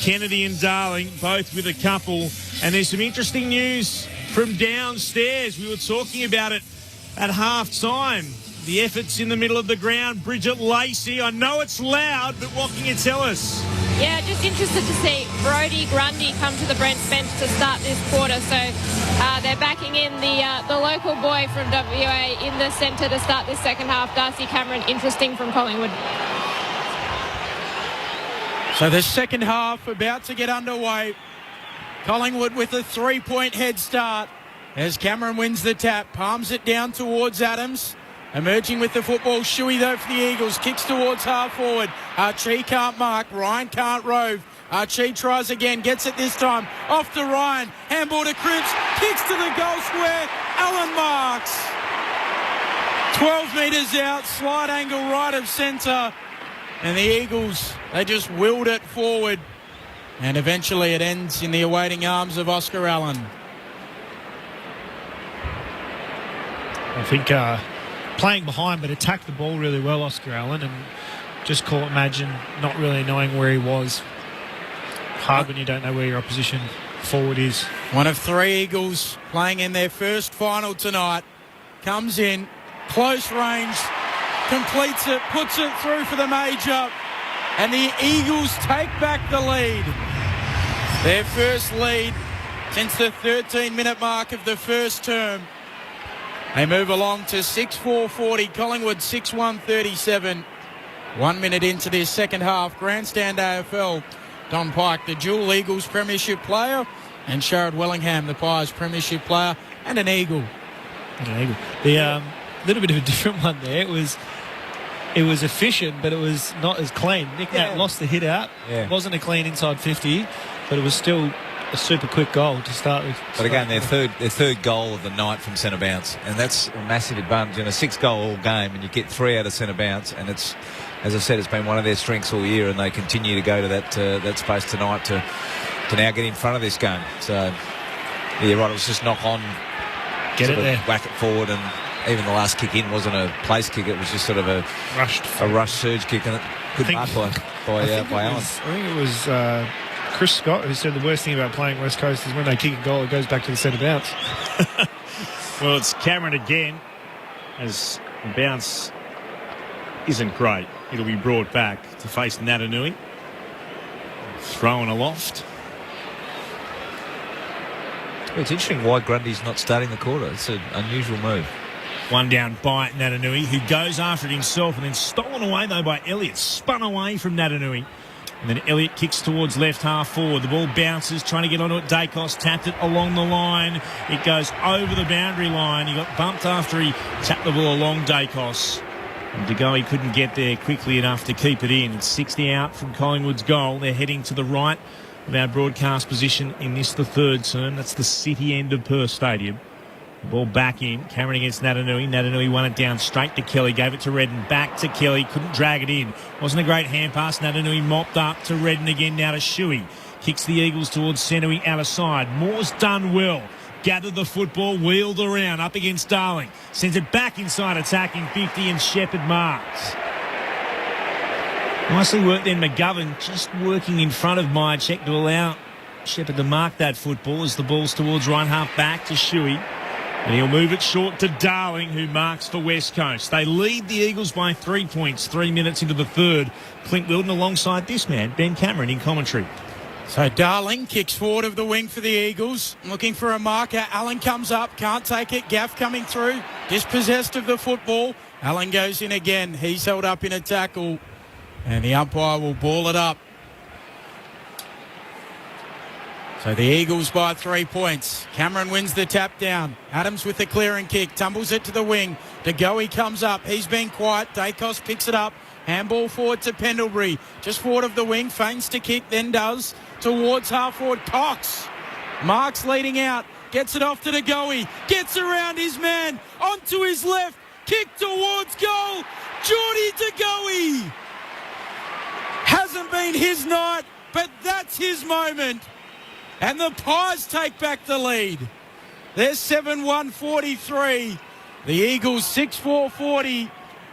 Kennedy and Darling both with a couple. And there's some interesting news from downstairs. We were talking about it at half time. The efforts in the middle of the ground. Bridget Lacey, I know it's loud, but what can you tell us? Yeah, just interested to see Brodie Grundy come to the Brents bench to start this quarter. So they're backing in the local boy from WA in the centre to start this second half. Darcy Cameron, interesting from Collingwood. So the second half about to get underway. Collingwood with a 3-point head start as Cameron wins the tap, palms it down towards Adams. Emerging with the football, Shuey though for the Eagles, kicks towards half forward. Archie can't mark, Ryan can't rove. Archie tries again, gets it this time, off to Ryan, handball to Cripps, kicks to the goal square, Allen marks. 12 metres out, slide angle right of centre, and the Eagles, they just willed it forward, and eventually it ends in the awaiting arms of Oscar Allen. I think playing behind, but attacked the ball really well, Oscar Allen, and just caught Imagine not really knowing where he was. Hard when you don't know where your opposition forward is. One of 3 Eagles playing in their first final tonight. Comes in, close range, completes it, puts it through for the major, and the Eagles take back the lead. Their first lead since the 13-minute mark of the first term. They move along to 6-4-40, Collingwood 6-1-37. 1 minute into this second half, Grandstand AFL. Don Pike, the dual Eagles premiership player, and Sharad Wellingham, the Pies premiership player, and an Eagle. The little bit of a different one there. It was efficient, but it was not as clean. Nick Nat lost the hit out. It wasn't a clean inside 50, but it was still a super quick goal to start with. But again, their third goal of the night from centre bounce, and that's a massive advantage in a 6-goal game, and you get 3 out of centre bounce, and it's, as I said, it's been one of their strengths all year, and they continue to go to that space tonight to now get in front of this game. So yeah, right, it was just knock on, get it there, whack it forward, and even the last kick in wasn't a place kick; it was just sort of a rush surge kick, and it good mark by Allen. I think it was Chris Scott who said the worst thing about playing West Coast is when they kick a goal, it goes back to the centre bounce. Well, it's Cameron again, as the bounce isn't great. It'll be brought back to face Natanui. Thrown aloft. It's interesting why Grundy's not starting the quarter. It's an unusual move. One down by Natanui, who goes after it himself, and then stolen away, though, by Elliott. Spun away from Natanui. And then Elliott kicks towards left half forward. The ball bounces, trying to get onto it. Dacos tapped it along the line. It goes over the boundary line. He got bumped after he tapped the ball along Dacos. And De Goey couldn't get there quickly enough to keep it in. It's 60 out from Collingwood's goal. They're heading to the right of our broadcast position in this, the third term. That's the city end of Perth Stadium. The ball back in. Cameron against Natanui. Natanui won it down straight to Kelly. Gave it to Redden. Back to Kelly. Couldn't drag it in. Wasn't a great hand pass. Natanui mopped up to Redden again. Now to Shuey. Kicks the Eagles towards Senui out of side. Moore's done well. Gathered the football. Wheeled around. Up against Darling. Sends it back inside attacking 50 and Shepherd marks. Nicely worked then McGovern. Just working in front of Myercheck to allow Shepherd to mark that football as the ball's towards right half back to Shuey. And he'll move it short to Darling, who marks for West Coast. They lead the Eagles by 3 points, 3 minutes into the third. Clint Wilden alongside this man, Ben Cameron, in commentary. So Darling kicks forward of the wing for the Eagles, looking for a marker. Allen comes up, can't take it. Gaff coming through, dispossessed of the football. Allen goes in again. He's held up in a tackle, and the umpire will ball it up. So the Eagles by 3 points. Cameron wins the tap down. Adams with the clearing kick, tumbles it to the wing. De Goey comes up. He's been quiet. Dacos picks it up. Handball forward to Pendlebury. Just forward of the wing. Feigns to kick, then does. Towards half forward. Cox. Marks leading out. Gets it off to De Goey. Gets around his man. Onto his left. Kick towards goal. Geordie DeGoey! Hasn't been his night, but that's his moment. And the Pies take back the lead. They're 7-1-43. The Eagles 6-4-40.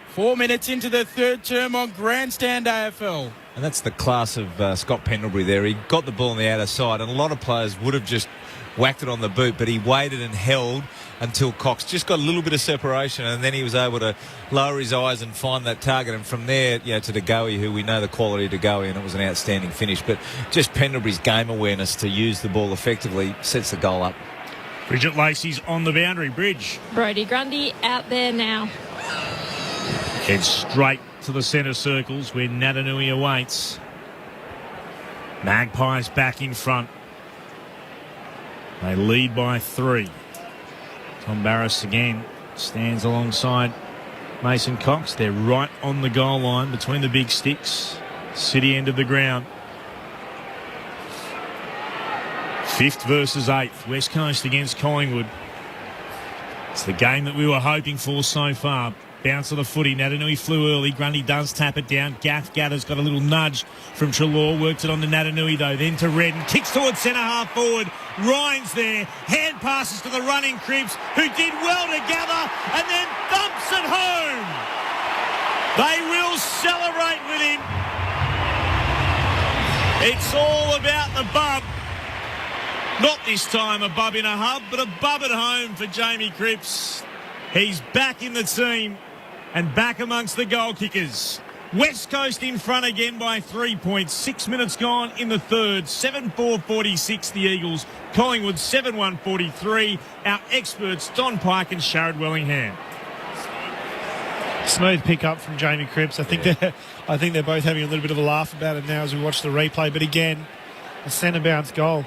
4 minutes into the third term on Grandstand AFL. And that's the class of Scott Pendlebury there. He got the ball on the outer side, and a lot of players would have just whacked it on the boot, but he waited and held until Cox just got a little bit of separation, and then he was able to lower his eyes and find that target. And from there, to DeGoey, who we know the quality of DeGoey, and it was an outstanding finish. But just Pendlebury's game awareness to use the ball effectively sets the goal up. Bridget Lacey's on the boundary. Bridge. Brodie Grundy out there now. Heads straight to the centre circles where Natanui awaits. Magpies back in front. They lead by 3. Tom Barras again stands alongside Mason Cox. They're right on the goal line between the big sticks. City end of the ground. 5th versus 8th. West Coast against Collingwood. It's the game that we were hoping for so far. Bounce of the footy. Natanui flew early. Grundy does tap it down. Gather's got a little nudge from Treloar. Works it on to Natanui though. Then to Redden. Kicks towards centre half forward. Ryan's there. Hand passes to the running Cripps, who did well to gather and then thumps it home. They will celebrate with him. It's all about the bub. Not this time a bub in a hub, but a bub at home for Jamie Cripps. He's back in the team and back amongst the goal kickers. West Coast in front again by 3 points. 6 minutes gone in the third. 7-4-46 the Eagles. Collingwood 7-1-43. Our experts Don Pike and Sharad Wellingham. Smooth pick up from Jamie Cripps. I think they're both having a little bit of a laugh about it now as we watch the replay. But again, a centre bounce goal.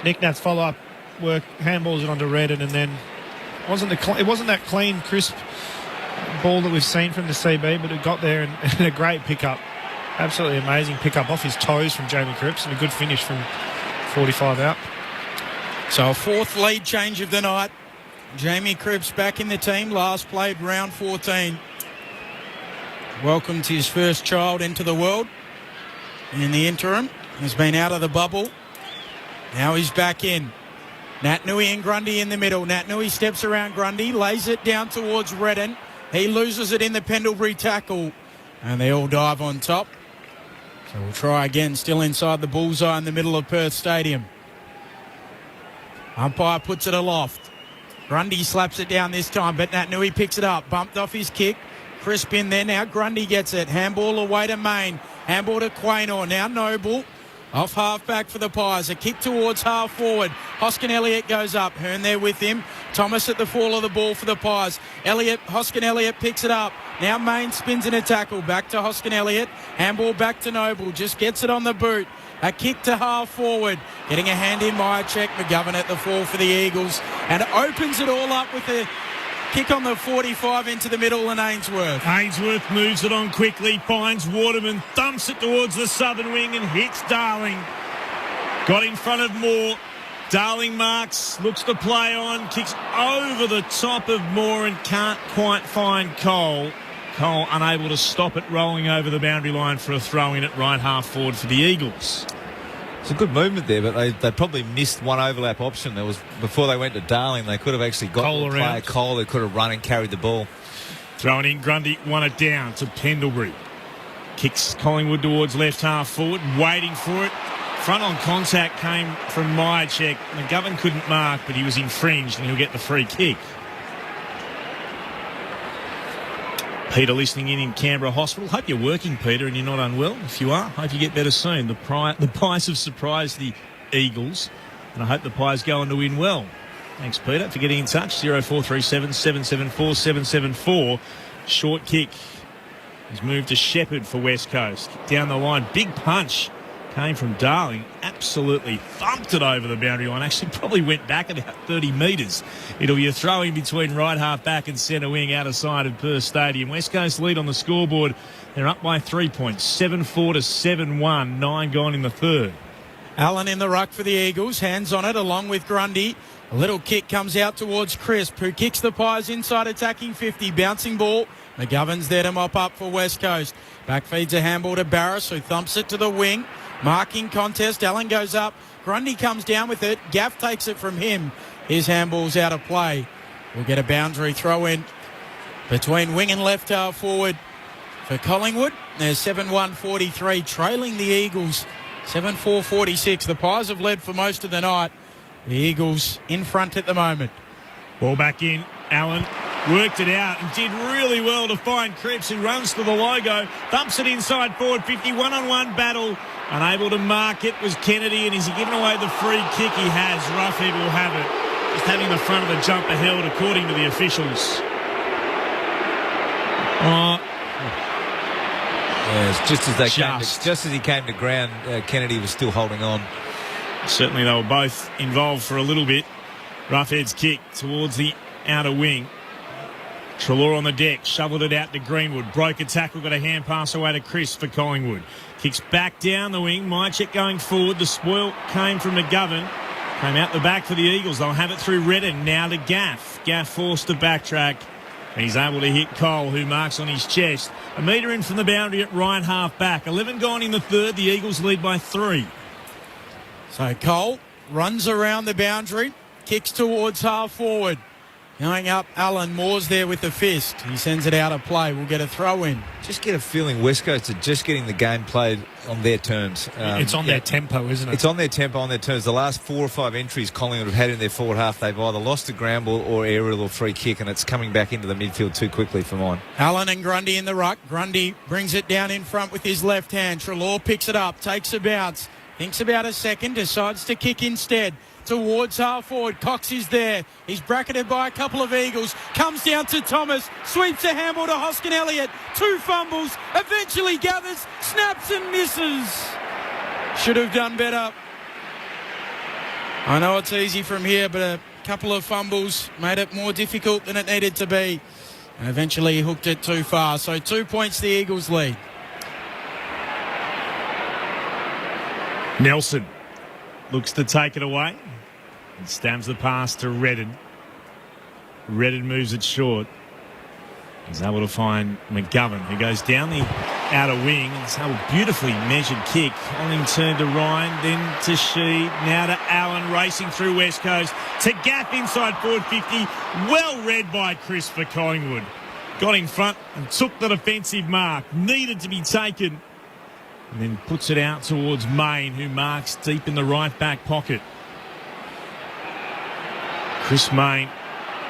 Nick Nat's follow up work, handballs it onto Redden, and then it wasn't that clean, crisp ball that we've seen from the CB, but it got there and a great pick-up. Absolutely amazing pick-up off his toes from Jamie Cripps and a good finish from 45 out. So a 4th lead change of the night. Jamie Cripps back in the team, last played round 14. Welcomed his first child into the world. In the interim, he's been out of the bubble. Now he's back in. Natanui and Grundy in the middle. Natanui steps around Grundy, lays it down towards Redden. He loses it in the Pendlebury tackle. And they all dive on top. So we'll try again, still inside the bullseye in the middle of Perth Stadium. Umpire puts it aloft. Grundy slaps it down this time, but Natanui picks it up. Bumped off his kick. Crisp in there. Now Grundy gets it. Handball away to Main. Handball to Quaynor. Now Noble. Off half-back for the Pies. A kick towards half-forward. Hoskin Elliott goes up. Hearn there with him. Thomas at the fall of the ball for the Pies. Hoskin Elliott picks it up. Now Main spins in a tackle. Back to Hoskin Elliott. Handball back to Noble. Just gets it on the boot. A kick to half-forward. Getting a hand in Myercheck. McGovern at the fall for the Eagles. And opens it all up with a kick on the 45 into the middle and Ainsworth. Ainsworth moves it on quickly, finds Waterman, thumps it towards the southern wing and hits Darling. Got in front of Moore. Darling marks, looks to play on, kicks over the top of Moore and can't quite find Cole. Cole unable to stop it, rolling over the boundary line for a throw in at right half forward for the Eagles. It's a good movement there, but they probably missed one overlap option. There was before they went to Darling. They could have actually got Cole the player Cole. They could have run and carried the ball. Throwing in Grundy, won it down to Pendlebury. Kicks Collingwood towards left half forward, waiting for it. Front on contact came from Myercheck. McGovern couldn't mark, but he was infringed and he'll get the free kick. Peter listening in Canberra Hospital. Hope you're working, Peter, and you're not unwell. If you are, hope you get better soon. The Pies have surprised the Eagles, and I hope the Pies go on to win well. Thanks, Peter, for getting in touch. 0437 774 774. Short kick. He's moved to Shepherd for West Coast. Down the line, big punch came from Darling. Absolutely thumped it over the boundary line. Actually, probably went back about 30 metres. It'll be a throw in between right half back and centre wing out of side of Perth Stadium. West Coast lead on the scoreboard. They're up by 3 points. 7-4 to 7-1. 9 gone in the third. Allen in the ruck for the Eagles. Hands on it along with Grundy. A little kick comes out towards Crisp, who kicks the Pies inside attacking 50. Bouncing ball McGovern's there to mop up for West Coast. Back feeds a handball to Barris, who thumps it to the wing. Marking contest. Allen goes up. Grundy comes down with it. Gaff takes it from him. His handball's out of play. We'll get a boundary throw in between wing and left half forward for Collingwood. There's 7-1-43 trailing the Eagles. 7-4-46. The Pies have led for most of the night. The Eagles in front at the moment. Ball back in. Allen worked it out and did really well to find Cripps, who runs to the logo, thumps it inside forward 50, one-on-one battle. Unable to mark it was Kennedy, and is he giving away the free kick? He has. Roughhead will have it. Just having the front of the jumper held, according to the officials. Yes, just as he came to ground, Kennedy was still holding on. Certainly they were both involved for a little bit. Roughhead's kick towards the outer wing. Treloar on the deck, shoveled it out to Greenwood. Broke a tackle, got a hand pass away to Chris for Collingwood. Kicks back down the wing. Mychek going forward. The spoil came from McGovern. Came out the back for the Eagles. They'll have it through Redden. Now to Gaff. Gaff forced to backtrack. He's able to hit Cole, who marks on his chest. A metre in from the boundary at right half back. 11 gone in the third. The Eagles lead by 3. So Cole runs around the boundary. Kicks towards half forward. Going up, Allen. Moore's there with the fist. He sends it out of play. We'll get a throw in. Just get a feeling West Coast are just getting the game played on their terms. It's on their tempo, isn't it? It's on their tempo, on their terms. The last 4 or 5 entries Collingwood have had in their forward half, they've either lost a ground ball or aerial or free kick, and it's coming back into the midfield too quickly for mine. Allen and Grundy in the ruck. Grundy brings it down in front with his left hand. Treloar picks it up, takes a bounce, thinks about a second, decides to kick instead. Towards half forward. Cox is there. He's bracketed by a couple of Eagles. Comes down to Thomas. Sweeps a handball to Hoskin Elliott. 2 fumbles. Eventually gathers. Snaps and misses. Should have done better. I know it's easy from here, but a couple of fumbles made it more difficult than it needed to be. And eventually he hooked it too far. So 2 points the Eagles lead. Nelson looks to take it away. And stabs the pass to Redden. Redden moves it short. He's able to find McGovern, who goes down the outer wing. It's a beautifully measured kick. On him turn to Ryan, then to Sheed, now to Allen, racing through West Coast. To Gaff inside forward 50. Well read by Chris for Collingwood. Got in front and took the defensive mark. Needed to be taken. And then puts it out towards Main, who marks deep in the right back pocket. Chris Main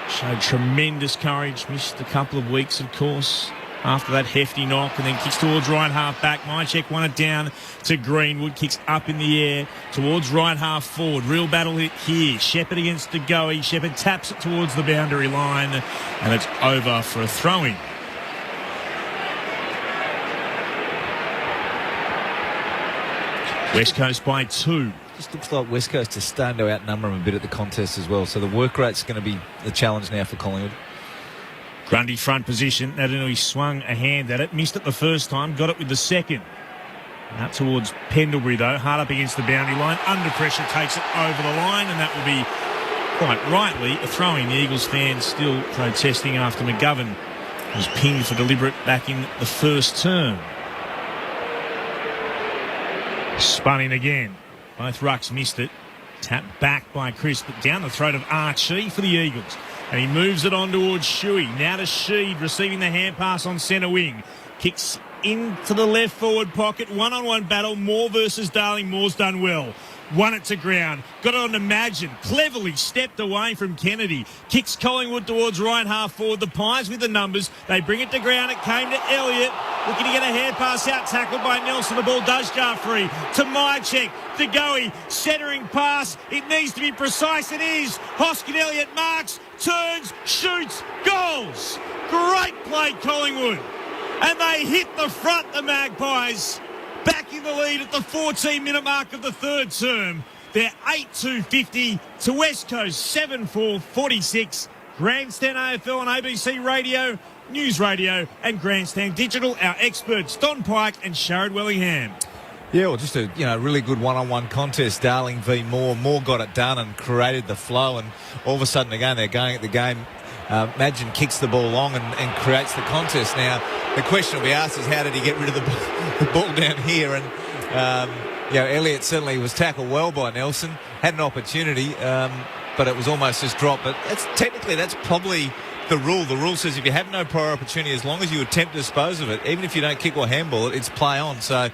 showed tremendous courage. Missed a couple of weeks, of course, after that hefty knock, and then kicks towards right half back. Mychek won it down to Greenwood. Kicks up in the air towards right half forward. Real battle hit here. Shepherd against DeGoey. Shepherd taps it towards the boundary line, and it's over for a throw-in. West Coast by 2. Just looks like West Coast is starting to outnumber them a bit at the contest as well. So the work rate's going to be the challenge now for Collingwood. Grundy front position. He swung a hand at it. Missed it the first time. Got it with the second. Out towards Pendlebury, though. Hard up against the boundary line. Under pressure takes it over the line. And that will be, quite rightly, a throw-in. The Eagles fans still protesting after McGovern was pinged for deliberate back in the first term. Spun in again. Both rucks missed it. Tapped back by Chris, but down the throat of Archie for the Eagles. And he moves it on towards Shuey. Now to Sheed, receiving the hand pass on centre wing. Kicks into the left forward pocket. One-on-one battle. Moore versus Darling. Moore's done well. Won it to ground. Got it on to Madgen. Cleverly stepped away from Kennedy. Kicks Collingwood towards right half forward. The Pies with the numbers. They bring it to ground. It came to Elliott. Looking to get a hand pass out. Tackled by Nelson. The ball does go free. To Mychek. To Goey. Centering pass. It needs to be precise. It is. Hoskin Elliott marks. Turns. Shoots. Goals. Great play, Collingwood. And they hit the front, the Magpies. Back in the lead at the 14-minute mark of the third term. They're 8-2-50 to West Coast 7-4-46. Grandstand AFL on ABC Radio, News Radio and Grandstand Digital. Our experts Don Pike and Sharad Wellingham. Yeah, well, just a really good one-on-one contest. Darling v Moore. Moore got it done and created the flow, and all of a sudden again they're going at the game Madgen kicks the ball long and creates the contest. Now, the question will be asked is how did he get rid of the ball down here? And, Elliott certainly was tackled well by Nelson, had an opportunity, but it was almost just dropped. But that's probably the rule. The rule says if you have no prior opportunity, as long as you attempt to dispose of it, even if you don't kick or handball it, it's play on. So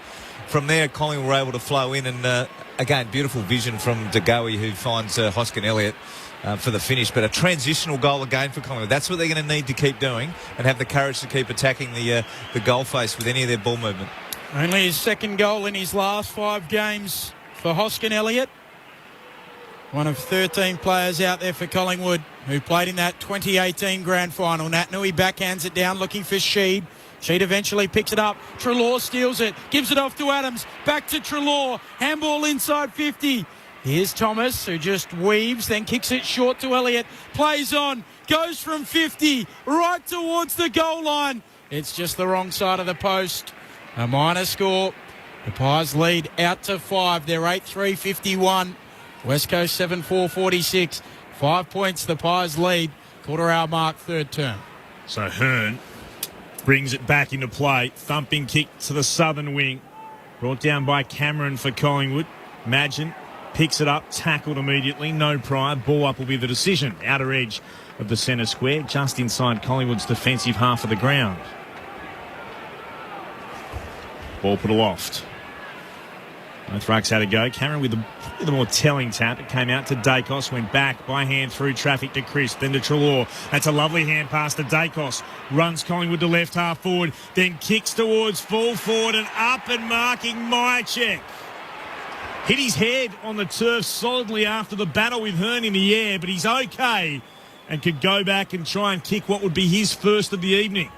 from there, Collingwood were able to flow in and, again, beautiful vision from De Goey, who finds Hoskin Elliott for the finish. But a transitional goal again for Collingwood. That's what they're going to need to keep doing and have the courage to keep attacking the goal face with any of their ball movement. Only his second goal in his last 5 games for Hoskin Elliott. One of 13 players out there for Collingwood who played in that 2018 grand final. Nat Nui backhands it down looking for Sheed. Sheed eventually picks it up. Treloar steals it. Gives it off to Adams. Back to Treloar. Handball inside 50. Here's Thomas, who just weaves, then kicks it short to Elliott. Plays on. Goes from 50 right towards the goal line. It's just the wrong side of the post. A minor score. The Pies lead out to 5. They're 8-3-51. West Coast 7-4-46. 5 points the Pies lead. Quarter hour mark, third term. So Hearn brings it back into play. Thumping kick to the southern wing. Brought down by Cameron for Collingwood. Madgen picks it up, tackled immediately. No prior. Ball up will be the decision. Outer edge of the centre square, just inside Collingwood's defensive half of the ground. Ball put aloft. Both rucks had a go. Cameron with the more telling tap. It came out to Dacos, went back by hand through traffic to Chris, then to Treloar. That's a lovely hand pass to Dacos. Runs Collingwood to left half forward, then kicks towards full forward and up and marking Myercheck. Hit his head on the turf solidly after the battle with Hearn in the air, but he's okay and could go back and try and kick what would be his first of the evening.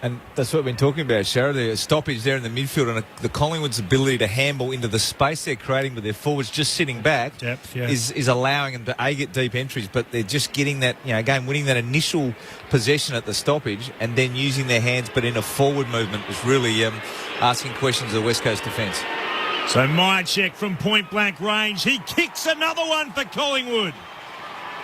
And that's what we've been talking about, Shara. The stoppage there in the midfield and the Collingwood's ability to handball into the space they're creating with their forwards just sitting back. Depth, yeah. is allowing them to get deep entries, but they're just getting that, again, winning that initial possession at the stoppage and then using their hands, but in a forward movement is really asking questions of the West Coast defence. So Myercheck from point blank range. He kicks another one for Collingwood.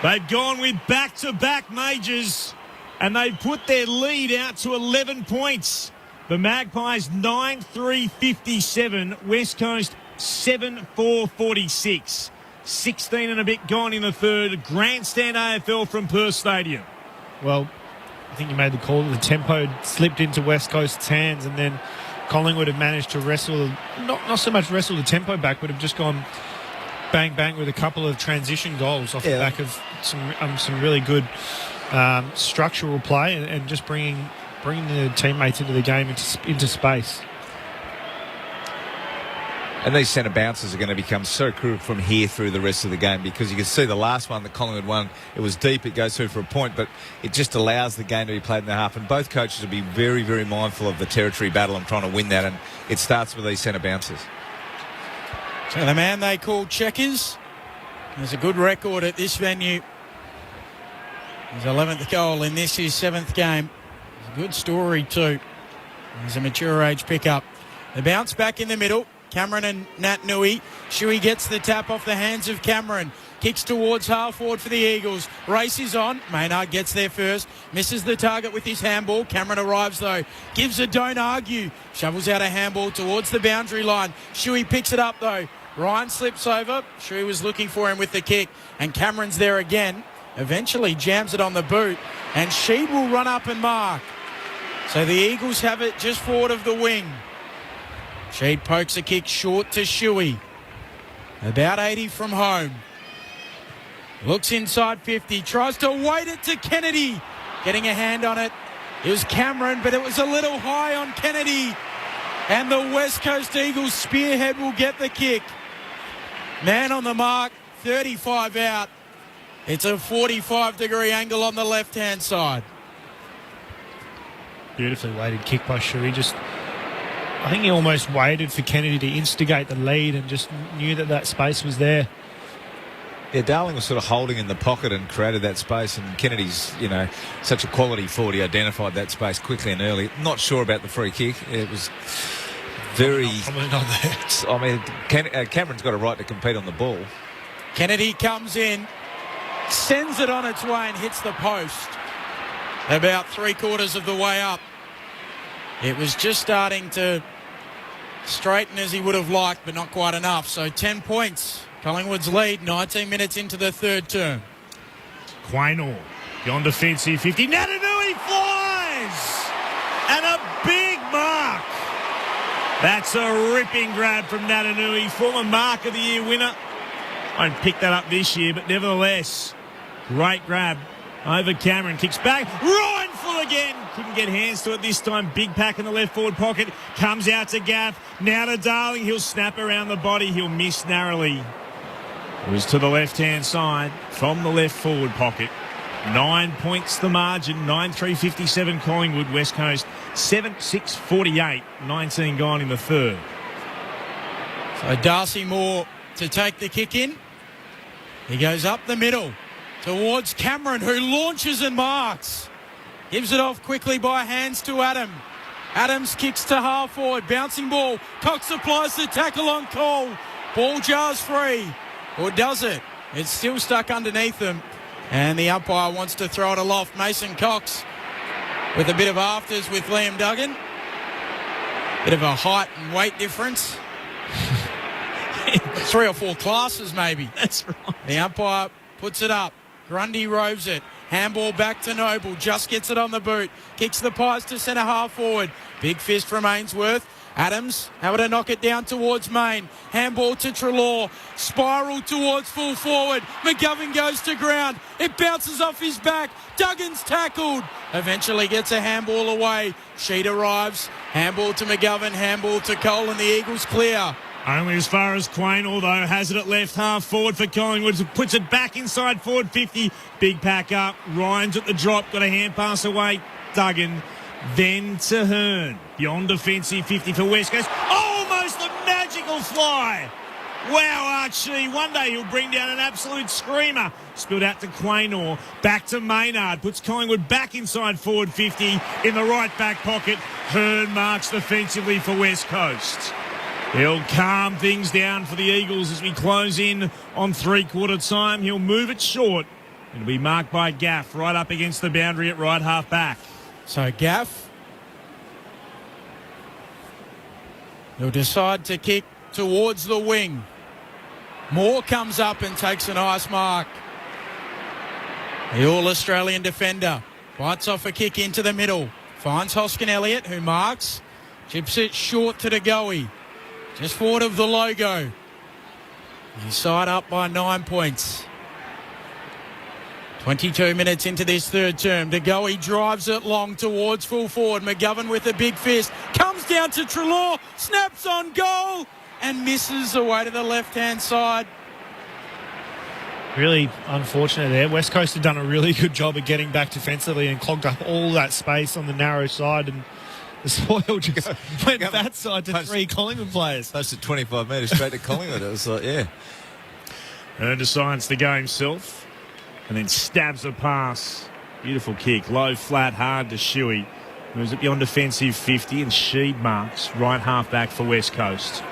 They've gone with back-to-back majors. And they put their lead out to 11 points. The Magpies 9-3-57. West Coast 7-4-46. 16 and a bit gone in the third. Grandstand AFL from Perth Stadium. Well, I think you made the call. The tempo slipped into West Coast's hands, and then Collingwood have managed to wrestle, not so much wrestle the tempo back, but have just gone bang, bang with a couple of transition goals off the back of some really good structural play and just bringing the teammates into the game into space. And these centre bounces are going to become so crucial from here through the rest of the game, because you can see the last one that Collingwood won, it was deep, it goes through for a point, but it just allows the game to be played in the half. And both coaches will be very, very mindful of the territory battle and trying to win that, and it starts with these centre bounces. So the man they call Checkers has a good record at this venue. His 11th goal in this, his 7th game. It's a good story too. He's a mature age pickup. The bounce back in the middle. Cameron and Nat Nui. Shuey gets the tap off the hands of Cameron. Kicks towards half forward for the Eagles. Race is on. Maynard gets there first. Misses the target with his handball. Cameron arrives though. Gives a don't argue. Shovels out a handball towards the boundary line. Shuey picks it up though. Ryan slips over. Shuey was looking for him with the kick. And Cameron's there again. Eventually jams it on the boot, and Sheed will run up and mark. So the Eagles have it just forward of the wing. Sheed pokes a kick short to Shuey. About 80 from home. Looks inside 50, tries to weight it to Kennedy. Getting a hand on it. It was Cameron, but it was a little high on Kennedy. And the West Coast Eagles spearhead will get the kick. Man on the mark, 35 out. It's a 45-degree angle on the left-hand side. Beautifully weighted kick by Shuey. I think he almost waited for Kennedy to instigate the lead and just knew that space was there. Yeah, Darling was sort of holding in the pocket and created that space, and Kennedy's, such a quality forward. He identified that space quickly and early. Not sure about the free kick. It was very... Probably not there. I mean, Cameron's got a right to compete on the ball. Kennedy comes in. Sends it on its way and hits the post. About 3/4 of the way up. It was just starting to straighten as he would have liked, but not quite enough. So 10 points. Collingwood's lead, 19 minutes into the third term. Quaynor, beyond defensive 50. Natanui flies! And a big mark. That's a ripping grab from Natanui, former Mark of the Year winner. Won't pick that up this year, but nevertheless, great grab over Cameron. Kicks back. Ryan full again. Couldn't get hands to it this time. Big pack in the left forward pocket. Comes out to Gaff. Now to Darling. He'll snap around the body. He'll miss narrowly. It was to the left-hand side from the left forward pocket. 9 points the margin. 9-3-57 Collingwood. West Coast 7-6-48. 19 gone in the third. So Darcy Moore to take the kick in. He goes up the middle towards Cameron, who launches and marks. Gives it off quickly by hands to Adam. Adams kicks to half forward. Bouncing ball. Cox applies the tackle on call. Ball jars free. Or does it? It's still stuck underneath them. And the umpire wants to throw it aloft. Mason Cox with a bit of afters with Liam Duggan. Bit of a height and weight difference. 3 or 4 classes maybe. That's right. The umpire puts it up. Grundy roves it. Handball back to Noble. Just gets it on the boot. Kicks the Pies to centre half forward. Big fist from Ainsworth. Adams able to knock it down towards Main. Handball to Treloar. Spiral towards full forward. McGovern goes to ground. It bounces off his back. Duggan's tackled. Eventually gets a handball away. Sheet arrives. Handball to McGovern. Handball to Cole, and the Eagles clear. Only as far as Quaynor, though, has it at left half forward for Collingwood. Puts it back inside forward 50. Big pack up. Ryan's at the drop. Got a hand pass away. Duggan. Then to Hearn. Beyond defensive 50 for West Coast. Almost a magical fly. Wow, Archie. One day he'll bring down an absolute screamer. Spilled out to Quaynor. Back to Maynard. Puts Collingwood back inside forward 50 in the right back pocket. Hearn marks defensively for West Coast. He'll calm things down for the Eagles as we close in on 3/4 time. He'll move it short. It'll be marked by Gaff right up against the boundary at right half back. So Gaff, he'll decide to kick towards the wing. Moore comes up and takes a nice mark. The All-Australian defender bites off a kick into the middle. Finds Hoskin Elliott, who marks. Chips it short to DeGoey. Just forward of the logo. He's side up by 9 points. 22 minutes into this third term. DeGoey drives it long towards full forward. McGovern with a big fist. Comes down to Treloar. Snaps on goal. And misses away to the left-hand side. Really unfortunate there. West Coast have done a really good job of getting back defensively and clogged up all that space on the narrow side, and the spoil just went that side to 3 Collingwood players. Close to 25 metres straight to Collingwood. It was like, yeah. Hearn decides to go himself and then stabs a pass. Beautiful kick. Low, flat, hard to Shuey. Moves it beyond defensive 50 and Sheed marks right half back for West Coast.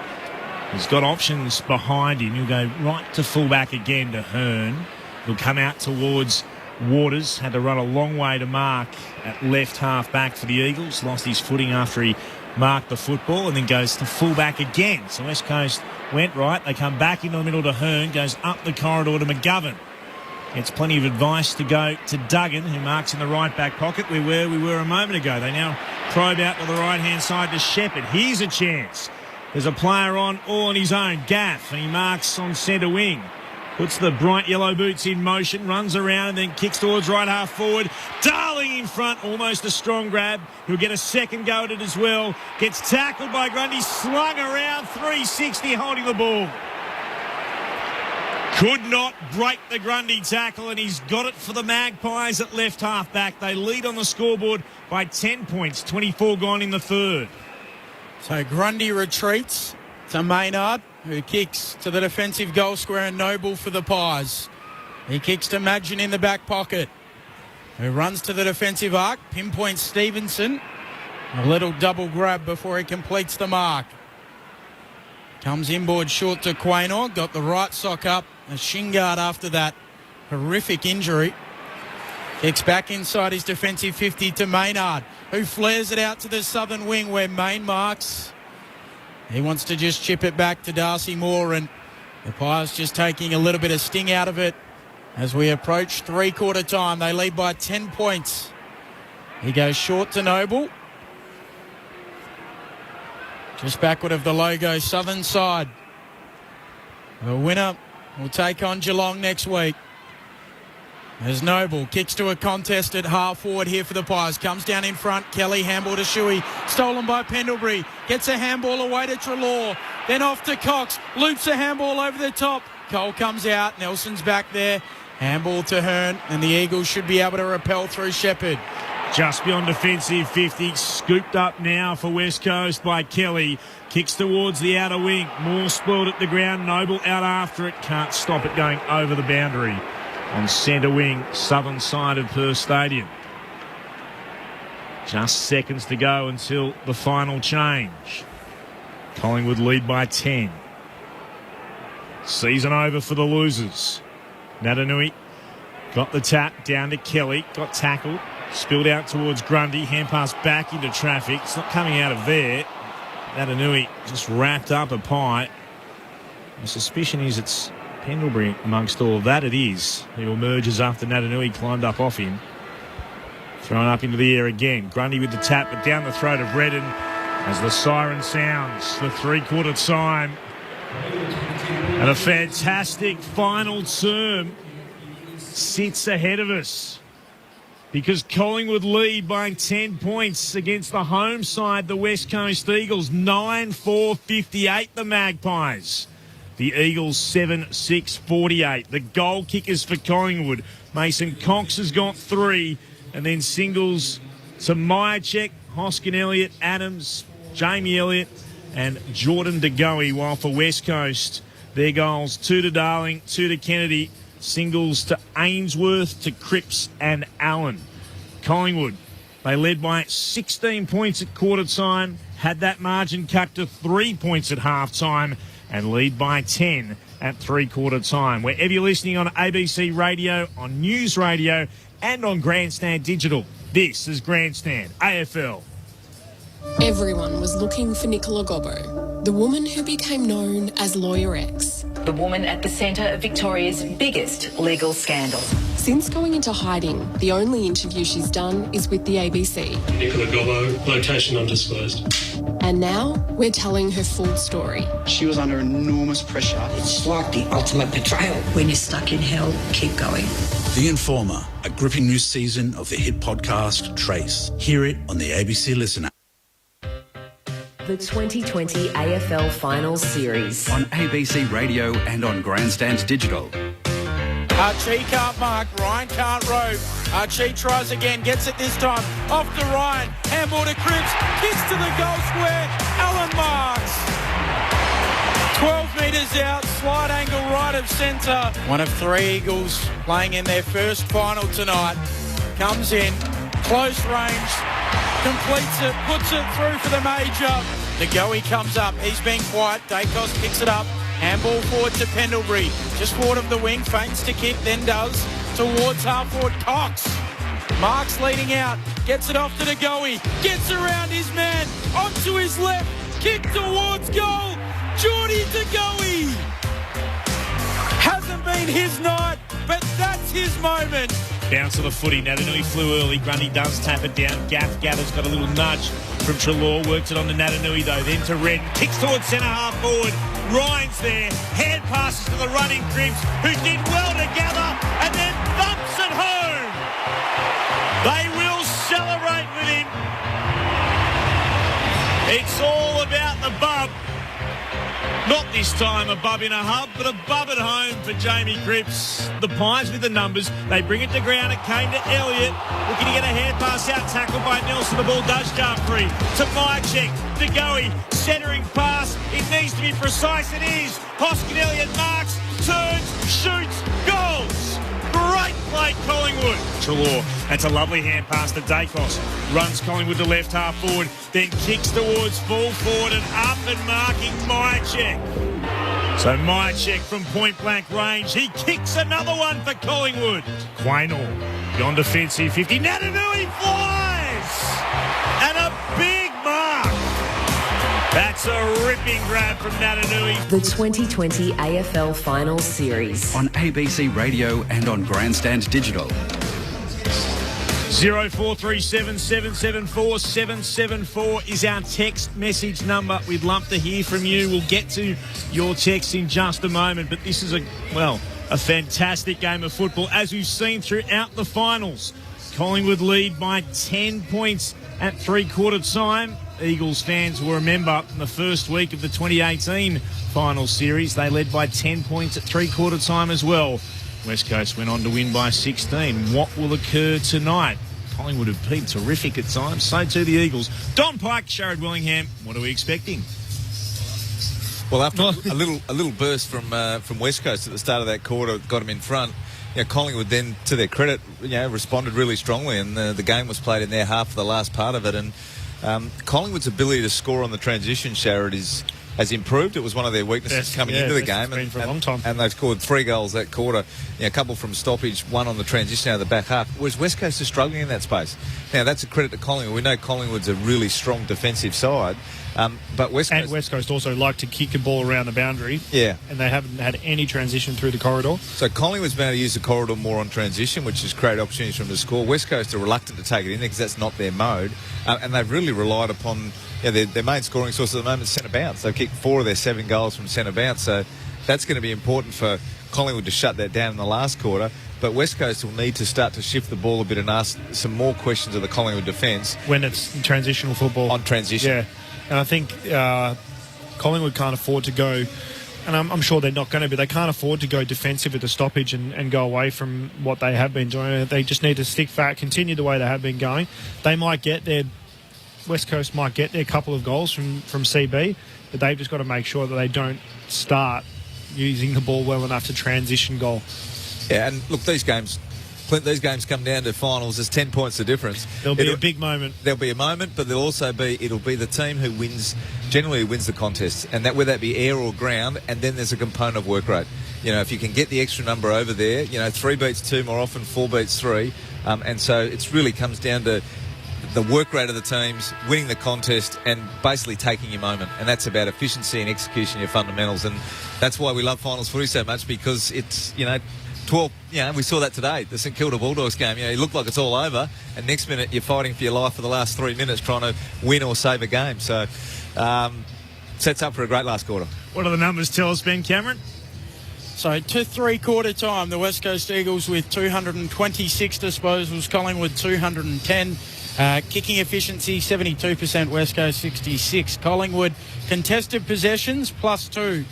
He's got options behind him. He'll go right to fullback again to Hearn. He'll come out towards Waters. Had to run a long way to mark at left half back for the Eagles. Lost his footing after he marked the football and then goes to fullback again. So West Coast went right. They come back into the middle to Hearn. Goes up the corridor to McGovern. Gets plenty of advice to go to Duggan, who marks in the right back pocket. We were a moment ago. They now probe out to the right-hand side to Shepherd. Here's a chance. There's a player on all on his own, Gaff, and he marks on centre wing. Puts the bright yellow boots in motion, runs around and then kicks towards right half forward. Darling in front, almost a strong grab. He'll get a second go at it as well. Gets tackled by Grundy, slung around, 360 holding the ball. Could not break the Grundy tackle, and he's got it for the Magpies at left half back. They lead on the scoreboard by 10 points, 24 gone in the third. So Grundy retreats to Maynard, who kicks to the defensive goal square, and Noble for the Pies. He kicks to Madgen in the back pocket, who runs to the defensive arc, pinpoints Stevenson. A little double grab before he completes the mark. Comes inboard short to Quaynor, got the right sock up, a shin guard after that horrific injury. Kicks back inside his defensive 50 to Maynard, who flares it out to the southern wing where Main marks. He wants to just chip it back to Darcy Moore, and the Pies just taking a little bit of sting out of it as we approach three-quarter time. They lead by 10 points. He goes short to Noble. Just backward of the logo, southern side. The winner will take on Geelong next week. As Noble kicks to a contest at half forward here for the Pies. Comes down in front. Kelly, handball to Shuey. Stolen by Pendlebury. Gets a handball away to Treloar. Then off to Cox. Loops a handball over the top. Cole comes out. Nelson's back there. Handball to Hearn. And the Eagles should be able to repel through Shepherd. Just beyond defensive 50. Scooped up now for West Coast by Kelly. Kicks towards the outer wing. Moore spoiled at the ground. Noble out after it. Can't stop it going over the boundary. On centre wing, southern side of Perth Stadium. Just seconds to go until the final change. Collingwood lead by 10. Season over for the losers. Natanui got the tap down to Kelly. Got tackled. Spilled out towards Grundy. Hand pass back into traffic. It's not coming out of there. Natanui just wrapped up a pie. My suspicion is it's Pendlebury amongst all of that. It is. He emerges after Natanui climbed up off him. Thrown up into the air again. Grundy with the tap, but down the throat of Redden as the siren sounds. The three-quarter time. And a fantastic final term sits ahead of us, because Collingwood lead by 10 points against the home side, the West Coast Eagles. 9-4-58, the Magpies. The Eagles 7-6-48. The goal kickers for Collingwood. Mason Cox has got 3, and then singles to Myercheck, Hoskin Elliott, Adams, Jamie Elliott, and Jordan De Goey. While for West Coast, their goals 2 to Darling, 2 to Kennedy, singles to Ainsworth, to Cripps and Allen. Collingwood, they led by 16 points at quarter time, had that margin cut to 3 points at half time, and lead by 10 at three-quarter time. Wherever you're listening on ABC Radio, on News Radio, and on Grandstand Digital, this is Grandstand AFL. Everyone was looking for Nicola Gobbo, the woman who became known as Lawyer X. The woman at the centre of Victoria's biggest legal scandal. Since going into hiding, the only interview she's done is with the ABC. Nicola Gobbo, location undisclosed. And now we're telling her full story. She was under enormous pressure. It's like the ultimate betrayal. When you're stuck in hell, keep going. The Informer, a gripping new season of the hit podcast Trace. Hear it on the ABC Listener. The 2020 AFL Finals Series. On ABC Radio and on Grandstand Digital. Archie can't mark, Ryan can't rope. Archie tries again, gets it this time. Off to Ryan, handball to Cripps, kicks to the goal square, Allen marks. 12 metres out, slide angle right of centre. One of 3 Eagles playing in their first final tonight. Comes in, close range, completes it, puts it through for the major. The Goey comes up, he's been quiet, Dacos picks it up, handball forward to Pendlebury, just forward of the wing, feints to kick, then does, towards half forward, Cox. Marks leading out, gets it off to the Goey, gets around his man, onto his left, kick towards goal, Geordie De Goey. Hasn't been his night, but that's his moment. Bounce of the footy. Natanui flew early. Grundy does tap it down. Gather's got a little nudge from Treloar. Works it on to Natanui though. Then to Redden. Kicks towards centre half forward. Ryan's there. Hand passes to the running Cripps, who did well to gather and then thumps it home. They will celebrate with him. It's all about the bub. Not this time a bub in a hub, but a bub at home for Jamie Cripps. The Pies with the numbers. They bring it to ground. It came to Elliott. Looking to get a hand pass out. Tackled by Nelson. The ball does jump free. To Myercheck. De Goey. Centering pass. It needs to be precise. It is. Hoskin Elliott marks. Turns. Shoots. Goals. Great play, Collingwood. Treloar. That's a lovely hand pass to Dacos. Runs Collingwood to left half forward. Then kicks towards full forward and up and marking Myercheck. So Myercheck from point-blank range. He kicks another one for Collingwood. Quaynor, beyond defensive 50. Natanui flies! And a big mark. That's a ripping grab from Natanui. The 2020 AFL Finals Series. On ABC Radio and on Grandstand Digital. 0437 774 774 is our text message number. We'd love to hear from you. We'll get to your text in just a moment. But this is a fantastic game of football, as we've seen throughout the finals. Collingwood lead by 10 points at three-quarter time. Eagles fans will remember in the first week of the 2018 final series, they led by 10 points at three-quarter time as well. West Coast went on to win by 16. What will occur tonight? Collingwood have been terrific at times. So too the Eagles. Don Pike, Sharad Willingham, what are we expecting? Well, after a little burst from West Coast at the start of that quarter, got them in front. Collingwood then, to their credit, responded really strongly, and the game was played in their half for the last part of it. And Collingwood's ability to score on the transition, Sharad, has improved. It was one of their weaknesses coming into the game. It's been for a long time. And they've scored 3 goals that quarter, a couple from stoppage, one on the transition out of the back half, whereas West Coast is struggling in that space. Now, that's a credit to Collingwood. We know Collingwood's a really strong defensive side, but West Coast also like to kick a ball around the boundary. Yeah. And they haven't had any transition through the corridor. So Collingwood's been able to use the corridor more on transition, which has created opportunities for them to score. West Coast are reluctant to take it in there because that's not their mode, and they've really relied upon their main scoring source at the moment is centre bounce. They've kicked 4 of their 7 goals from centre bounce, so that's going to be important for Collingwood to shut that down in the last quarter. But West Coast will need to start to shift the ball a bit and ask some more questions of the Collingwood defence. When it's transitional football. On transition. Yeah. And I think Collingwood can't afford to go, and I'm sure they're not going to, but they can't afford to go defensive at the stoppage and go away from what they have been doing. They just need to stick fat, continue the way they have been going. They might get their West Coast might get their couple of goals from CB, but they've just got to make sure that they don't start using the ball well enough to transition goal. Yeah, and look, these games come down to finals. There's 10 points the difference. There'll be a big moment. There'll be a moment, but it'll be the team who wins the contest, and that whether that be air or ground, and then there's a component of work rate. If you can get the extra number over there, 3 beats 2 more often, 4 beats 3, and so it really comes down to the work rate of the teams, winning the contest, and basically taking your moment. And that's about efficiency and execution of your fundamentals. And that's why we love finals footy so much, because it's, 12, we saw that today, the St Kilda Bulldogs game. It looked like it's all over, and next minute you're fighting for your life for the last 3 minutes trying to win or save a game. So, sets up for a great last quarter. What do the numbers tell us, Ben Cameron? So to three-quarter time, the West Coast Eagles with 226 disposals, Collingwood 210. Kicking efficiency, 72%, West Coast 66. Collingwood contested possessions, +2.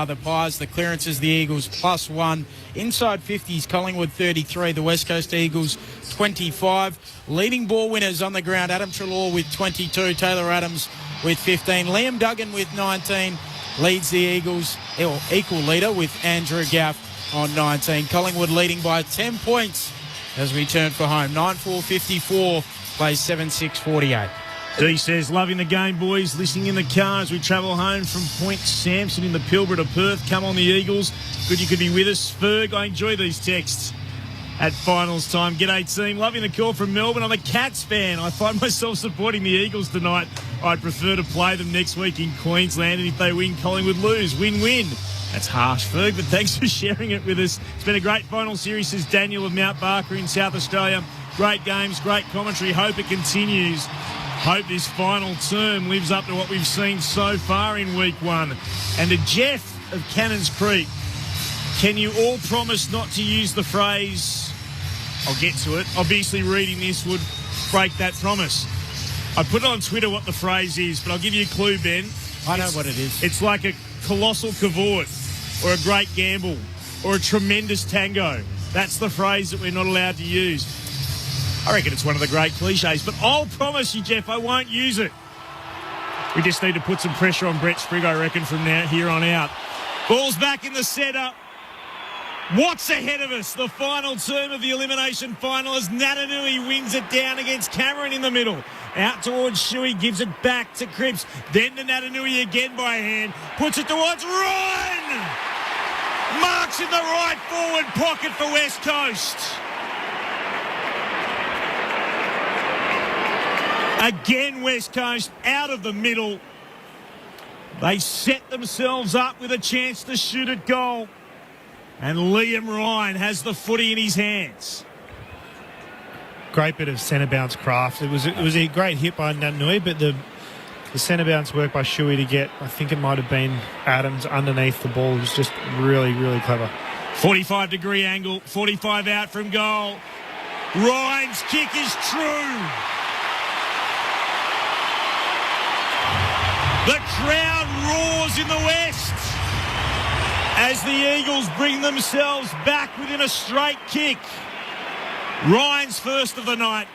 The Pies, the clearances, the Eagles, +1. Inside 50s, Collingwood 33, the West Coast Eagles 25. Leading ball winners on the ground, Adam Treloar with 22, Taylor Adams with 15. Liam Duggan with 19 leads the Eagles, or equal leader with Andrew Gaff on 19. Collingwood leading by 10 points as we turn for home. 9-4-54. Plays 7-6-48. D says, loving the game, boys. Listening in the car as we travel home from Point Sampson in the Pilbara to Perth. Come on, the Eagles. Good you could be with us. Ferg, I enjoy these texts at finals time. G'day, team. Loving the call from Melbourne. I'm a Cats fan. I find myself supporting the Eagles tonight. I'd prefer to play them next week in Queensland, and if they win, Collingwood lose. Win-win. That's harsh, Ferg, but thanks for sharing it with us. It's been a great final series, says Daniel of Mount Barker in South Australia. Great games, great commentary. Hope it continues. Hope this final term lives up to what we've seen so far in week 1. And to Jeff of Cannons Creek, can you all promise not to use the phrase, I'll get to it, obviously reading this would break that promise. I put it on Twitter what the phrase is, but I'll give you a clue, Ben. I know what it is. It's like a colossal cavort or a great gamble or a tremendous tango. That's the phrase that we're not allowed to use. I reckon it's one of the great cliches, but I'll promise you, Jeff, I won't use it. We just need to put some pressure on Brett Sprigg, I reckon, from here on out. Ball's back in the setup. What's ahead of us? The final term of the elimination final as Natanui wins it down against Cameron in the middle. Out towards Shuey, gives it back to Cripps. Then to Natanui again by hand. Puts it towards Ryan. Marks in the right forward pocket for West Coast. Again, West Coast out of the middle. They set themselves up with a chance to shoot at goal. And Liam Ryan has the footy in his hands. Great bit of centre bounce craft. It was a great hit by Natanui, but the centre bounce work by Shuey to get, I think it might have been Adams underneath the ball. It was just really, really clever. 45-degree angle, 45 out from goal. Ryan's kick is true. The crowd roars in the west as the Eagles bring themselves back within a straight kick. Ryan's first of the night.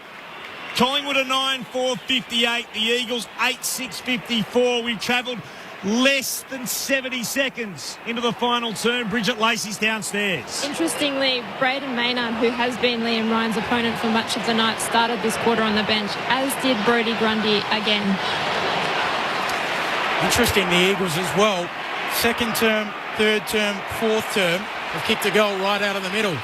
Collingwood a 9.4.58. The Eagles 8.6.54. We've travelled less than 70 seconds into the final term. Bridget Lacey's downstairs. Interestingly, Braden Maynard, who has been Liam Ryan's opponent for much of the night, started this quarter on the bench, as did Brodie Grundy again. Interesting, the Eagles as well. Second term, third term, fourth term have kicked a goal right out of the middle.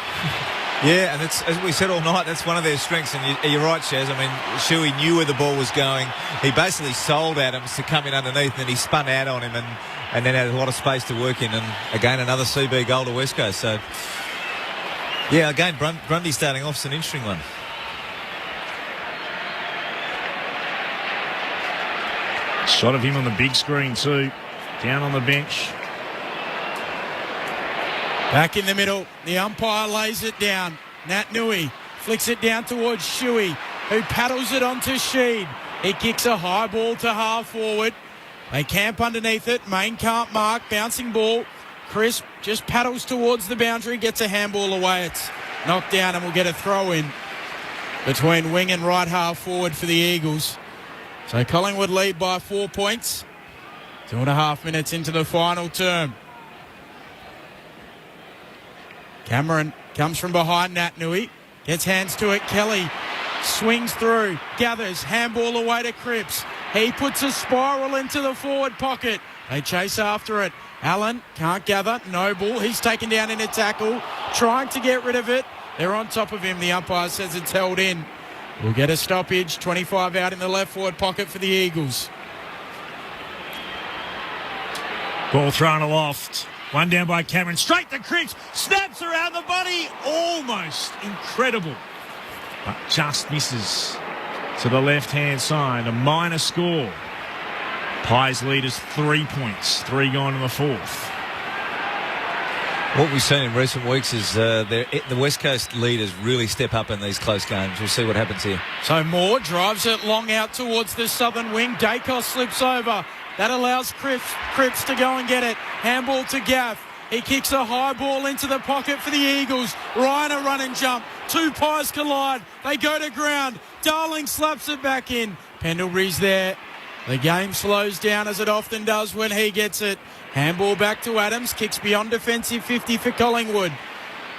Yeah, and it's, as we said all night, that's one of their strengths. And you're right, Shaz. I mean, Shuey knew where the ball was going. He basically sold Adams to come in underneath, and he spun out on him and then had a lot of space to work in. And again, another CB goal to West Coast. So, yeah, again, Grundy starting off is an interesting one. Shot of him on the big screen too. Down on the bench. Back in the middle. The umpire lays it down. Natanui flicks it down towards Shuey, who paddles it onto Sheed. He kicks a high ball to half forward. They camp underneath it. Main can't mark. Bouncing ball. Crisp just paddles towards the boundary. Gets a handball away. It's knocked down and will get a throw in between wing and right half forward for the Eagles. So Collingwood lead by 4 points. 2.5 minutes into the final term. Cameron comes from behind Natanui. Gets hands to it. Kelly swings through. Gathers. Handball away to Cripps. He puts a spiral into the forward pocket. They chase after it. Allen can't gather. Noble. He's taken down in a tackle. Trying to get rid of it. They're on top of him. The umpire says it's held in. We'll get a stoppage. 25 out in the left forward pocket for the Eagles. Ball thrown aloft. One down by Cameron. Straight to Cripps. Snaps around the body. Almost incredible. But just misses to the left-hand side. A minor score. Pies lead is 3 points. 3 gone in the fourth. What we've seen in recent weeks is the West Coast leaders really step up in these close games. We'll see what happens here. So Moore drives it long out towards the southern wing. Dacos slips over. That allows Cripps to go and get it. Handball to Gaff. He kicks a high ball into the pocket for the Eagles. Ryan a run and jump. Two Pies collide. They go to ground. Darling slaps it back in. Pendlebury's there. The game slows down as it often does when he gets it. Handball back to Adams. Kicks beyond defensive 50 for Collingwood.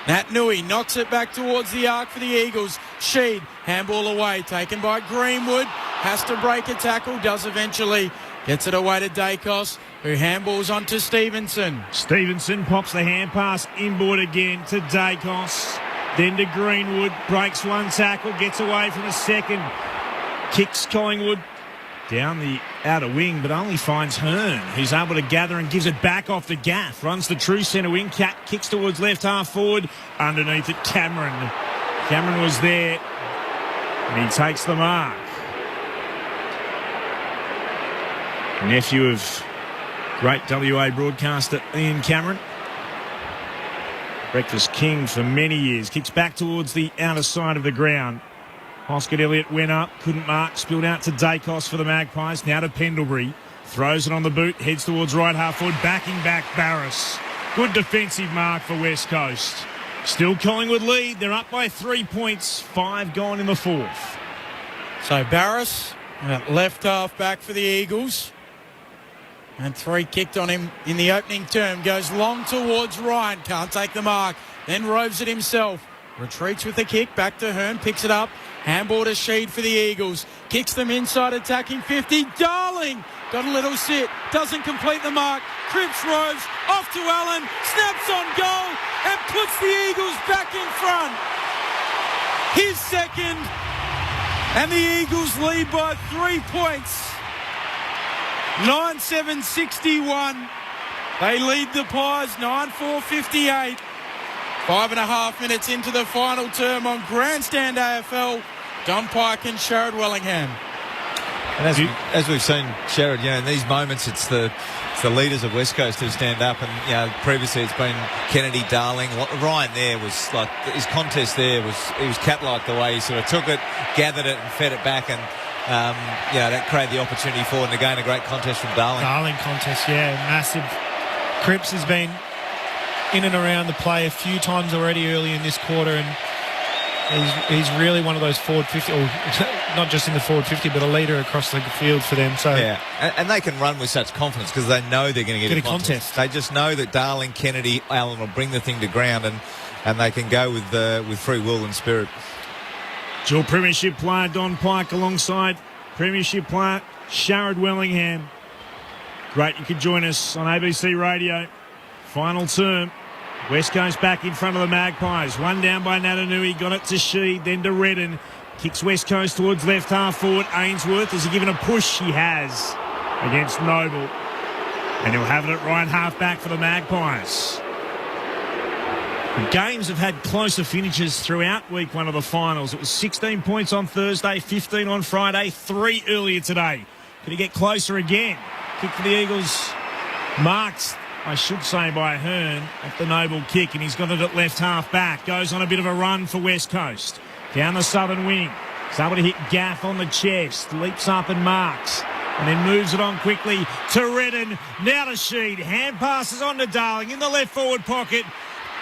Natanui knocks it back towards the arc for the Eagles. Sheed, handball away. Taken by Greenwood. Has to break a tackle. Does eventually. Gets it away to Dacos, who handballs onto Stevenson. Stevenson pops the hand pass inboard again to Dacos. Then to Greenwood. Breaks one tackle. Gets away from a second. Kicks Collingwood down the outer wing, but only finds Hearn, who's able to gather and gives it back off the Gaff. Runs the true centre wing. Kicks towards left half forward. Underneath it, Cameron. Cameron was there, and he takes the mark. Nephew of great WA broadcaster Ian Cameron. Breakfast king for many years. Kicks back towards the outer side of the ground. Hoskin Elliott went up, couldn't mark, spilled out to Dacos for the Magpies. Now to Pendlebury. Throws it on the boot, heads towards right half forward, backing back Barras. Good defensive mark for West Coast. Still Collingwood lead. They're up by 3 points. 5 gone in the fourth. So Barras, left half back for the Eagles. And 3 kicked on him in the opening term. Goes long towards Ryan. Can't take the mark. Then roves it himself. retreats with the kick, back to Hearn, picks it up, handball to Sheed for the Eagles, kicks them inside attacking 50, Darling got a little sit, doesn't complete the mark, Cripps roves, off to Allen, snaps on goal and puts the Eagles back in front. His second, and the Eagles lead by 3 points. 9-7-61. They lead the Pies 9-4-58. 5.5 minutes into the final term on Grandstand AFL. Don Pike and Sherrod Wellingham. And as we've seen, Sherrod, in these moments, it's the leaders of West Coast who stand up. And previously it's been Kennedy, Darling, Ryan. There was like his contest. He was cat-like the way he sort of took it, gathered it, and fed it back, and that created the opportunity for. And again, a great contest from Darling. Darling contest, massive. Cripps has been in and around the play a few times already early in this quarter, and he's really one of those forward 50, or not just in the forward 50, but a leader across the field for them. So and they can run with such confidence because they know they're going to get a contest. They just know that Darling, Kennedy, Allen will bring the thing to ground, and they can go with free will and spirit. Dual premiership player Don Pike alongside premiership player Sherrod Wellingham. Great you could join us on ABC Radio. Final term. West Coast back in front of the Magpies. One down by Natanui. Got it to Sheed, then to Redden. Kicks West Coast towards left half forward. Ainsworth, has he given a push? He has against Noble. And he'll have it at right half back for the Magpies. The games have had closer finishes throughout week one of the finals. It was 16 points on Thursday, 15 on Friday, 3 earlier today. Could he get closer again? Kick for the Eagles. Marks, I should say, by Hearn at the Noble kick, and he's got it at left half back. Goes on a bit of a run for West Coast. Down the southern wing. He's able to hit Gaff on the chest. Leaps up and marks. And then moves it on quickly to Redden. Now to Sheed. Hand passes on to Darling in the left forward pocket.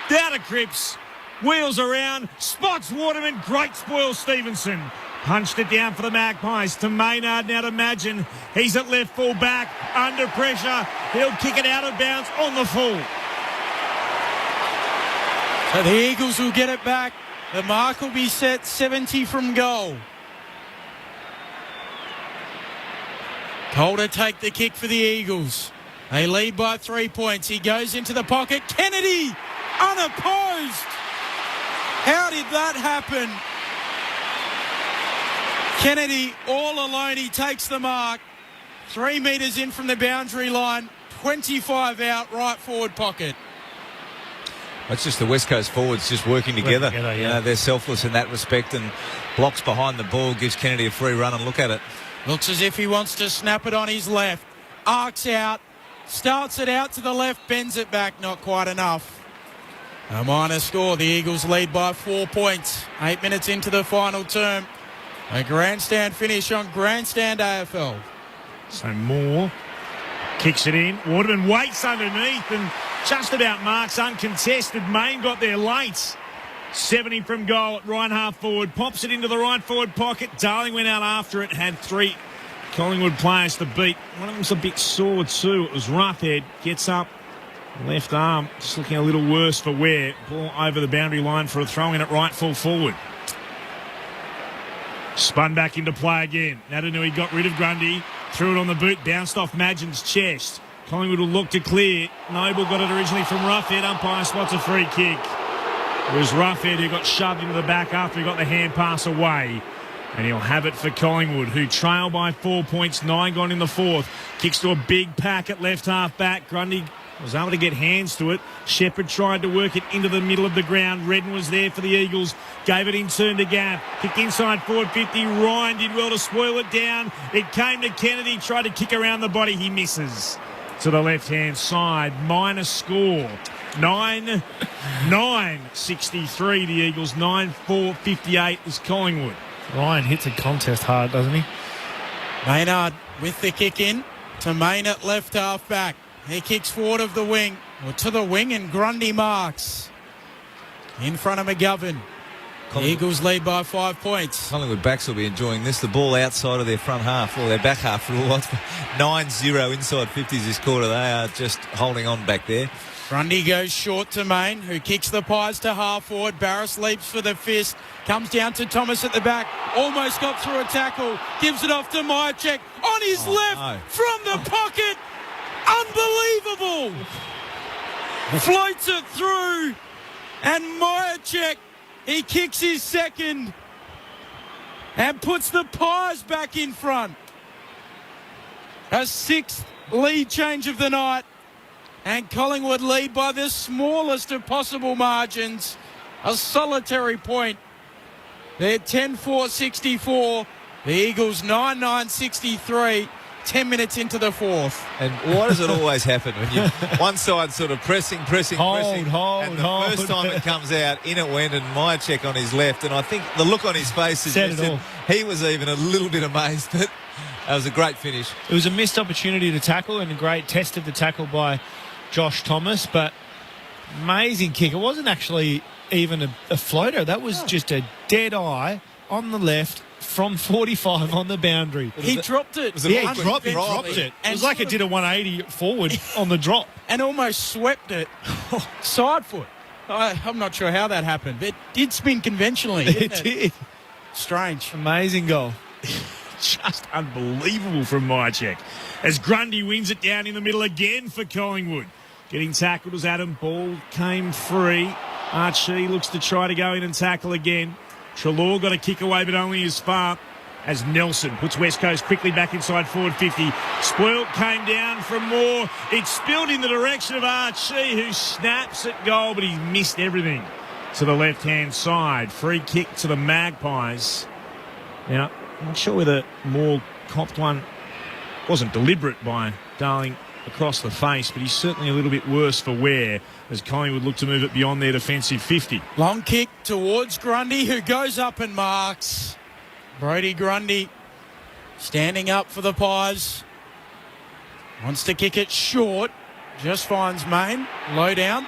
Down to Cripps. Wheels around. Spots Waterman. Great spoil Stevenson. Punched it down for the Magpies to Maynard. Now to Magin. He's at left full back. Under pressure. He'll kick it out of bounds on the full. So the Eagles will get it back. The mark will be set 70 from goal. Cole to take the kick for the Eagles. They lead by 3 points. He goes into the pocket. Kennedy unopposed. How did that happen? Kennedy all alone. He takes the mark. 3 metres in from the boundary line. 25 out, right forward pocket. It's just the West Coast forwards just working together. They're selfless in that respect, and blocks behind the ball, gives Kennedy a free run, and look at it. Looks as if he wants to snap it on his left. Arcs out, starts it out to the left, bends it back, not quite enough. A minor score. The Eagles lead by 4 points. 8 minutes into the final term. A grandstand finish on Grandstand AFL. So Moore kicks it in. Waterman waits underneath and just about marks uncontested. Main got there late. 70 from goal at right half forward. Pops it into the right forward pocket. Darling went out after it. Had 3 Collingwood players to beat. One of them's a bit sore too. It was Roughhead. Gets up. Left arm just looking a little worse for wear. Ball over the boundary line for a throw in at right full forward. Spun back into play again. Natanui got rid of Grundy. Threw it on the boot. Bounced off Magin's chest. Collingwood will look to clear. Noble got it originally from Roughhead. Umpire spots a free kick. It was Roughhead who got shoved into the back after he got the hand pass away. And he'll have it for Collingwood, who trail by 4 points. 9 gone in the fourth. Kicks to a big pack at left half back. Grundy was able to get hands to it. Shepherd tried to work it into the middle of the ground. Redden was there for the Eagles. Gave it in turn to Gaff. Kicked inside forward 50. Ryan did well to spoil it down. It came to Kennedy. Tried to kick around the body. He misses. To the left-hand side. Minor score. 9-9-63. The Eagles. 9-4-58 is Collingwood. Ryan hits a contest hard, doesn't he? Maynard with the kick in to Main at left half back. He kicks forward of the wing, or to the wing, and Grundy marks. In front of McGovern. The Eagles lead by 5 points. Collingwood backs will be enjoying this. The ball outside of their front half, or their back half for a lot. 9-0 inside 50s this quarter. They are just holding on back there. Grundy goes short to Main, who kicks the Pies to half forward. Barris leaps for the fist. Comes down to Thomas at the back. Almost got through a tackle. Gives it off to Myercheck. On his left from the pocket. Unbelievable. Floats it through. And Myercheck, he kicks his second. And puts the Pies back in front. A sixth lead change of the night. And Collingwood lead by the smallest of possible margins. A solitary point. They're 10-4-64. The Eagles 9-9-63. 10 minutes into the fourth. And why does it always happen when you one side sort of pressing, and the first time it comes out, in it went, and Myercheck on his left, and I think the look on his face suggested he was even a little bit amazed that it was a great finish. It was a missed opportunity to tackle and a great test of the tackle by Josh Thomas, but amazing kick. It wasn't actually even a floater. That was just a dead eye on the left from 45 on the boundary. He dropped it. He dropped it. It was like it did a 180 forward on the drop. And almost swept it side foot. I'm not sure how that happened. It did spin conventionally, didn't it? Did. Strange. Amazing goal. Just unbelievable from Myercheck. As Grundy wins it down in the middle again for Collingwood. Getting tackled as Adam Ball came free. Archie looks to try to go in and tackle again. Treloar got a kick away, but only as far as Nelson puts West Coast quickly back inside forward 50. Spoilt came down from Moore. It spilled in the direction of Archie, who snaps at goal, but he missed everything to the left-hand side. Free kick to the Magpies. Now, I'm not sure whether Moore copped one. Wasn't deliberate by Darling across the face, but he's certainly a little bit worse for wear as Collingwood look to move it beyond their defensive 50. Long kick towards Grundy, who goes up and marks. Brodie Grundy standing up for the Pies. Wants to kick it short. Just finds Main. Low down.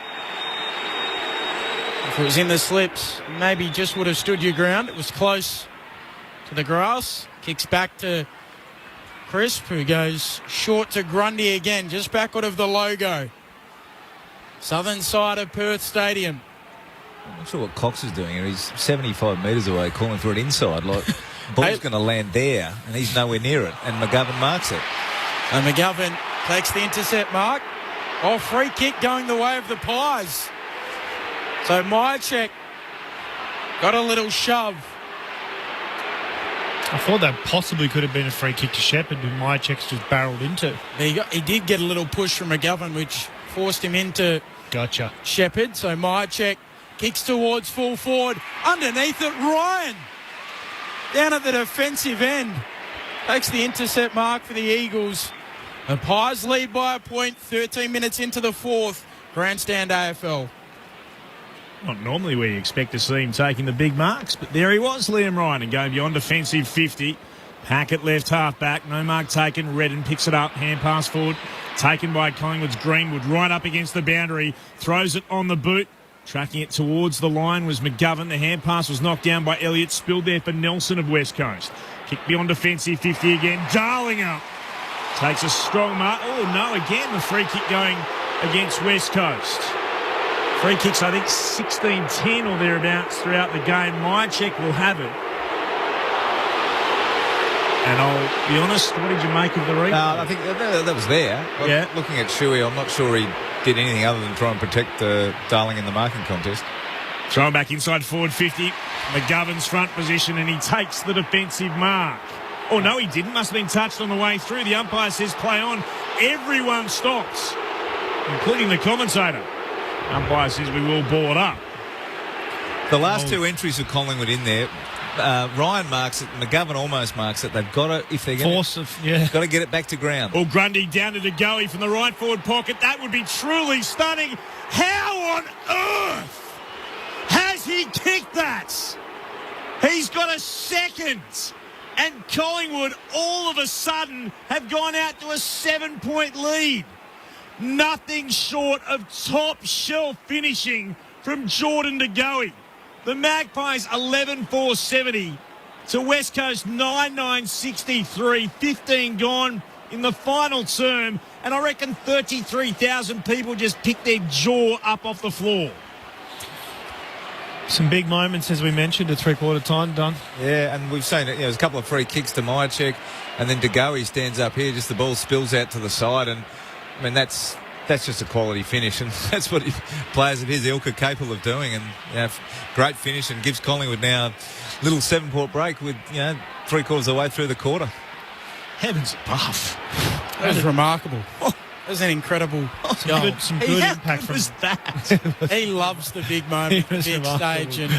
If it was in the slips, maybe just would have stood your ground. It was close to the grass. Kicks back to Crisp, who goes short to Grundy again, just backward of the logo. Southern side of Perth Stadium. I'm not sure what Cox is doing here. He's 75 metres away, calling for it inside. Like, ball's going to land there, and he's nowhere near it. And McGovern marks it. And McGovern takes the intercept mark. Oh, free kick going the way of the Pies. So Myercheck got a little shove. I thought that possibly could have been a free kick to Shepherd, who Myercheck's just barrelled into. He did get a little push from McGovern, which forced him into Shepherd. So Myercheck kicks towards full forward. Underneath it, Ryan. Down at the defensive end. Takes the intercept mark for the Eagles. The Pies lead by a point, 13 minutes into the fourth. Grandstand AFL. Not normally where you expect to see him taking the big marks, but there he was, Liam Ryan, and going beyond defensive 50. Packett left half back, no mark taken. Redden picks it up, hand pass forward, taken by Collingwood's Greenwood, right up against the boundary, throws it on the boot. Tracking it towards the line was McGovern. The hand pass was knocked down by Elliott, spilled there for Nelson of West Coast. Kick beyond defensive 50 again. Darling up. Takes a strong mark. Oh, no, again the free kick going against West Coast. Free kicks, I think, 16-10 or thereabouts throughout the game. Myercheck will have it. And I'll be honest, what did you make of the replay? I think that was there. Yeah. Looking at Shuey, I'm not sure he did anything other than try and protect Darling in the marking contest. Throw back inside forward 50. McGovern's front position, and he takes the defensive mark. Oh, no, he didn't. Must have been touched on the way through. The umpire says play on. Everyone stops, including the commentator. Umpire says we will ball it up. The last two entries of Collingwood in there, Ryan marks it, McGovern almost marks it. They've got to, if they're going to, got to get it back to ground. Oh, Grundy down to DeGoey from the right forward pocket. That would be truly stunning. How on earth has he kicked that? He's got a second. And Collingwood all of a sudden have gone out to a 7-point lead. Nothing short of top shelf finishing from Jordan DeGoey. The Magpies 11-4-70 to West Coast 9-9-63. 15 gone. in the final term, and I reckon 33,000 people just picked their jaw up off the floor. Some big moments, as we mentioned, at three-quarter time, Don. Yeah, and we've seen it. There's a couple of free kicks to Myercheck, and then DeGoey stands up here, just the ball spills out to the side, and I mean that's just a quality finish, and that's what players of his ilk are capable of doing. And great finish, and gives Collingwood now a little 7-point break with 3/4 of the way through the quarter. Heavens above. That was remarkable. That was an incredible goal. Some good impact from that. He loves the big moment, the big stage. And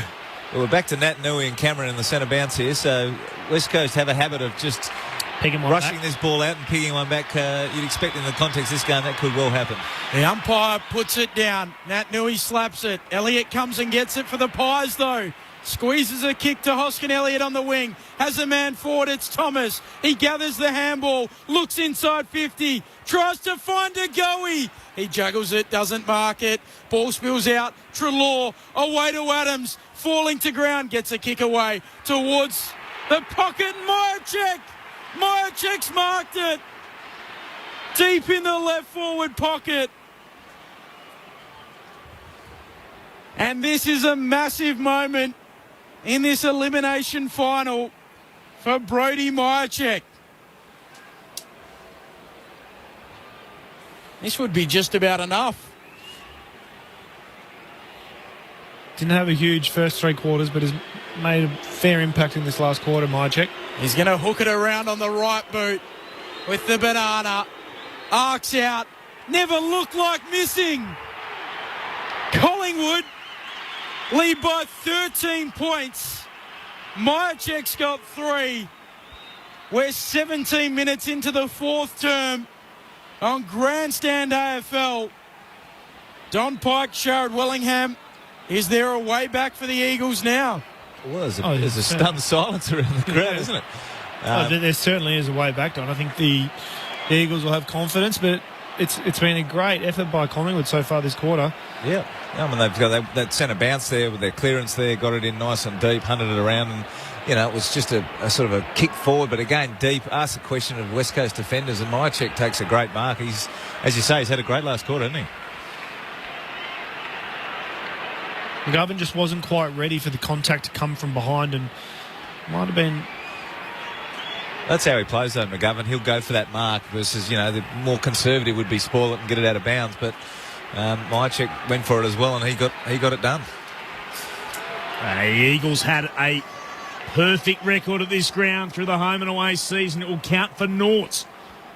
well, we're back to Nat Nui and Cameron in the centre bounce here. So West Coast have a habit of just rushing this ball out and picking one back. You'd expect in the context of this game that could well happen. The umpire puts it down. Nat Nui slaps it. Elliott comes and gets it for the Pies, though. Squeezes a kick to Hoskin Elliott on the wing. Has a man forward. It's Thomas. He gathers the handball. Looks inside 50. Tries to find DeGoey. He juggles it. Doesn't mark it. Ball spills out. Treloar away to Adams. Falling to ground. Gets a kick away towards the pocket. Myercheck. Myercheck's marked it. Deep in the left forward pocket. And this is a massive moment in this elimination final for Brodie Myercheck. This would be just about enough. Didn't have a huge first 3 quarters, but has made a fair impact in this last quarter, Myercheck. He's going to hook it around on the right boot with the banana. Arcs out. Never looked like missing. Collingwood lead by 13 points. Myercheck's got 3. We're 17 minutes into the 4th term on Grandstand AFL. Don Pike, Sharad Wellingham. Is there a way back for the Eagles now? Well, there's a stunned silence around the crowd, isn't it? There certainly is a way back, Don. I think the Eagles will have confidence, but it's been a great effort by Collingwood so far this quarter. Yeah. I mean, they've got that centre bounce there with their clearance there, got it in nice and deep, hunted it around, and, it was just a sort of a kick forward, but again, deep. Ask a question of West Coast defenders, and Myercheck takes a great mark. He's, as you say, he's had a great last quarter, hasn't he? McGovern just wasn't quite ready for the contact to come from behind, and might have been... That's how he plays, though, McGovern. He'll go for that mark versus, the more conservative would be spoil it and get it out of bounds, but Myercheck went for it as well, and he got it done. The Eagles had a perfect record at this ground through the home and away season. It will count for naught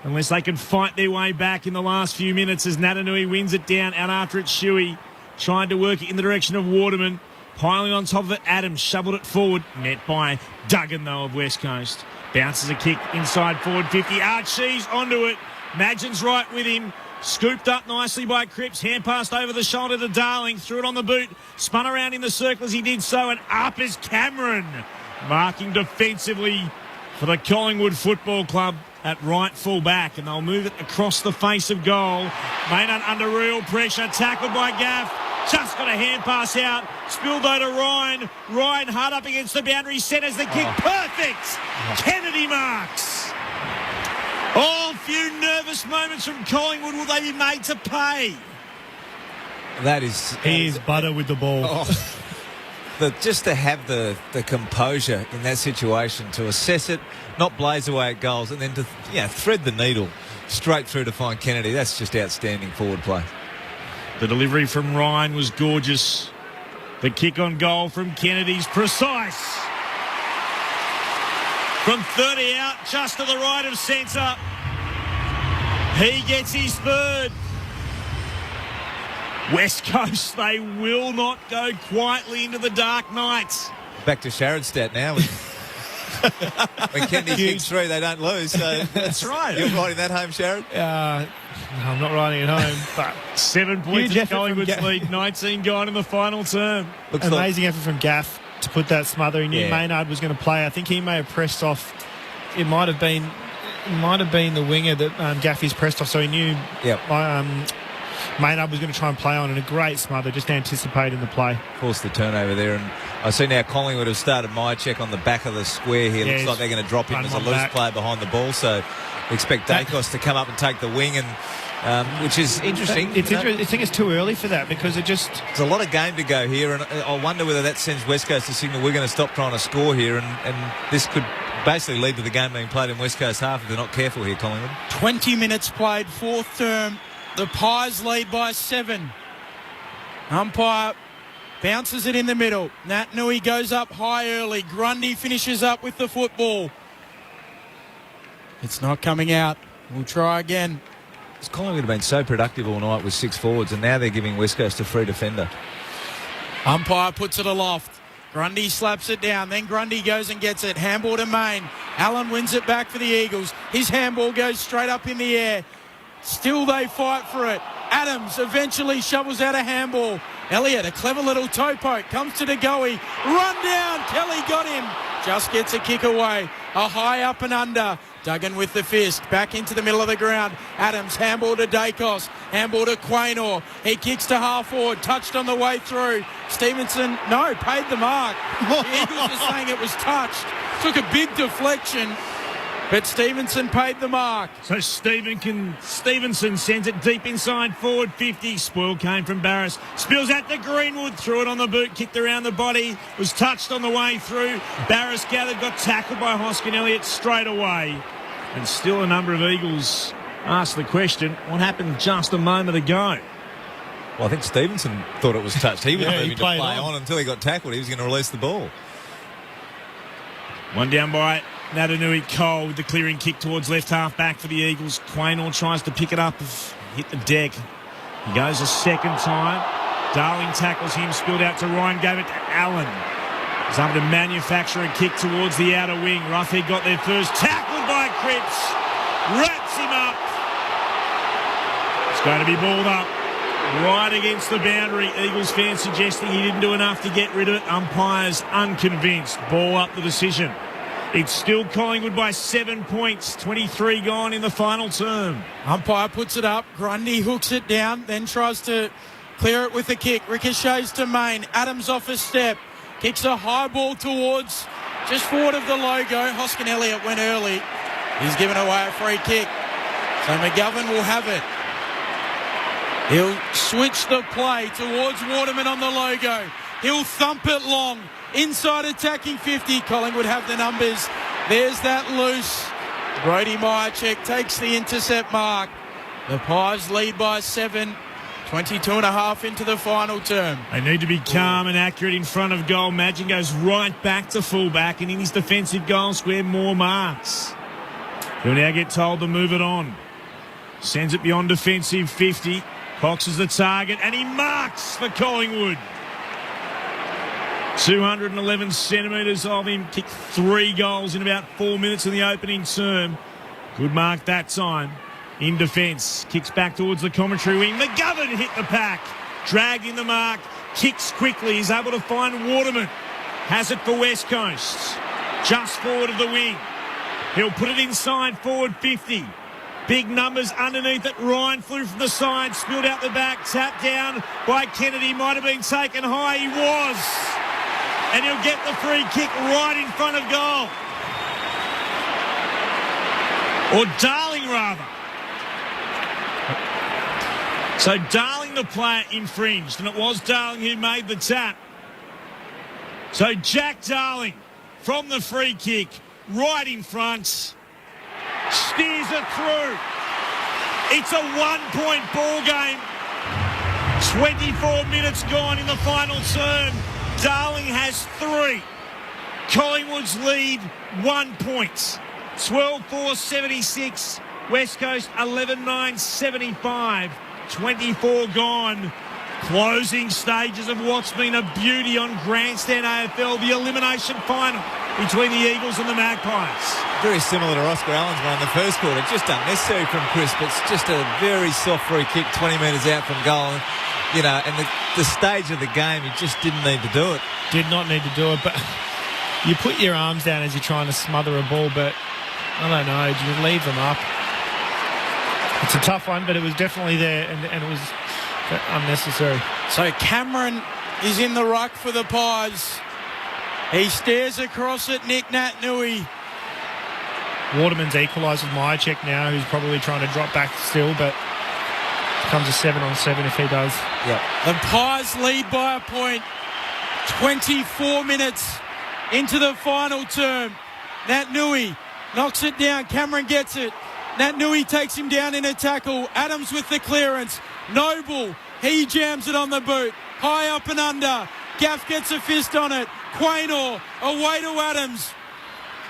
unless they can fight their way back in the last few minutes as Natanui wins it down out after it's Shuey. Trying to work it in the direction of Waterman. Piling on top of it, Adams shoveled it forward. Met by Duggan, though, of West Coast. Bounces a kick inside forward 50. Archie's onto it. Madgen's right with him. Scooped up nicely by Cripps. Hand passed over the shoulder to Darling. Threw it on the boot. Spun around in the circle as he did so. And up is Cameron. Marking defensively for the Collingwood Football Club at right full back. And they'll move it across the face of goal. Maynard under real pressure. Tackled by Gaff. Just got a hand pass out. Spilled though to Ryan. Ryan hard up against the boundary. Centres the kick. Perfect. Kennedy marks. Oh, a few nervous moments from Collingwood. Will they be made to pay? He is butter with the ball. Just to have the composure in that situation, to assess it, not blaze away at goals, and then to thread the needle straight through to find Kennedy. That's just outstanding forward play. The delivery from Ryan was gorgeous. The kick on goal from Kennedy's precise. From 30 out, just to the right of centre. He gets his third. West Coast, they will not go quietly into the dark nights. Back to Sharon's stat now. When Kennedy kicks 3, they don't lose. So that's right. You're riding that home, Sharon? No, I'm not riding it home. But 7 points in Collingwood's lead, 19 gone in the final term. Amazing effort from Gaff to put that smother. He knew Maynard was going to play. I think he may have pressed off. It might have been the winger that Gaffy's pressed off, so he knew Maynard was going to try and play on, and a great smother, just anticipating the play. Forced the turnover there, and I see now Collingwood have started my check on the back of the square here. Looks like they're going to drop him as a loose player behind the ball. So expect Dacos to come up and take the wing, and which is interesting. I think it's too early for that because there's a lot of game to go here, and I wonder whether that sends West Coast a signal we're going to stop trying to score here, and this could basically lead to the game being played in West Coast half if they're not careful here, Collingwood. 20 minutes played, fourth term. The Pies lead by 7. Umpire bounces it in the middle. Nat Nui goes up high early. Grundy finishes up with the football. It's not coming out. We'll try again. Collingwood have been so productive all night with 6 forwards, and now they're giving West Coast a free defender. Umpire puts it aloft. Grundy slaps it down. Then Grundy goes and gets it. Handball to Main. Allen wins it back for the Eagles. His handball goes straight up in the air. Still they fight for it. Adams eventually shovels out a handball. Elliott, a clever little toe poke, comes to DeGoey. Run down. Kelly got him. Just gets a kick away. A high up and under. Duggan with the fist. Back into the middle of the ground. Adams, handball to Dacos. Handball to Quaynor. He kicks to half forward. Touched on the way through. Stevenson, no, paid the mark. The Eagles are saying it was touched. Took a big deflection. But Stevenson paid the mark. So Stevenson sends it deep inside forward 50. Spoil came from Barris. Spills out to Greenwood. Threw it on the boot. Kicked around the body. Was touched on the way through. Barris gathered. Got tackled by Hoskin Elliott straight away. And still a number of Eagles asked the question, what happened just a moment ago? Well, I think Stevenson thought it was touched. He wasn't moving to play on until he got tackled. He was going to release the ball. One down by Natanui Cole with the clearing kick towards left half back for the Eagles. Quaynor tries to pick it up, hit the deck. He goes a second time. Darling tackles him, spilled out to Ryan, gave it to Allen. He's able to manufacture a kick towards the outer wing. Roughhead got there first, tackled by Cripps. Wraps him up. It's going to be balled up right against the boundary. Eagles fans suggesting he didn't do enough to get rid of it. Umpires unconvinced. Ball up the decision. It's still Collingwood by 7 points. 23 gone in the final term. Umpire puts it up. Grundy hooks it down, then tries to clear it with a kick. Ricochets to Main. Adams off a step. Kicks a high ball towards just forward of the logo. Hoskin Elliott went early. He's given away a free kick. So McGovern will have it. He'll switch the play towards Waterman on the logo. He'll thump it long. Inside attacking 50. Collingwood have the numbers. There's that loose. Brody Myercheck takes the intercept mark. The Pies lead by 7. 22 and a half into the final term. They need to be calm and accurate in front of goal. Madgen goes right back to fullback, and in his defensive goal square, more marks. He'll now get told to move it on. Sends it beyond defensive 50. Cox is the target, and he marks for Collingwood. 211 centimetres of him. Kicked 3 goals in about 4 minutes in the opening term. Good mark that time. In defence. Kicks back towards the commentary wing. McGovern hit the pack. Dragged in the mark. Kicks quickly. He's able to find Waterman. Has it for West Coast. Just forward of the wing. He'll put it inside forward 50. Big numbers underneath it. Ryan flew from the side. Spilled out the back. Tapped down by Kennedy. Might have been taken high. He was. And he'll get the free kick right in front of goal. Or Darling, rather. So Darling, the player, infringed, and it was Darling who made the tap. So Jack Darling, from the free kick, right in front, steers it through. It's a 1-point ball game. 24 minutes gone in the final term. Darling has 3. Collingwood's lead 1 point. 12-4-76. West Coast 11-9-75. 24 gone. Closing stages of what's been a beauty on Grandstand AFL, the elimination final between the Eagles and the Magpies. Very similar to Oscar Allen's one in the first quarter. Just unnecessary from Chris, but it's just a very soft free kick 20 metres out from goal. You know, and the stage of the game, he just didn't need to do it. Did not need to do it, but you put your arms down as you're trying to smother a ball, but I don't know, do you leave them up? It's a tough one, but it was definitely there, and it was unnecessary. So Cameron is in the ruck for the Pies. He stares across at Nick Natanui. Waterman's equalised with Myercheck now, who's probably trying to drop back still, but becomes a 7-on-7 if he does. Yep. The Pies lead by a point. 24 minutes into the final term. Natanui knocks it down. Cameron gets it. Natanui takes him down in a tackle. Adams with the clearance. Noble, he jams it on the boot. High up and under. Gaff gets a fist on it. Quaynor away to Adams.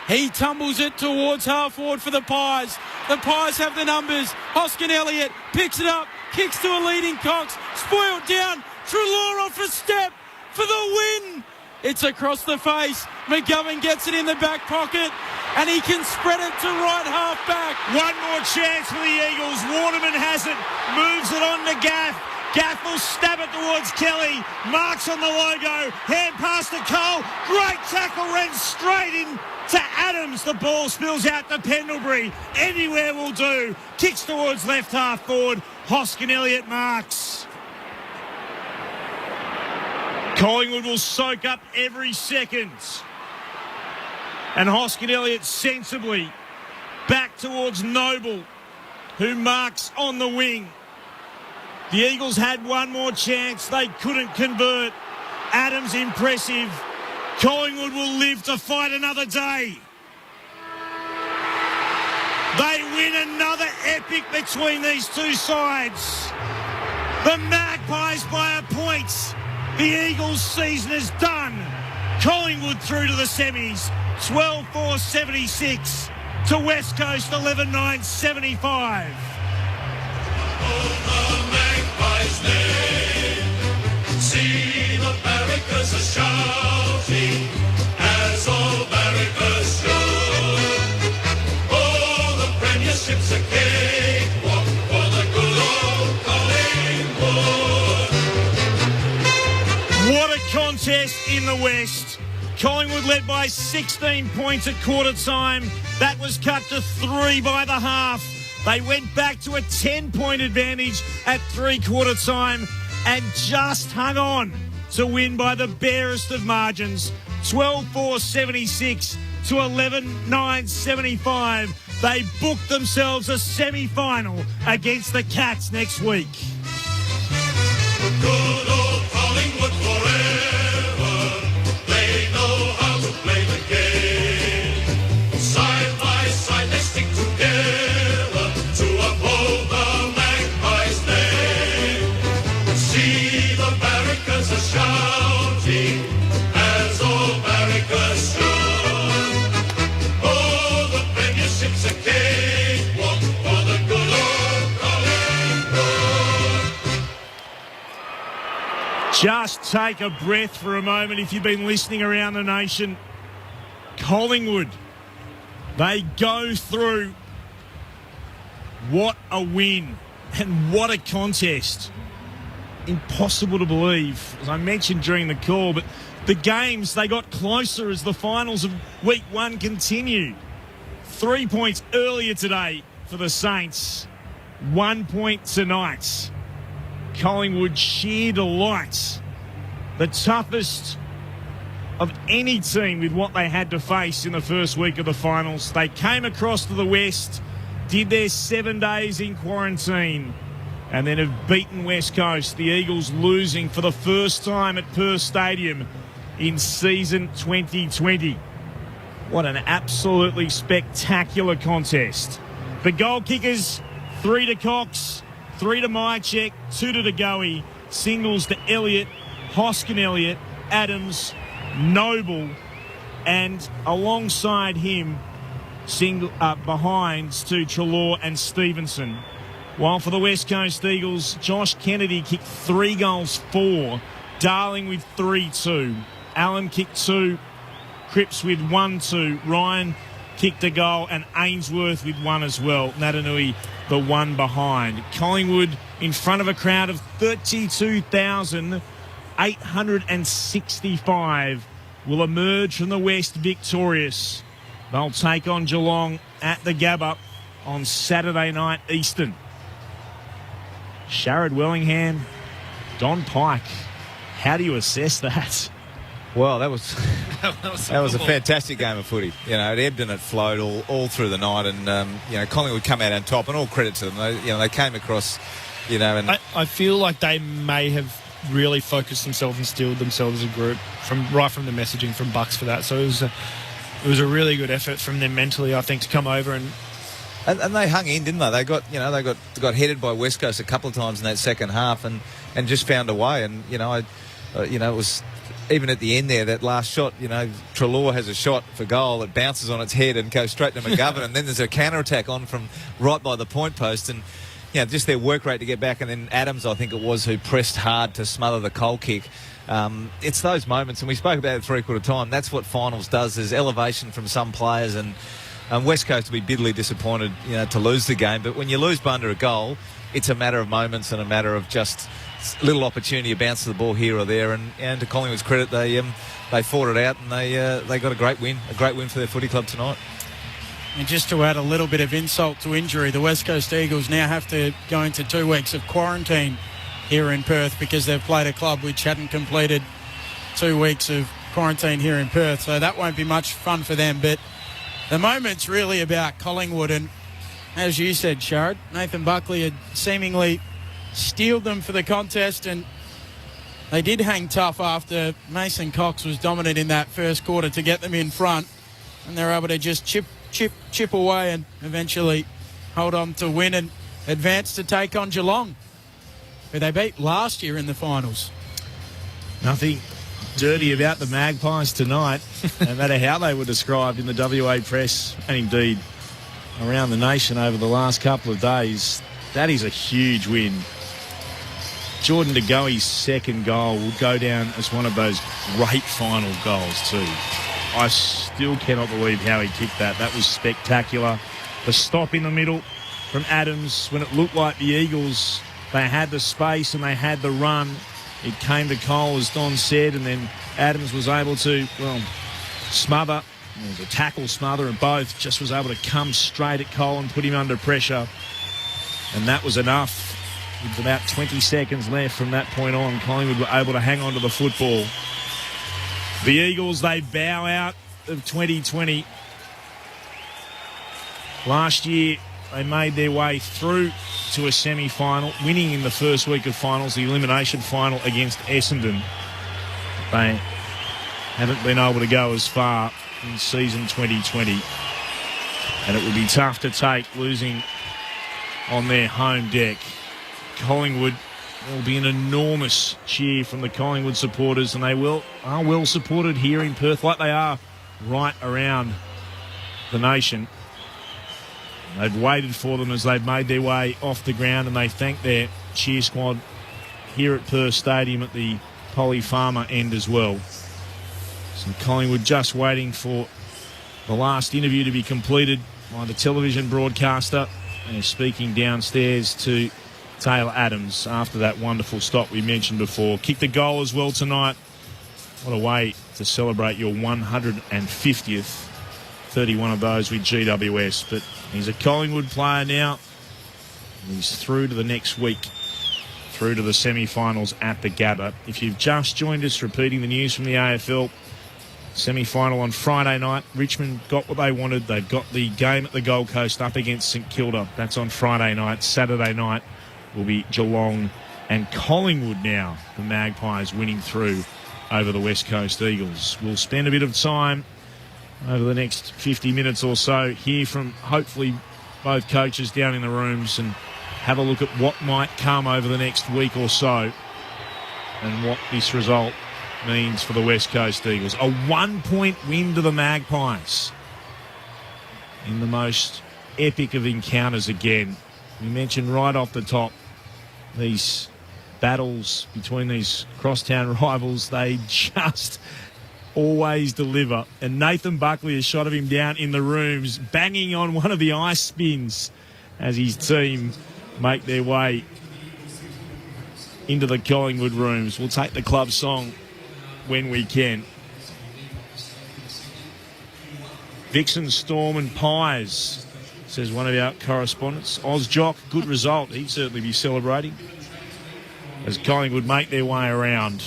He tumbles it towards half forward for the Pies. The Pies have the numbers. Hoskin Elliott picks it up, kicks to a leading Cox. Spoiled down. Treloar off a step for the win. It's across the face. McGovern gets it in the back pocket, and he can spread it to right half back. One more chance for the Eagles. Waterman has it, moves it on to Gaff. Gaff will stab it towards Kelly. Marks on the logo. Hand pass to Cole. Great tackle, ran straight in to Adams. The ball spills out to Pendlebury. Anywhere will do. Kicks towards left half forward. Hoskin Elliott marks. Collingwood will soak up every second. And Hoskin Elliott sensibly back towards Noble, who marks on the wing. The Eagles had one more chance. They couldn't convert. Adams impressive. Collingwood will live to fight another day. They win another epic between these two sides. The Magpies by a point. The Eagles' season is done. Collingwood through to the semis. 12-4-76 to West Coast 11-9-75. See the barricades are shouting as all barricades should. Oh, the premiership's a cakewalk for the good old Collingwood. What a contest in the West. Collingwood led by 16 points at quarter time. That was cut to 3 by the half. They went back to a 10-point advantage at three-quarter time and just hung on to win by the barest of margins. 12-4-76 to 11-9-75. They booked themselves a semi-final against the Cats next week. Good old Collingwood forever. They know how to play the game. Side by side they stick together to uphold the Magpies' name. See the barricades are shouting as all barricades should. Oh, the premiership's a cakewalk for the good old Collingwood. Just take a breath for a moment if you've been listening around the nation. Collingwood, they go through. What a win and what a contest. Impossible to believe, as I mentioned during the call, but the games, they got closer as the finals of week 1 continued. 3 points earlier today for the Saints. 1 point tonight. Collingwood sheer delight. The toughest of any team with what they had to face in the first week of the finals. They came across to the West, did their 7 days in quarantine, and then have beaten West Coast. The Eagles losing for the first time at Perth Stadium in season 2020. What an absolutely spectacular contest. The goal kickers, 3 to Cox, 3 to Myercheck, 2 to DeGoey, singles to Elliott, Hoskin Elliott, Adams, Noble, and alongside him, behind to Treloar and Stevenson. While for the West Coast Eagles, Josh Kennedy kicked 3 goals, 4. Darling with 3-2. Allen kicked 2. Cripps with 1-2. Ryan kicked a goal, and Ainsworth with 1 as well. Natanui the 1 behind. Collingwood in front of a crowd of 32,865 will emerge from the West victorious. They'll take on Geelong at the Gabba on Saturday night Eastern. Sharrod Wellingham, Don Pike. How do you assess that? Well, that was a fantastic game of footy. You know, it ebbed and it flowed all through the night, and Collingwood come out on top, and all credit to them. They came across, and I feel like they may have really focused themselves and steeled themselves as a group right from the messaging from Bucks for that. So it was a really good effort from them mentally, I think, to come over and they hung in, didn't they? They got headed by West Coast a couple of times in that second half, and just found a way. And it was. Even at the end there, that last shot, Treloar has a shot for goal. It bounces on its head and goes straight to McGovern. And then there's a counter-attack on from right by the point post. And, just their work rate to get back. And then Adams, I think it was, who pressed hard to smother the Cole kick. It's those moments, and we spoke about it three-quarter time. That's what finals does, is elevation from some players. And West Coast will be bitterly disappointed, to lose the game. But when you lose by under a goal, it's a matter of moments and a matter of just little opportunity to bounce the ball here or there, and to Collingwood's credit, they fought it out, and they got a great win for their footy club tonight. And just to add a little bit of insult to injury, the West Coast Eagles now have to go into 2 weeks of quarantine here in Perth because they've played a club which hadn't completed 2 weeks of quarantine here in Perth, so that won't be much fun for them. But the moment's really about Collingwood, and as you said, Sharad, Nathan Buckley had seemingly steeled them for the contest, and they did hang tough after Mason Cox was dominant in that first quarter to get them in front, and they're able to just chip away and eventually hold on to win and advance to take on Geelong, who they beat last year in the finals. Nothing dirty about the Magpies tonight, no matter how they were described in the WA press and indeed around the nation over the last couple of days. That is a huge win. Jordan De Goey's second goal will go down as one of those great final goals too. I still cannot believe how he kicked that. That was spectacular. The stop in the middle from Adams when it looked like the Eagles, they had the space and they had the run. It came to Cole, as Don said, and then Adams was able to, smother. It was a tackle smother, and both just was able to come straight at Cole and put him under pressure. And that was enough. With about 20 seconds left from that point on, Collingwood were able to hang on to the football. The Eagles, they bow out of 2020. Last year, they made their way through to a semi-final, winning in the first week of finals, the elimination final against Essendon. They haven't been able to go as far in season 2020. And it would be tough to take, losing on their home deck. Collingwood, there will be an enormous cheer from the Collingwood supporters, and they are well supported here in Perth, like they are right around the nation. They've waited for them as they've made their way off the ground, and they thank their cheer squad here at Perth Stadium at the Polly Farmer end as well. So Collingwood just waiting for the last interview to be completed by the television broadcaster. They're speaking downstairs to Taylor Adams after that wonderful stop we mentioned before. Kicked the goal as well tonight. What a way to celebrate your 150th. 31 of those with GWS. But he's a Collingwood player now. He's through to the next week, through to the semi-finals at the Gabba. If you've just joined us, repeating the news from the AFL, semi-final on Friday night. Richmond got what they wanted. They've got the game at the Gold Coast up against St Kilda. That's on Friday night. Saturday night will be Geelong and Collingwood now. The Magpies winning through over the West Coast Eagles. We'll spend a bit of time over the next 50 minutes or so, hear from hopefully both coaches down in the rooms and have a look at what might come over the next week or so and what this result means for the West Coast Eagles. A 1-point win to the Magpies in the most epic of encounters again. We mentioned right off the top these battles between these crosstown rivals. They just always deliver. And Nathan Buckley has shot of him down in the rooms, banging on one of the ice spins as his team make their way into the Collingwood rooms. We'll take the club song when we can. Vixen, Storm and Pies, says one of our correspondents. Ozjock, good result. He'd certainly be celebrating as Collingwood make their way around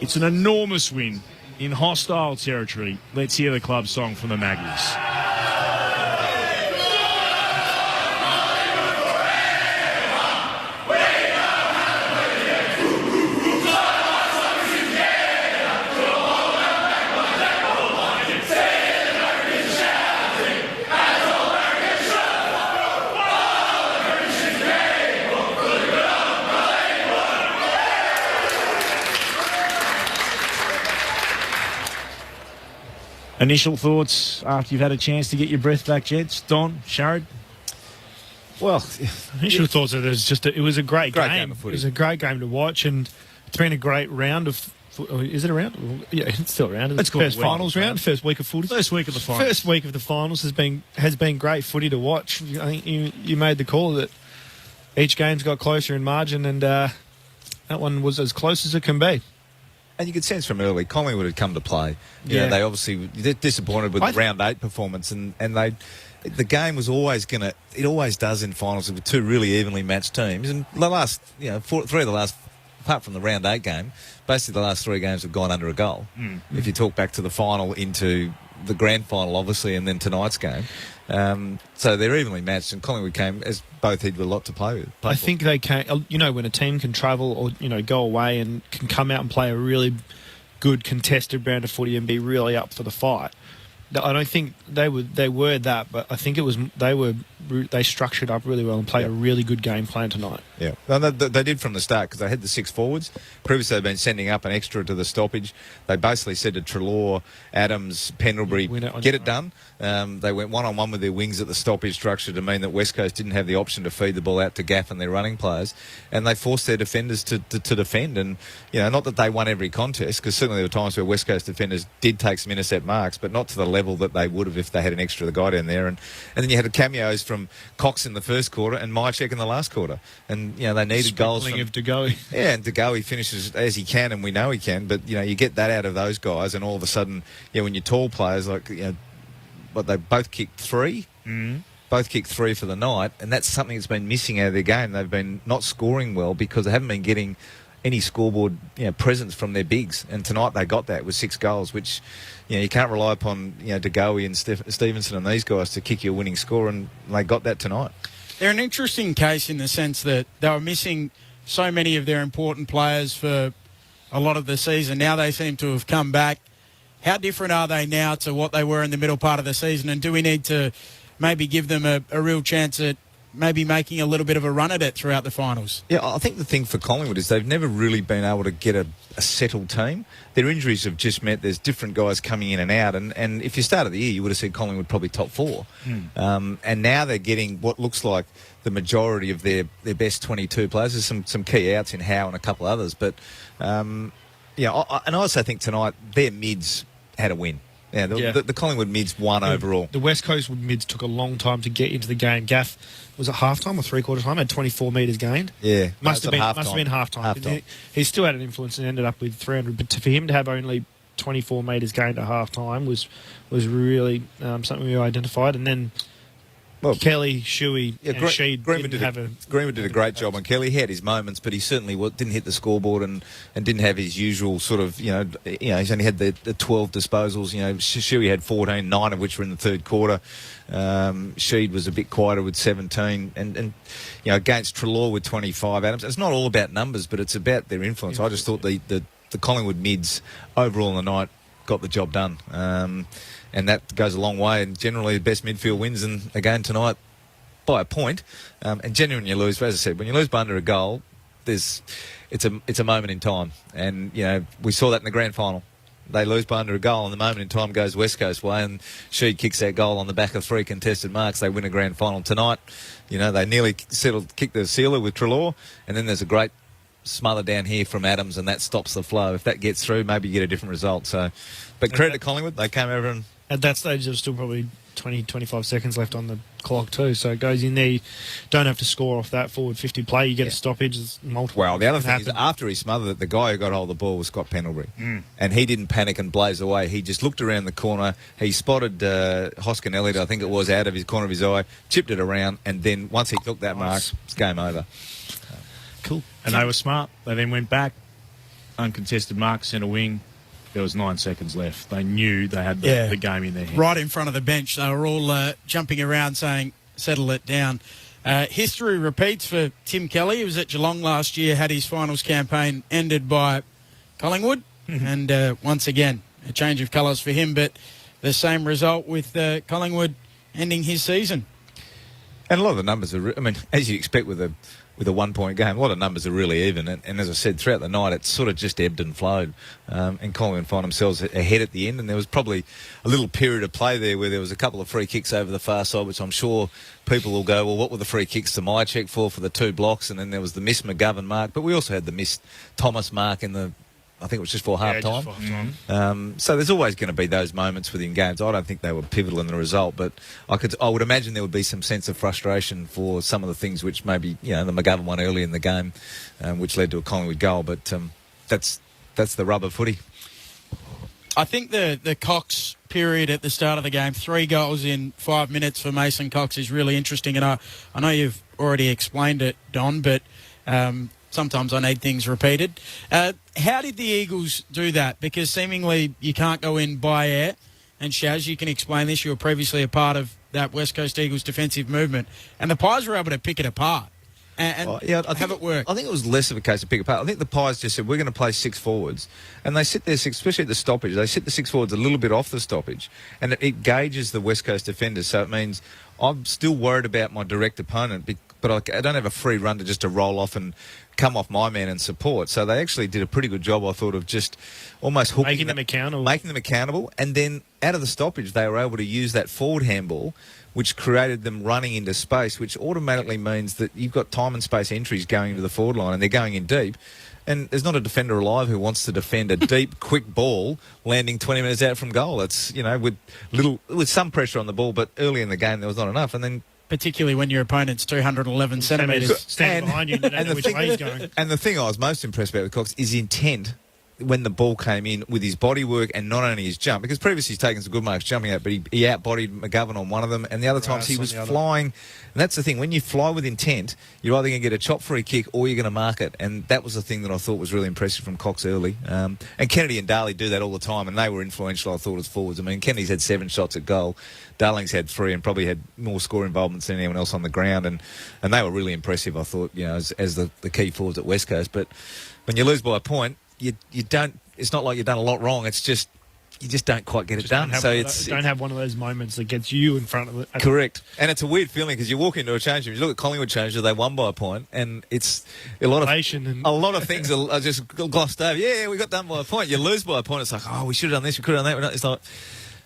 It's an enormous win in hostile territory. Let's hear the club song from the Maggies. Initial thoughts after you've had a chance to get your breath back, gents? Don, Sharad? Well, initial thoughts are it was a great game. Of it was a great game to watch, and it's been a great round of. Is it a round? Yeah, it's still a round. It's the first finals round, first week of footy. First week of the finals. First week of the finals has been great footy to watch. I think you made the call that each game's got closer in margin, and that one was as close as it can be. And you could sense from early, Collingwood had come to play. Yeah, they obviously disappointed with the round 8 performance, and the game was always going to. It always does in finals with two really evenly matched teams. And the last, three of the last, apart from the round 8 game, basically the last 3 games have gone under a goal. If you talk back to the final, into the grand final, obviously, and then tonight's game. So they're evenly matched, and Collingwood came as both had a lot to play with. I think they can. When a team can travel or go away and can come out and play a really good contested brand of footy and be really up for the fight. I don't think they were that, but I think it was they structured up really well and played a really good game plan tonight. Yeah, they did from the start because they had the 6 forwards. Previously, they've been sending up an extra to the stoppage. They basically said to Treloar, Adams, Pendlebury, get it done. They went one-on-one with their wings at the stoppage structure to mean that West Coast didn't have the option to feed the ball out to Gaff and their running players, and they forced their defenders to defend. And not that they won every contest, because certainly there were times where West Coast defenders did take some intercept marks, but not to the level that they would have if they had an extra guy down there. And then you had cameos from Cox in the first quarter and Mychek in the last quarter. And, they needed goals from... of De Goey. Yeah, and De Goey finishes as he can, and we know he can. But, you get that out of those guys, and all of a sudden, when you're tall players, like, but they both kicked 3. Both kicked 3 for the night, and that's something that's been missing out of their game. They've been not scoring well because they haven't been getting any scoreboard presence from their bigs, and tonight they got that with 6 goals, which you can't rely upon De Goey and Stevenson and these guys to kick you a winning score, and they got that tonight. They're an interesting case in the sense that they were missing so many of their important players for a lot of the season. Now they seem to have come back. How different are they now to what they were in the middle part of the season, and do we need to maybe give them a real chance at maybe making a little bit of a run at it throughout the finals? Yeah, I think the thing for Collingwood is they've never really been able to get a settled team. Their injuries have just meant there's different guys coming in and out, and if you started the year, you would have said Collingwood probably top 4. And now they're getting what looks like the majority of their best 22 players. There's some key outs in Howe and a couple others, but and I also think tonight their mids had a win. Yeah, the Collingwood mids won overall. The West Coast mids took a long time to get into the game. Gaff was at half-time or three-quarter time, had 24 metres gained. Yeah. Must have been half-time. He still had an influence and ended up with 300. But for him to have only 24 metres gained at half-time was really something we identified. And then Kelly, Shuey, and Sheed Greenwood did a great job on Kelly. He had his moments, but he certainly didn't hit the scoreboard and didn't have his usual sort of, he's only had the 12 disposals. Shuey had 14, 9 of which were in the third quarter. Sheed was a bit quieter with 17, and against Treloar with 25. Adams. It's not all about numbers, but it's about their influence. I just thought the Collingwood mids overall in the night got the job done. And that goes a long way. And generally, the best midfield wins. And again tonight, by a point. And generally, when you lose, as I said, when you lose by under a goal, it's a moment in time. And we saw that in the grand final. They lose by under a goal, and the moment in time goes West Coast way. And Sheed kicks that goal on the back of 3 contested marks. They win a grand final tonight. They nearly kick the sealer with Treloar, and then there's a great smother down here from Adams, and that stops the flow. If that gets through, maybe you get a different result. So, but credit to Collingwood, they came over and. At that stage, there's still probably 20, 25 seconds left on the clock too. So it goes in there. You don't have to score off that forward 50 play. You get a stoppage. It's multiple. Well, the other thing is after he smothered it, the guy who got hold of the ball was Scott Pendlebury. And he didn't panic and blaze away. He just looked around the corner. He spotted Hoskin Elliott, I think it was, out of his corner of his eye, chipped it around, and then once he took that mark, it's game over. Cool. And they were smart. They then went back. uncontested mark, centre wing. There was 9 seconds left. They knew they had the game in their hands. Right in front of the bench. They were all jumping around saying, settle it down. History repeats for Tim Kelly. He was at Geelong last year, had his finals campaign ended by Collingwood. And once again, a change of colours for him, but the same result with Collingwood ending his season. And a lot of the numbers are, as you expect with a 1-point game, a lot of numbers are really even. And as I said, throughout the night, it sort of just ebbed and flowed. And Collingwood find themselves ahead at the end. And there was probably a little period of play there where there was a couple of free kicks over the far side, which I'm sure people will go, well, what were the free kicks to my check for the 2 blocks? And then there was the missed McGovern mark. But we also had the missed Thomas mark in the, I think it was just for half-time. So there's always going to be those moments within games. I don't think they were pivotal in the result, but I would imagine there would be some sense of frustration for some of the things which maybe, the McGovern one early in the game, which led to a Collingwood goal. But that's the rub of footy. I think the Cox period at the start of the game, 3 goals in 5 minutes for Mason Cox is really interesting. And I know you've already explained it, Don, but sometimes I need things repeated. How did the Eagles do that? Because seemingly you can't go in by air. And Shaz, you can explain this. You were previously a part of that West Coast Eagles defensive movement. And the Pies were able to pick it apart and have it work. I think it was less of a case of pick apart. I think the Pies just said, we're going to play 6 forwards. And they sit there, especially at the stoppage, they sit the 6 forwards a little bit off the stoppage. And it gauges the West Coast defenders. So it means I'm still worried about my direct opponent, but I don't have a free run to roll off and come off my man and support. So they actually did a pretty good job, I thought, of just almost hooking making them accountable. And then out of the stoppage, they were able to use that forward handball, which created them running into space, which automatically means that you've got time and space entries going into the forward line, and they're going in deep. And there's not a defender alive who wants to defend a deep, quick ball landing 20 metres out from goal. It's, with some pressure on the ball, but early in the game there was not enough. And then particularly when your opponent's 211 centimetres. Standing behind you, you don't know which way he's going. And the thing I was most impressed about with Cox is intent when the ball came in with his body work and not only his jump, because previously he's taken some good marks jumping out, but he out-bodied McGovern on one of them, and the other times he was flying. And that's the thing, when you fly with intent, you're either going to get a chop free kick or you're going to mark it, and that was the thing that I thought was really impressive from Cox early. And Kennedy and Darley do that all the time, and they were influential, I thought, as forwards. I mean, Kennedy's had 7 shots at goal, Darling's had 3 and probably had more score involvements than anyone else on the ground, and they were really impressive, I thought, as the key forwards at West Coast. But when you lose by a point, you don't. It's not like you've done a lot wrong. It's just you just don't quite get it done. Don't have one of those moments that gets you in front of it. Correct. And it's a weird feeling because you walk into a change room, you look at Collingwood change room, they won by a point, and it's a lot of things are just glossed over. Yeah, we got done by a point. You lose by a point. It's like, oh, we should have done this, we could have done that. It's like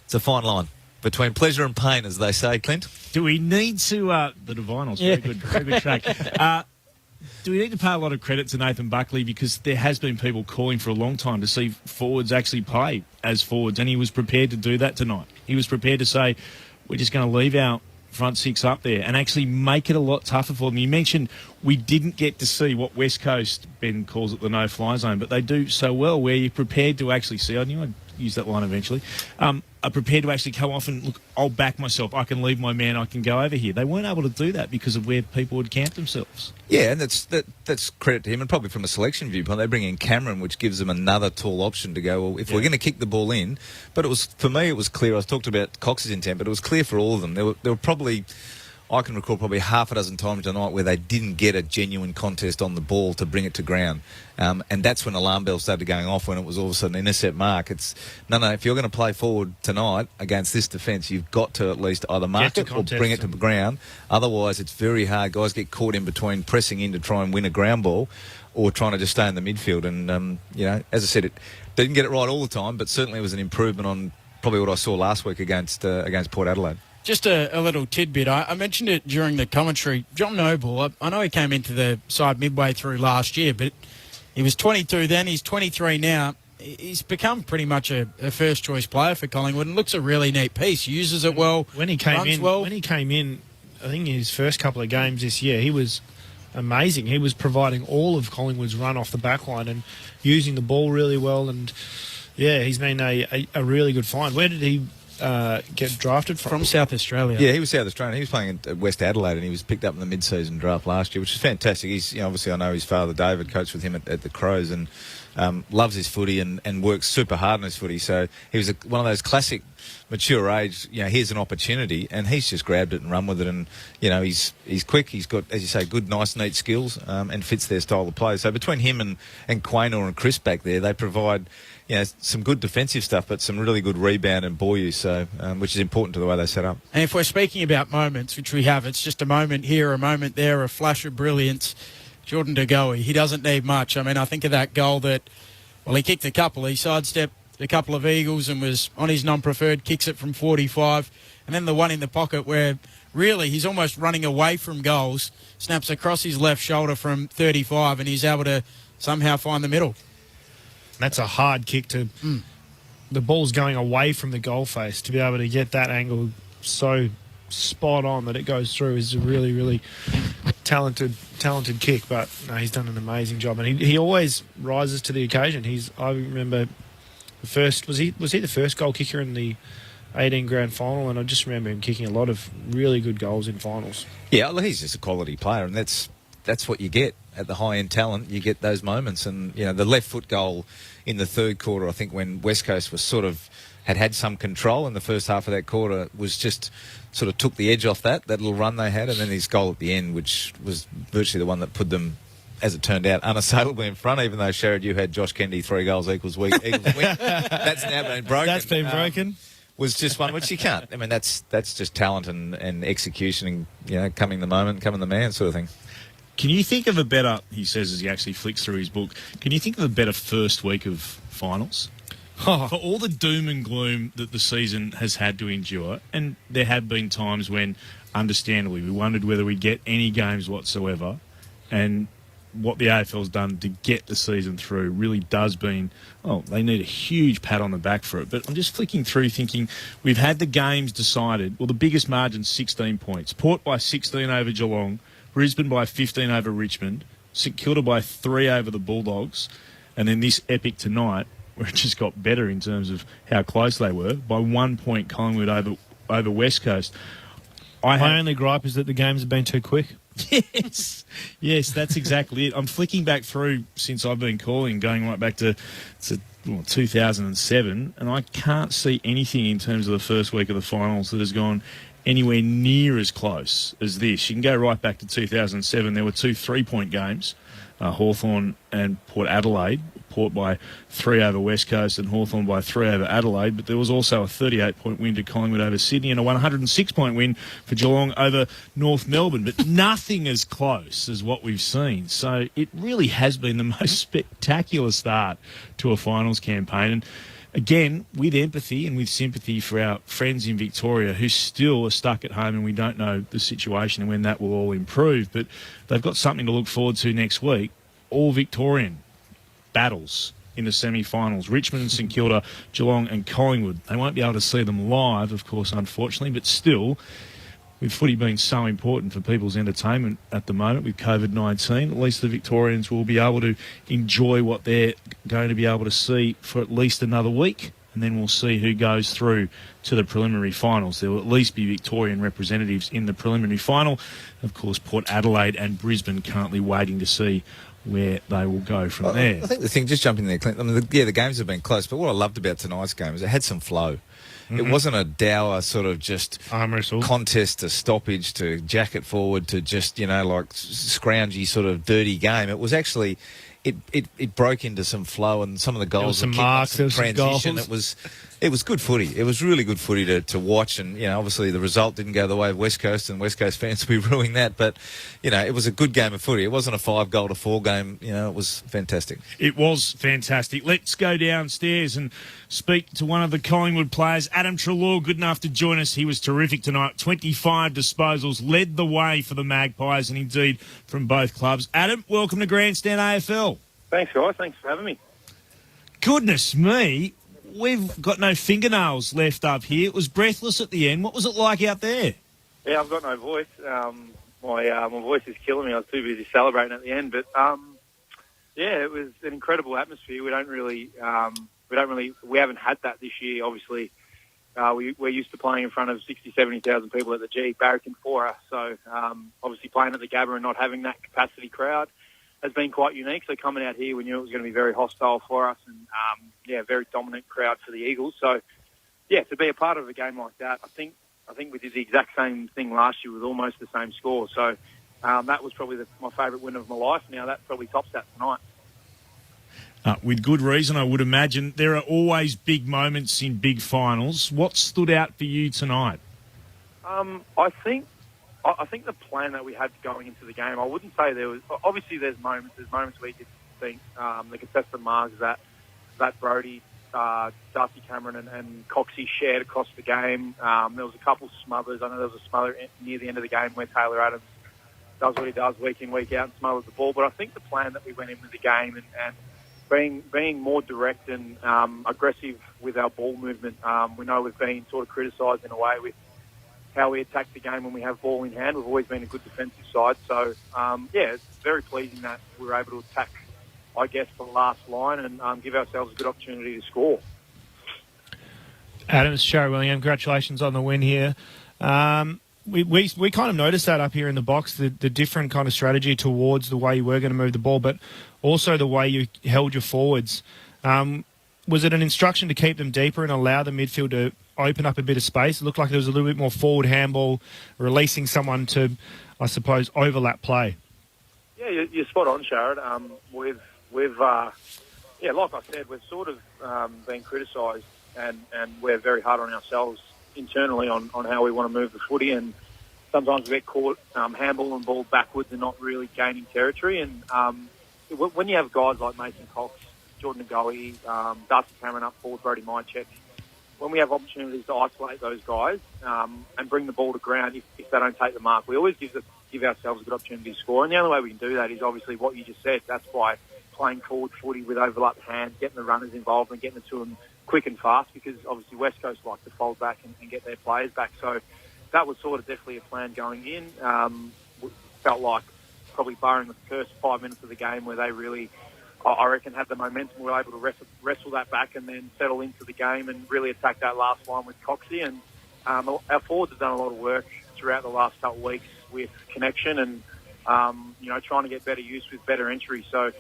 it's a fine line between pleasure and pain, as they say, Clint. Do we need to the Divinals? Very good track. Do we need to pay a lot of credit to Nathan Buckley, because there has been people calling for a long time to see forwards actually play as forwards, and he was prepared to do that tonight. He was prepared to say, we're just going to leave our front 6 up there and actually make it a lot tougher for them. You mentioned we didn't get to see what West Coast, Ben calls it the no-fly zone, but they do so well where you're prepared to actually see. I knew I'd use that line eventually. Are prepared to actually come off and look, I'll back myself, I can leave my man, I can go over here. They weren't able to do that because of where people would camp themselves. Yeah, and that's credit to him, and probably from a selection viewpoint, they bring in Cameron, which gives them another tall option to go, well, if we're going to kick the ball in. But for me, it was clear. I was talked about Cox's intent, but it was clear for all of them. There were probably, I can recall probably half a dozen times tonight where they didn't get a genuine contest on the ball to bring it to ground. And that's when alarm bells started going off, when it was all of a sudden an intercept mark. It's, no, if you're going to play forward tonight against this defence, you've got to at least either mark it or bring it to the ground. Otherwise, it's very hard. Guys get caught in between pressing in to try and win a ground ball or trying to just stay in the midfield. And, as I said, it didn't get it right all the time, but certainly it was an improvement on probably what I saw last week against Port Adelaide. Just a little tidbit. I mentioned it during the commentary. John Noble, I know he came into the side midway through last year, but he was 22 then. He's 23 now. He's become pretty much a first-choice player for Collingwood and looks a really neat piece. Uses it well, when he came in, I think in his first couple of games this year, he was amazing. He was providing all of Collingwood's run off the back line and using the ball really well. And, yeah, he's been a really good find. Where did he get drafted from? From South Australia. Yeah, he was South Australian. He was playing at West Adelaide, and he was picked up in the mid-season draft last year, which is fantastic. He's, obviously I know his father David coached with him at the Crows, and loves his footy and works super hard on his footy. So he was one of those classic mature age, here's an opportunity, and he's just grabbed it and run with it. And, he's quick. He's got, as you say, good, nice, neat skills and fits their style of play. So between him and Quaynor and Chris back there, they provide, some good defensive stuff, but some really good rebound and ball use, so which is important to the way they set up. And if we're speaking about moments, which we have, it's just a moment here, a moment there, a flash of brilliance. Jordan De Goey, he doesn't need much. I mean, I think of that goal that, he kicked a couple. He sidestepped a couple of Eagles and was on his non-preferred, kicks it from 45. And then the one in the pocket where really he's almost running away from goals, snaps across his left shoulder from 35 and he's able to somehow find the middle. That's a hard kick to... The ball's going away from the goal face. To be able to get that angle so spot on that it goes through is a really, really talented kick. But no, he's done an amazing job, and he always rises to the occasion. I remember the first was he the first goal kicker in the 18 grand final, and I just remember him kicking a lot of really good goals in finals. Yeah, well, he's just a quality player, and that's what you get at the high-end talent. You get those moments, and the left foot goal in the third quarter, I think, when West Coast was had some control in the first half of that quarter, was just sort of took the edge off that little run they had, and then his goal at the end, which was virtually the one that put them, as it turned out, unassailably in front, even though, Sherrod, you had Josh Kennedy 3 goals equals win. That's now been broken. That's been broken. Was just one which you can't. I mean, that's just talent and execution and, coming the moment, coming the man sort of thing. Can you think of a better, he says as he actually flicks through his book, can you think of a better first week of finals? For all the doom and gloom that the season has had to endure, and there have been times when, understandably, we wondered whether we'd get any games whatsoever, and what the AFL's done to get the season through really does mean, they need a huge pat on the back for it. But I'm just flicking through thinking, we've had the games decided, the biggest margin, 16 points. Port by 16 over Geelong, Brisbane by 15 over Richmond, St Kilda by 3 over the Bulldogs, and then this epic tonight, where it just got better in terms of how close they were, by 1 point Collingwood over West Coast. My only gripe is that the games have been too quick. Yes, that's exactly it. I'm flicking back through since I've been calling, going right back to 2007, and I can't see anything in terms of the first week of the finals that has gone anywhere near as close as this. You can go right back to 2007. There were 2 3-point games, Hawthorn and Port Adelaide. Port by 3 over West Coast and Hawthorn by 3 over Adelaide. But there was also a 38-point win to Collingwood over Sydney and a 106-point win for Geelong over North Melbourne. But nothing as close as what we've seen. So it really has been the most spectacular start to a finals campaign. And again, with empathy and with sympathy for our friends in Victoria who still are stuck at home, and we don't know the situation and when that will all improve, but they've got something to look forward to next week. All Victorian battles in the semi-finals. Richmond and St Kilda, Geelong and Collingwood. They won't be able to see them live, of course, unfortunately, but still, with footy being so important for people's entertainment at the moment with COVID-19, at least the Victorians will be able to enjoy what they're going to be able to see for at least another week, and then we'll see who goes through to the preliminary finals. There will at least be Victorian representatives in the preliminary final. Of course, Port Adelaide and Brisbane currently waiting to see where they will go from there. I think the thing, just jumping there, Clint, the games have been close, but what I loved about tonight's game is it had some flow. Mm-hmm. It wasn't a dour sort of just arm wrestle contest to stoppage to jacket forward to just, scroungy sort of dirty game. It was actually... It broke into some flow, and some of the goals were marks, some transition. It was good footy. It was really good footy to watch, and obviously the result didn't go the way of West Coast, and West Coast fans will be ruining that. But it was a good game of footy. It wasn't a 5-goal-4 game. It was fantastic. It was fantastic. Let's go downstairs and speak to one of the Collingwood players, Adam Treloar. Good enough to join us. He was terrific tonight. 25 disposals, led the way for the Magpies, and indeed from both clubs. Adam, welcome to Grandstand AFL. Thanks, guys. Thanks for having me. Goodness me. We've got no fingernails left up here. It was breathless at the end. What was it like out there? Yeah, I've got no voice. My voice is killing me. I was too busy celebrating at the end. But, it was an incredible atmosphere. We haven't had that this year, obviously. We're used to playing in front of 60,000, 70,000 people at the G, barracking for us. So, obviously playing at the Gabba and not having that capacity crowd has been quite unique. So coming out here, we knew it was going to be very hostile for us, and very dominant crowd for the Eagles. So to be a part of a game like that, I think we did the exact same thing last year with almost the same score. So that was probably my favourite win of my life. Now that probably tops that tonight. With good reason, I would imagine. There are always big moments in big finals. What stood out for you tonight? I think the plan that we had going into the game, I wouldn't say there was... Obviously, there's moments where you could think the contested marks that Brodie, Darcy Cameron and Coxie shared across the game. There was a couple smothers. I know there was a smother near the end of the game where Taylor Adams does what he does week in, week out and smothers the ball. But I think the plan that we went in with the game and being more direct and aggressive with our ball movement. We know we've been sort of criticised in a way with how we attack the game when we have ball in hand. We've always been a good defensive side. So, it's very pleasing that we were able to attack, I guess, the last line and give ourselves a good opportunity to score. Adam, it's Sherry William. Congratulations on the win here. We kind of noticed that up here in the box, the different kind of strategy towards the way you were going to move the ball, but also the way you held your forwards. Was it an instruction to keep them deeper and allow the midfield to open up a bit of space? It looked like there was a little bit more forward handball, releasing someone to, I suppose, overlap play. Yeah, you're spot on, Sharad. We've like I said, we've sort of been criticised and we're very hard on ourselves internally on how we want to move the footy, and sometimes we get caught handball and ball backwards and not really gaining territory. And when you have guys like Mason Cox, Jordan Ngoe, Darcy Cameron up forward, Brodie Mychek, when we have opportunities to isolate those guys and bring the ball to ground if they don't take the mark, we always give ourselves a good opportunity to score. And the only way we can do that is obviously what you just said. That's by playing forward footy with overlapped hands, getting the runners involved and getting it to them quick and fast, because obviously West Coast like to fold back and get their players back. So that was sort of definitely a plan going in. Felt like probably barring the first 5 minutes of the game where they really, I reckon, had the momentum, we were able to wrestle that back and then settle into the game and really attack that last line with Coxie. And our forwards have done a lot of work throughout the last couple of weeks with connection and, trying to get better use with better entry. So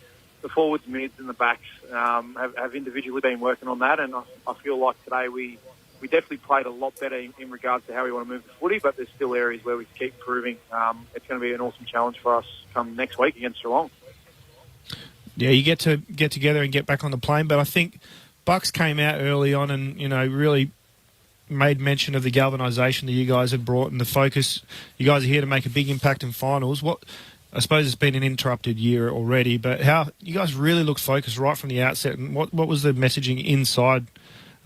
the forwards, mids and the backs have individually been working on that, and I feel like today we definitely played a lot better in regards to how we want to move the footy, but there's still areas where we keep improving. It's going to be an awesome challenge for us come next week against Geelong. Yeah, you get to get together and get back on the plane, but I think Bucks came out early on and, really made mention of the galvanisation that you guys had brought and the focus. You guys are here to make a big impact in finals. I suppose it's been an interrupted year already, but how you guys really looked focused right from the outset, and what was the messaging inside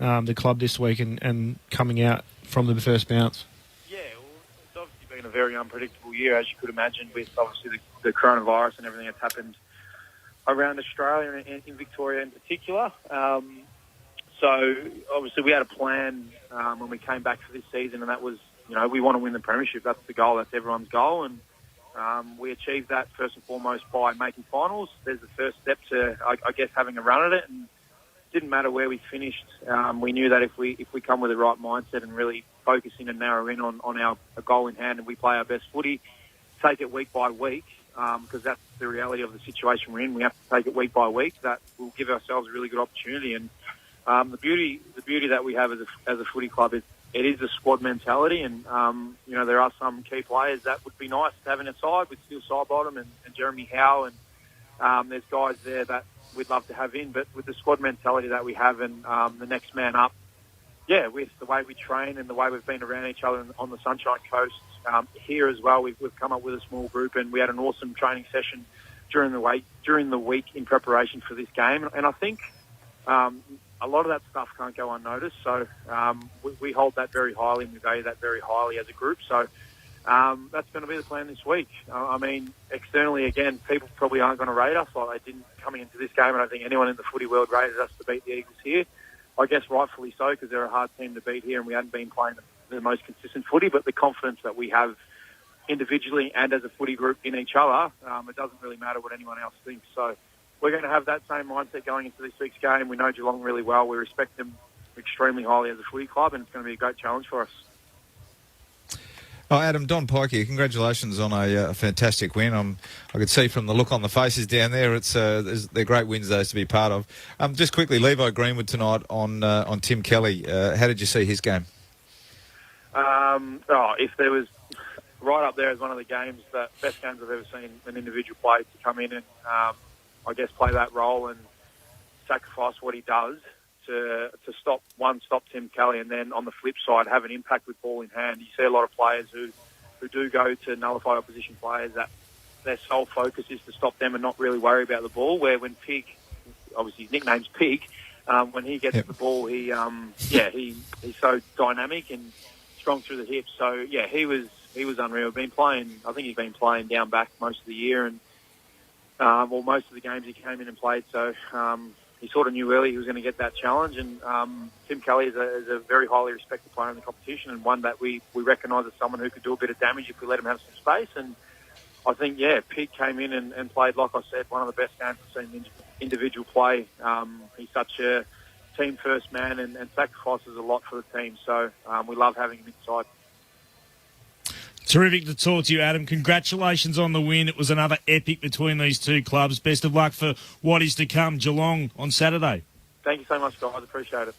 the club this week and coming out from the first bounce? Yeah, well, it's obviously been a very unpredictable year, as you could imagine, with obviously the coronavirus and everything that's happened around Australia and in Victoria in particular. So obviously we had a plan when we came back for this season, and that was, we want to win the premiership. That's the goal. That's everyone's goal, and we achieved that first and foremost by making finals. There's the first step to, I guess, having a run at it, and it didn't matter where we finished. We knew that if we come with the right mindset and really focus in and narrow in on our goal in hand, and we play our best footy, take it week by week, because that's the reality of the situation we're in. We have to take it week by week. That will give ourselves a really good opportunity. And the beauty that we have as a footy club is it is a squad mentality, and there are some key players that would be nice to have in a side with Steele Sidebottom and Jeremy Howe, and there's guys there that we'd love to have in. But with the squad mentality that we have and the next man up, with the way we train and the way we've been around each other on the Sunshine Coast, here as well, we've come up with a small group, and we had an awesome training session during the week in preparation for this game. And I think a lot of that stuff can't go unnoticed. So we hold that very highly, and we value that very highly as a group. So that's going to be the plan this week. I mean, externally, again, people probably aren't going to rate us like they didn't coming into this game. I don't think anyone in the footy world rated us to beat the Eagles here. I guess rightfully so, because they're a hard team to beat here, and we hadn't been playing the most consistent footy. But the confidence that we have individually and as a footy group in each other, it doesn't really matter what anyone else thinks. So we're going to have that same mindset going into this week's game. We know Geelong really well. We respect them extremely highly as a footy club, and it's going to be a great challenge for us. Oh, Adam, Don Pike here. Congratulations on a fantastic win. I could see from the look on the faces down there, they're great wins those to be part of. Just quickly, Levi Greenwood tonight on Tim Kelly. How did you see his game? If there was right up there as one of the best games I've ever seen an individual play to come in and I guess play that role and sacrifice what he does to stop Tim Kelly, and then on the flip side have an impact with ball in hand. You see a lot of players who do go to nullify opposition players that their sole focus is to stop them and not really worry about the ball. Where when Pig, obviously his nickname's Pig, when he gets the ball, he's so dynamic and strong through the hips. So yeah, he was unreal. I think he's been playing down back most of the year, and most of the games he came in and played. So he sort of knew early he was going to get that challenge. And Tim Kelly is a very highly respected player in the competition, and one that we recognise as someone who could do a bit of damage if we let him have some space. And I think, Pig came in and played, like I said, one of the best games I've seen individual play. He's such a team-first man and sacrifices a lot for the team. So we love having him inside. Terrific to talk to you, Adam. Congratulations on the win. It was another epic between these two clubs. Best of luck for what is to come, Geelong, on Saturday. Thank you so much, guys. Appreciate it.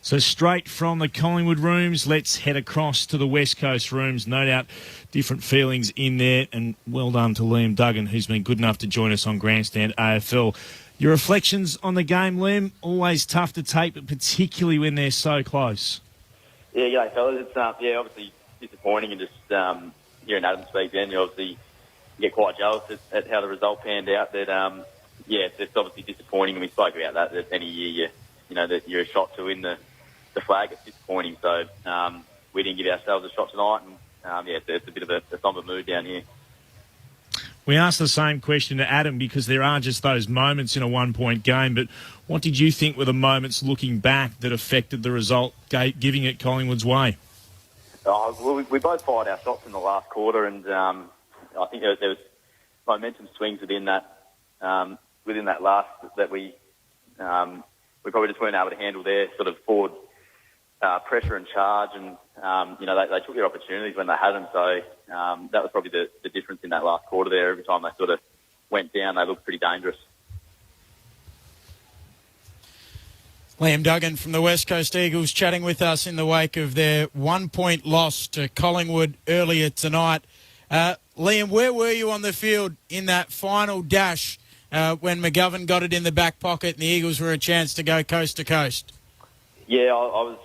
So straight from the Collingwood rooms, let's head across to the West Coast rooms. No doubt different feelings in there. And well done to Liam Duggan, who's been good enough to join us on Grandstand AFL. Your reflections on the game, Liam? Always tough to take, but particularly when they're so close. Yeah, fellas. It's obviously disappointing, and just hearing Adam speak then, you obviously get quite jealous at how the result panned out. That it's obviously disappointing, and we spoke about that any year that you're a shot to win the flag. It's disappointing. So we didn't give ourselves a shot tonight, and it's a bit of a sombre mood down here. We asked the same question to Adam because there are just those moments in a one-point game, but what did you think were the moments looking back that affected the result, giving it Collingwood's way? We both fired our shots in the last quarter, and I think there was momentum swings within that last that we probably just weren't able to handle their sort of forward pressure and charge, and they took their opportunities when they had them. So that was probably the difference in that last quarter there. Every time they sort of went down, they looked pretty dangerous. Liam Duggan from the West Coast Eagles chatting with us in the wake of their 1-point loss to Collingwood earlier tonight. Liam, where were you on the field in that final dash when McGovern got it in the back pocket and the Eagles were a chance to go coast to coast? Yeah, I was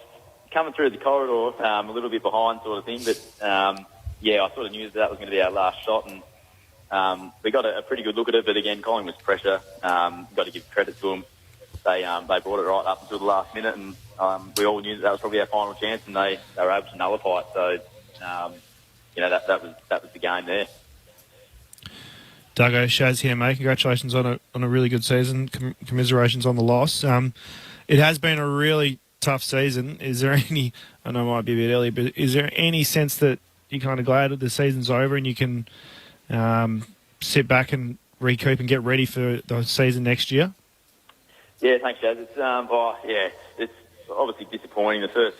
coming through the corridor a little bit behind sort of thing, but I sort of knew that was going to be our last shot, and we got a pretty good look at it. But again, Collingwood's pressure, got to give credit to them. They brought it right up until the last minute, and we all knew that was probably our final chance, and they were able to nullify it. So, that was the game there. Duggo, Shaz here, mate. Congratulations on a really good season. Commiserations on the loss. It has been a really tough season. Is there any? I know it might be a bit early, but is there any sense that you're kind of glad that the season's over and you can sit back and recoup and get ready for the season next year? Yeah, thanks, Jazz. It's obviously disappointing. The first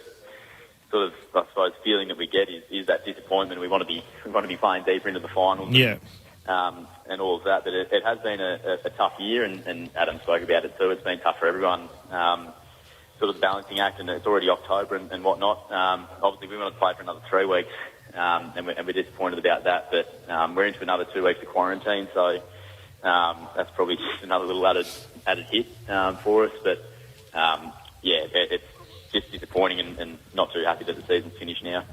sort of, I suppose, feeling that we get is that disappointment. We want to be playing deeper into the finals. Yeah. And all of that. But it has been a tough year, and Adam spoke about it too. It's been tough for everyone. Sort of the balancing act, and it's already October and whatnot. Obviously, we want to play for another 3 weeks, and we're disappointed about that. But we're into another 2 weeks of quarantine, so that's probably just another little added hit for us. But it's just disappointing and not too happy that the season's finished now.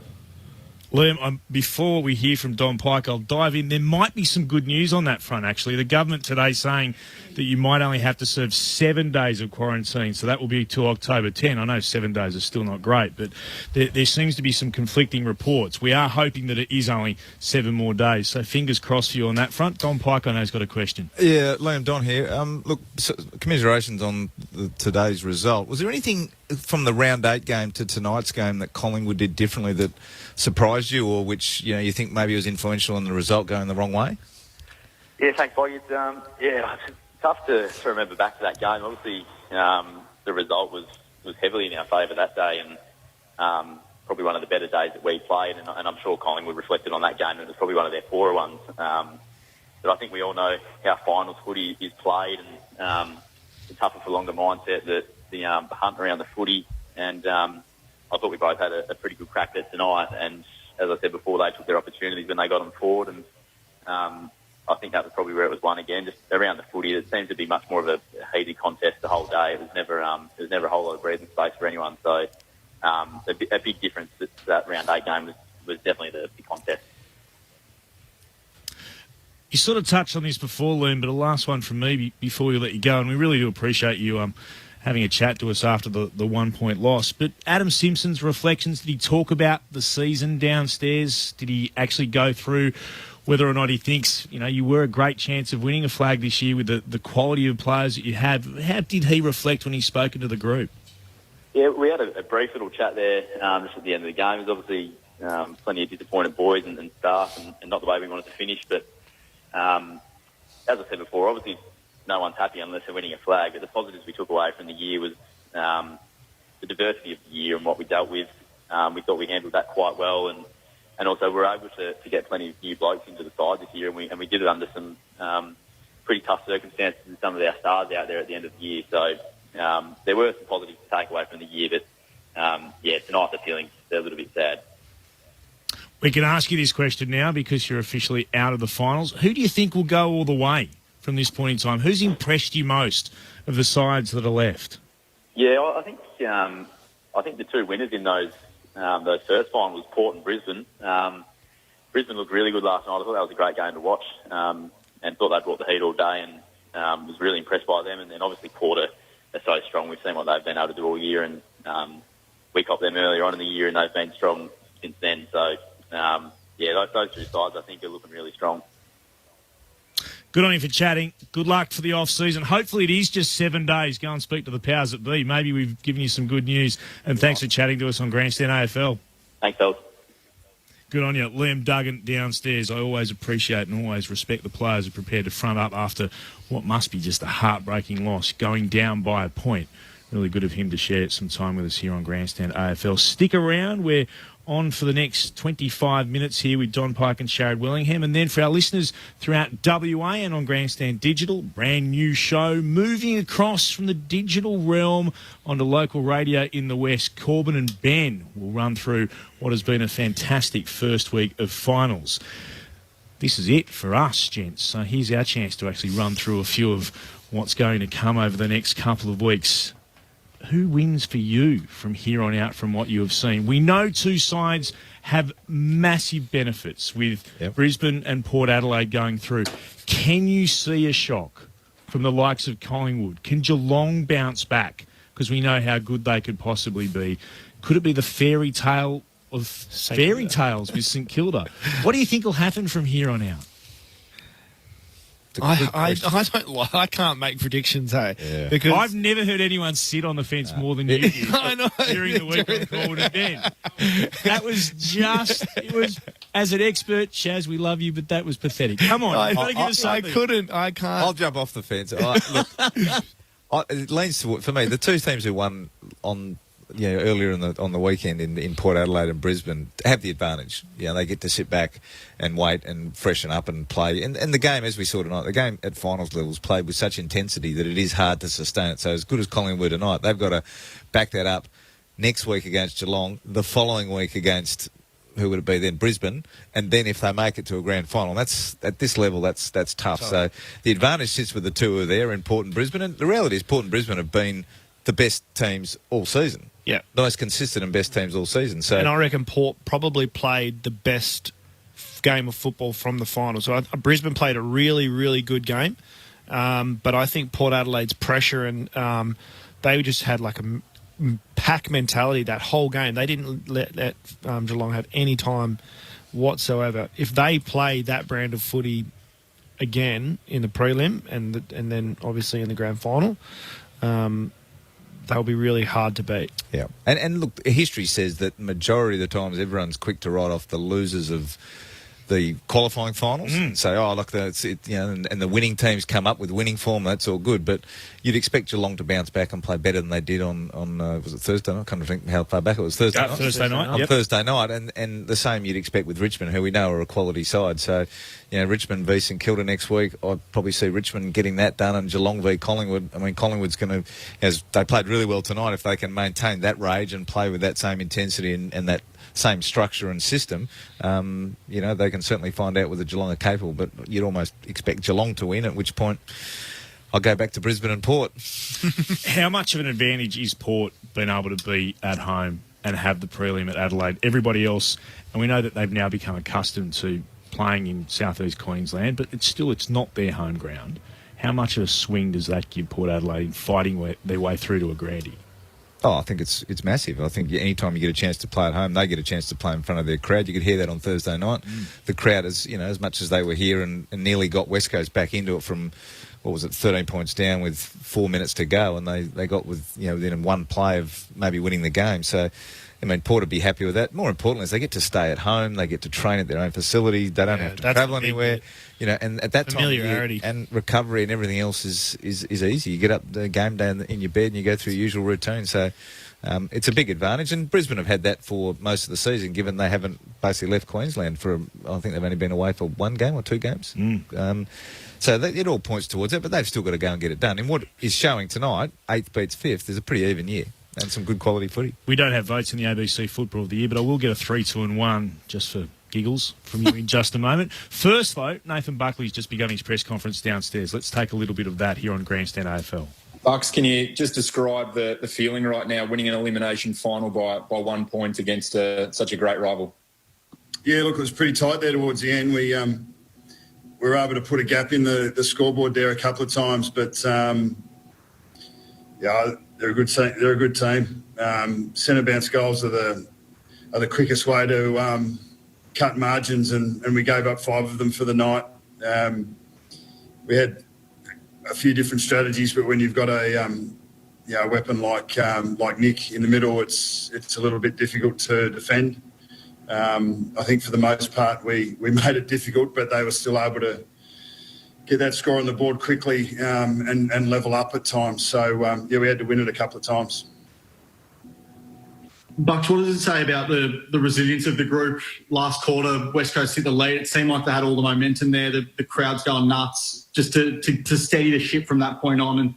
Liam, before we hear from Don Pike, I'll dive in. There might be some good news on that front, actually. The government today saying that you might only have to serve 7 days of quarantine, so that will be till October 10. I know 7 days is still not great, but there seems to be some conflicting reports. We are hoping that it is only 7 more days, so fingers crossed for you on that front. Don Pike, I know, has got a question. Yeah, Liam, Don here. Look, commiserations on today's result. Was there anything from the round 8 game to tonight's game that Collingwood did differently that surprised you, or which you think maybe was influential in the result going the wrong way? Yeah, thanks, Boy. It's tough to remember back to that game. Obviously, the result was heavily in our favour that day, and probably one of the better days that we played, and I'm sure Collingwood reflected on that game, and it was probably one of their poorer ones. But I think we all know how finals footy is played, and the tougher for longer mindset, the hunt around the footy, and I thought we both had a pretty good crack at tonight. And as I said before, they took their opportunities when they got them forward, and I think that was probably where it was won again. Just around the footy, it seemed to be much more of a heated contest the whole day. It was never a whole lot of breathing space for anyone. So a big difference to that round 8 game was definitely the contest. You sort of touched on this before, Liam, but a last one from me before we let you go, and we really do appreciate you having a chat to us after the 1 point loss. But Adam Simpson's reflections, did he talk about the season downstairs? Did he actually go through whether or not he thinks, you were a great chance of winning a flag this year with the quality of players that you have? How did he reflect when he spoke to the group? Yeah, we had a brief little chat there just at the end of the game. There's obviously plenty of disappointed boys and staff, and not the way we wanted to finish. But as I said before, obviously no one's happy unless they're winning a flag. But the positives we took away from the year was the diversity of the year and what we dealt with. We thought we handled that quite well, and also we're able to get plenty of new blokes into the side this year, and we did it under some pretty tough circumstances with some of our stars out there at the end of the year. So there were some positives to take away from the year, but tonight the feeling's a little bit sad. We can ask you this question now because you're officially out of the finals. Who do you think will go all the way from this point in time? Who's impressed you most of the sides that are left? Yeah, I think the two winners in those first finals, Port and Brisbane. Brisbane looked really good last night. I thought that was a great game to watch, and thought they brought the heat all day, and was really impressed by them. And then obviously Port are so strong. We've seen what they've been able to do all year, and we copped them earlier on in the year, and they've been strong since then. So those two sides I think are looking really strong. Good on you for chatting. Good luck for the off-season. Hopefully it is just 7 days. Go and speak to the powers that be. Maybe we've given you some good news. And thanks for chatting to us on Grandstand AFL. Thanks, fellas. Good on you. Liam Duggan downstairs. I always appreciate and always respect the players who are prepared to front up after what must be just a heartbreaking loss, going down by a point. Really good of him to share some time with us here on Grandstand AFL. Stick around. We're on for the next 25 minutes here with Don Pike and Sharad Willingham. And then for our listeners throughout WA and on Grandstand Digital, brand new show moving across from the digital realm onto local radio in the West. Corbin and Ben will run through what has been a fantastic first week of finals. This is it for us, gents. So here's our chance to actually run through a few of what's going to come over the next couple of weeks. Who wins for you from here on out from what you have seen? We know two sides have massive benefits with Brisbane and Port Adelaide going through. Can you see a shock from the likes of Collingwood? Can Geelong bounce back? Because we know how good they could possibly be. Could it be the fairy tale of fairy tales with St Kilda? What do you think will happen from here on out? I can't make predictions, because I've never heard anyone sit on the fence more than you did. I know. During the week on Corbin and Ben. That was it was, as an expert, Shaz, we love you, but that was pathetic. Come on, you've got to give us something. I can't. I'll jump off the fence. It leans to, for me, the two teams who won on earlier on the weekend in Port Adelaide and Brisbane have the advantage. They get to sit back and wait and freshen up and play. And the game, as we saw tonight, the game at finals levels played with such intensity that it is hard to sustain it. So as good as Collingwood tonight, they've got to back that up next week against Geelong, the following week against, who would it be then, Brisbane, and then if they make it to a grand final, that's at this level, that's tough. So the advantage sits with the two who are there in Port and Brisbane. And the reality is Port and Brisbane have been the best teams all season. Yeah, the most consistent and best teams all season. So, and I reckon Port probably played the best game of football from the final. So Brisbane played a really, really good game, but I think Port Adelaide's pressure and they just had like a pack mentality that whole game. They didn't let Geelong have any time whatsoever. If they play that brand of footy again in the prelim and then obviously in the grand final, they'll be really hard to beat. Yeah. And look, history says that majority of the times everyone's quick to write off the losers of the qualifying finals and say, oh, look, and the winning teams come up with winning form. That's all good, but you'd expect Geelong to bounce back and play better than they did on was it Thursday night? I can't think how far back it was. Thursday night. Thursday night. On Thursday night, and the same you'd expect with Richmond, who we know are a quality side. So, Richmond v St Kilda next week. I'd probably see Richmond getting that done, and Geelong v Collingwood. I mean, Collingwood's going to, as they played really well tonight, if they can maintain that rage and play with that same intensity and that same structure and system, they can certainly find out whether Geelong are capable, but you'd almost expect Geelong to win, at which point I'll go back to Brisbane and Port. How much of an advantage is Port being able to be at home and have the prelim at Adelaide? Everybody else, and we know that they've now become accustomed to playing in southeast Queensland, but it's not their home ground. How much of a swing does that give Port Adelaide in fighting their way through to a Grandy? Oh, I think it's massive. I think any time you get a chance to play at home, they get a chance to play in front of their crowd. You could hear that on Thursday night. The crowd, as much as they were here and nearly got West Coast back into it from, 13 points down with 4 minutes to go, and they got within one play of maybe winning the game. So, I mean, Port would be happy with that. More importantly, is they get to stay at home, they get to train at their own facility, they don't have to travel anywhere. And at that time, and recovery and everything else is easy. You get up the game day in your bed and you go through your usual routine. So it's a big advantage. And Brisbane have had that for most of the season, given they haven't basically left Queensland for, I think they've only been away for 1 game or 2 games. So it all points towards it, but they've still got to go and get it done. And what is showing tonight, 8th beats 5th, is a pretty even year. And some good quality footy. We don't have votes in the ABC Football of the Year, but I will get a 3, 2 and 1 just for giggles from you in just a moment. First, though, Nathan Buckley's just begun his press conference downstairs. Let's take a little bit of that here on Grandstand AFL. Bucks, can you just describe the feeling right now, winning an elimination final by 1 point against such a great rival? Yeah, look, it was pretty tight there towards the end. We were able to put a gap in the scoreboard there a couple of times, but they're a good team. They're a good team. Centre bounce goals are the quickest way to cut margins, and we gave up 5 of them for the night. We had a few different strategies, but when you've got a weapon like Nick in the middle, it's a little bit difficult to defend. I think for the most part we made it difficult, but they were still able to get that score on the board quickly and level up at times. So, we had to win it a couple of times. Bucks, what does it say about the resilience of the group? Last quarter, West Coast hit the lead. It seemed like they had all the momentum there. The crowd's going nuts. Just to steady the ship from that point on and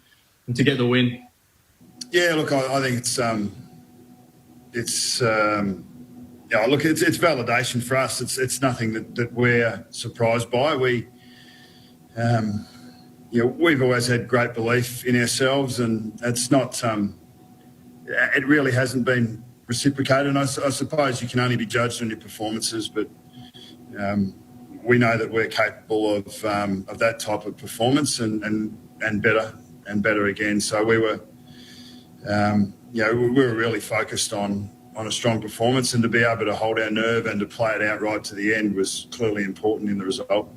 to get the win. Yeah, look, I think it's validation for us. It's nothing that we're surprised by. We've always had great belief in ourselves, and it's not. It really hasn't been reciprocated. And I suppose you can only be judged on your performances, but we know that we're capable of that type of performance and better again. So we were, we were really focused on a strong performance, and to be able to hold our nerve and to play it out right to the end was clearly important in the result.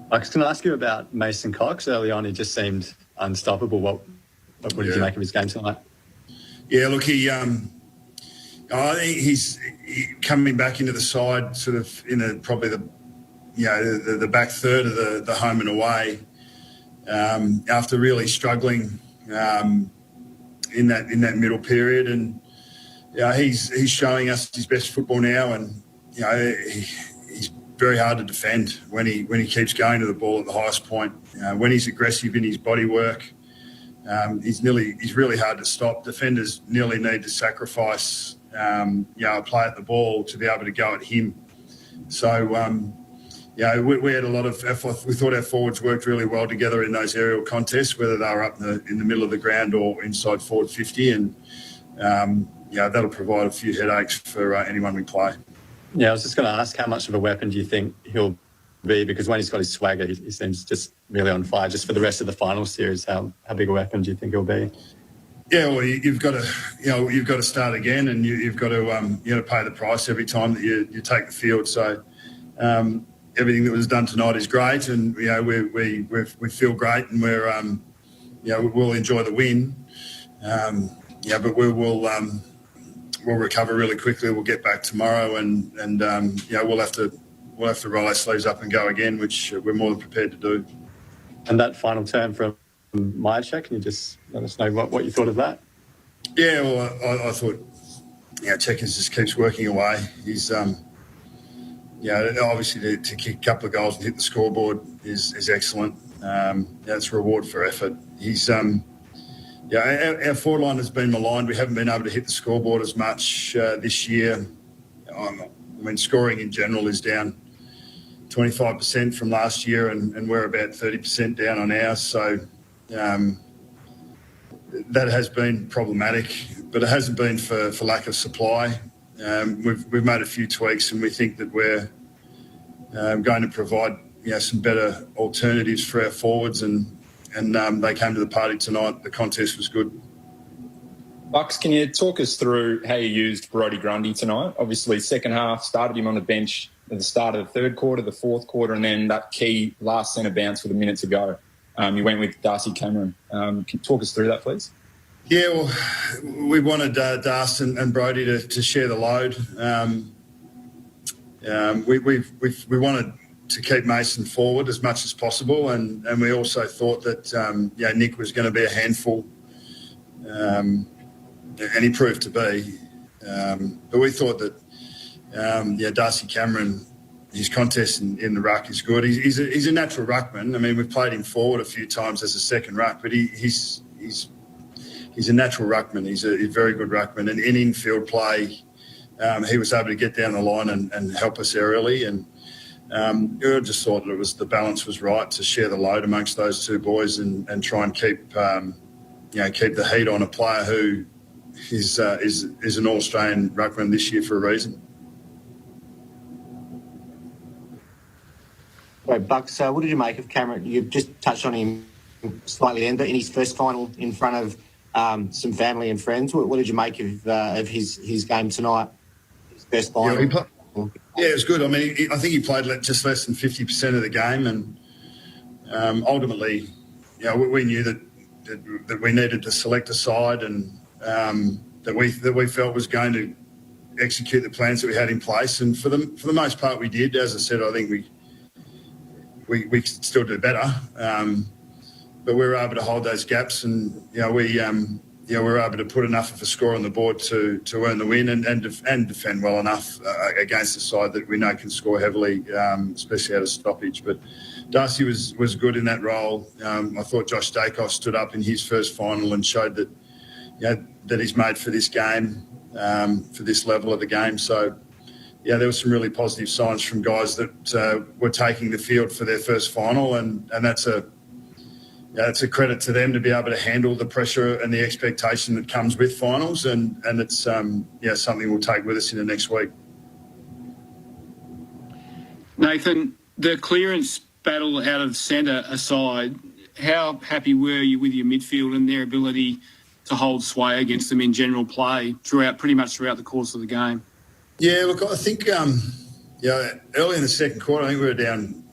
I was going to ask you about Mason Cox. Early on, he just seemed unstoppable. What did you make of his game tonight? Yeah, look, I think he's coming back into the side sort of in the back third of the home and away after really struggling in that middle period, and he's showing us his best football now, and he's very hard to defend when he keeps going to the ball at the highest point. When he's aggressive in his body work, he's really hard to stop. Defenders nearly need to sacrifice a play at the ball to be able to go at him. So we had a lot of effort. We thought our forwards worked really well together in those aerial contests, whether they were up in the middle of the ground or inside forward 50, and that'll provide a few headaches for anyone we play. Yeah, I was just going to ask, how much of a weapon do you think he'll be? Because when he's got his swagger, he seems just really on fire. Just for the rest of the final series, how big a weapon do you think he'll be? Yeah, well, you've got to start again, and you've got to pay the price every time that you take the field. So everything that was done tonight is great, and we feel great, and we'll enjoy the win. But we'll recover really quickly. We'll get back tomorrow, and we'll have to roll our sleeves up and go again, which we're more than prepared to do. And that final turn from Myercheck, can you just let us know what you thought of that? Yeah, well, I thought, Checkers just keeps working away. He's, obviously to kick a couple of goals and hit the scoreboard is excellent. It's a reward for effort. He's, our forward line has been maligned. We haven't been able to hit the scoreboard as much this year. Scoring in general is down 25% from last year, and we're about 30% down on ours. So that has been problematic, but it hasn't been for lack of supply. We've made a few tweaks, and we think that we're going to provide some better alternatives for our forwards, and they came to the party tonight. The contest was good. Bucks, can you talk us through how you used Brodie Grundy tonight? Obviously, second half, started him on the bench at the start of the third quarter, the fourth quarter, and then that key last centre bounce with a minute to go. You went with Darcy Cameron. Can you talk us through that, please? Yeah, well, we wanted Darcy and Brodie to share the load. We wanted to keep Mason forward as much as possible, and we also thought that Nick was going to be a handful, and he proved to be. But we thought that Darcy Cameron, his contest in the ruck is good. He's a natural ruckman. I mean, we've played him forward a few times as a second ruck, but he's a natural ruckman. He's a very good ruckman. And in infield play, he was able to get down the line and help us early. And we just thought that the balance was right to share the load amongst those two boys and try and keep the heat on a player who is an All-Australian ruckman this year for a reason. Right, Bucks, what did you make of Cameron? You've just touched on him slightly then, but in his first final in front of some family and friends, what did you make of his game tonight? His first final? Yeah, it was good. I mean, I think he played just less than 50% of the game, and ultimately, we knew that we needed to select a side, and that we felt was going to execute the plans that we had in place. And for the most part, we did. As I said, I think we could still do better, but we were able to hold those gaps, and we were able to put enough of a score on the board to earn the win and defend well enough against a side that we know can score heavily, especially out of stoppage. But Darcy was good in that role. I thought Josh Dacos stood up in his first final and showed that that he's made for this game, for this level of the game. So, there were some really positive signs from guys that were taking the field for their first final, and that's it's a credit to them to be able to handle the pressure and the expectation that comes with finals, and it's something we'll take with us in the next week. Nathan, the clearance battle out of centre aside, how happy were you with your midfield and their ability to hold sway against them in general play pretty much throughout the course of the game? Yeah, look, I think early in the second quarter, I think we were down.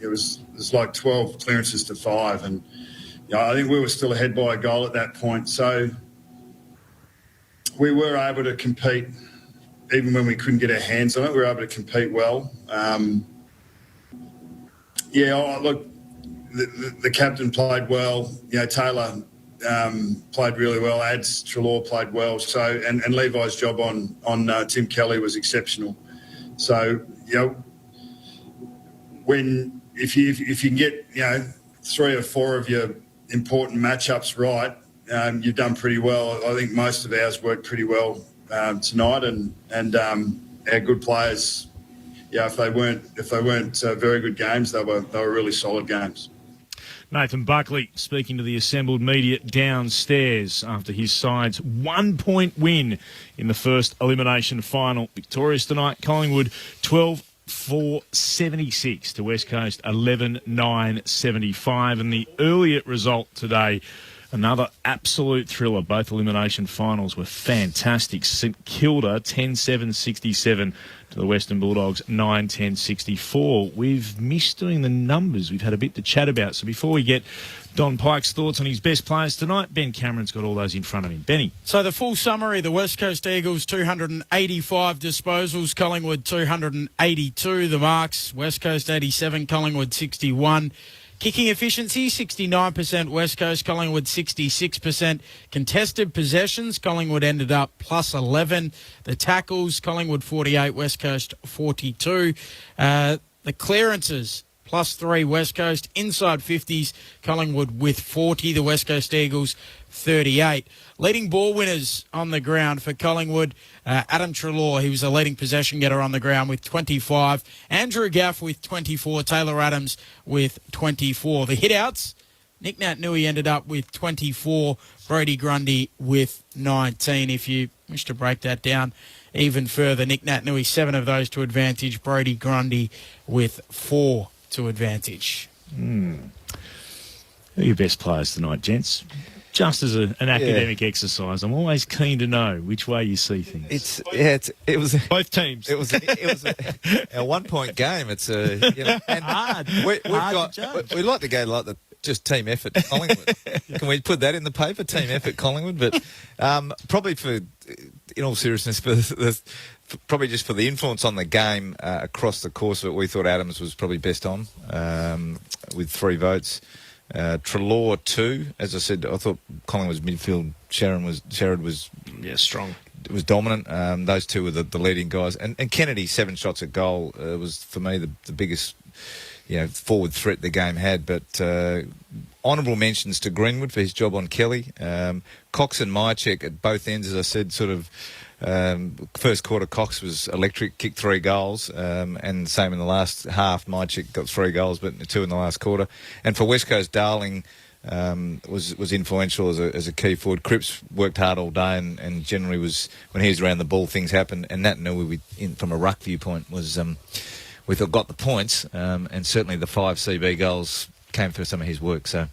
It was like 12 clearances to 5, and I think we were still ahead by a goal at that point. So we were able to compete, even when we couldn't get our hands on it. We were able to compete well. Look, the captain played well. Taylor played really well. Ads Treloar played well. So and Levi's job on Tim Kelly was exceptional. So if you can get 3 or 4 of your important matchups right, you've done pretty well. I think most of ours worked pretty well tonight, and our good players, if they weren't very good games, they were really solid games. Nathan Buckley speaking to the assembled media downstairs after his side's 1-point win in the first elimination final. Victorious tonight, Collingwood 12-4-76 to West Coast 11-9-75. And the earlier result today Another absolute thriller. Both elimination finals were fantastic. St Kilda 10-7-67 to the Western Bulldogs 9-10-64. We've missed doing the numbers. We've had a bit to chat about. So before we get Don Pike's thoughts on his best players tonight, Ben Cameron's got all those in front of him. Benny. So the full summary, the West Coast Eagles 285 disposals, Collingwood 282. The marks, West Coast 87, Collingwood 61. Kicking efficiency, 69% West Coast, Collingwood 66%. Contested possessions, Collingwood ended up plus 11. The tackles, Collingwood 48, West Coast 42. The clearances, plus 3 West Coast. Inside 50s, Collingwood with 40. The West Coast Eagles 38. Leading ball winners on the ground for Collingwood, Adam Treloar, he was a leading possession getter on the ground with 25. Andrew Gaff with 24. Taylor Adams with 24. The hitouts, Nick Naitanui ended up with 24. Brody Grundy with 19. If you wish to break that down even further, Nick Naitanui, 7 of those to advantage. Brody Grundy with 4 to advantage. Who are your best players tonight, gents? Just as an academic exercise, I'm always keen to know which way you see things. It was both teams. It was a 1 point game. It's hard. We'd like to go like the just team effort Collingwood. Can we put that in the paper? Team effort Collingwood, but probably in all seriousness, probably just for the influence on the game across the course of it, we thought Adams was probably best on with 3 votes. Treloar 2, as I said, I thought Collingwood's midfield. Sherrod was strong. It was dominant. Those 2 were the leading guys, and Kennedy 7 shots at goal was for me the biggest forward threat the game had. But honourable mentions to Greenwood for his job on Kelly. Cox and Myercheck at both ends, as I said, sort of. First quarter, Cox was electric, kicked 3 goals, and same in the last half. Myercheck got 3 goals, but 2 in the last quarter. And for West Coast, Darling was influential as a key forward. Cripps worked hard all day, and generally was, when he was around the ball, things happened. And that, from a ruck viewpoint, was we thought got the points, and certainly the 5 CB goals came for some of his work. So.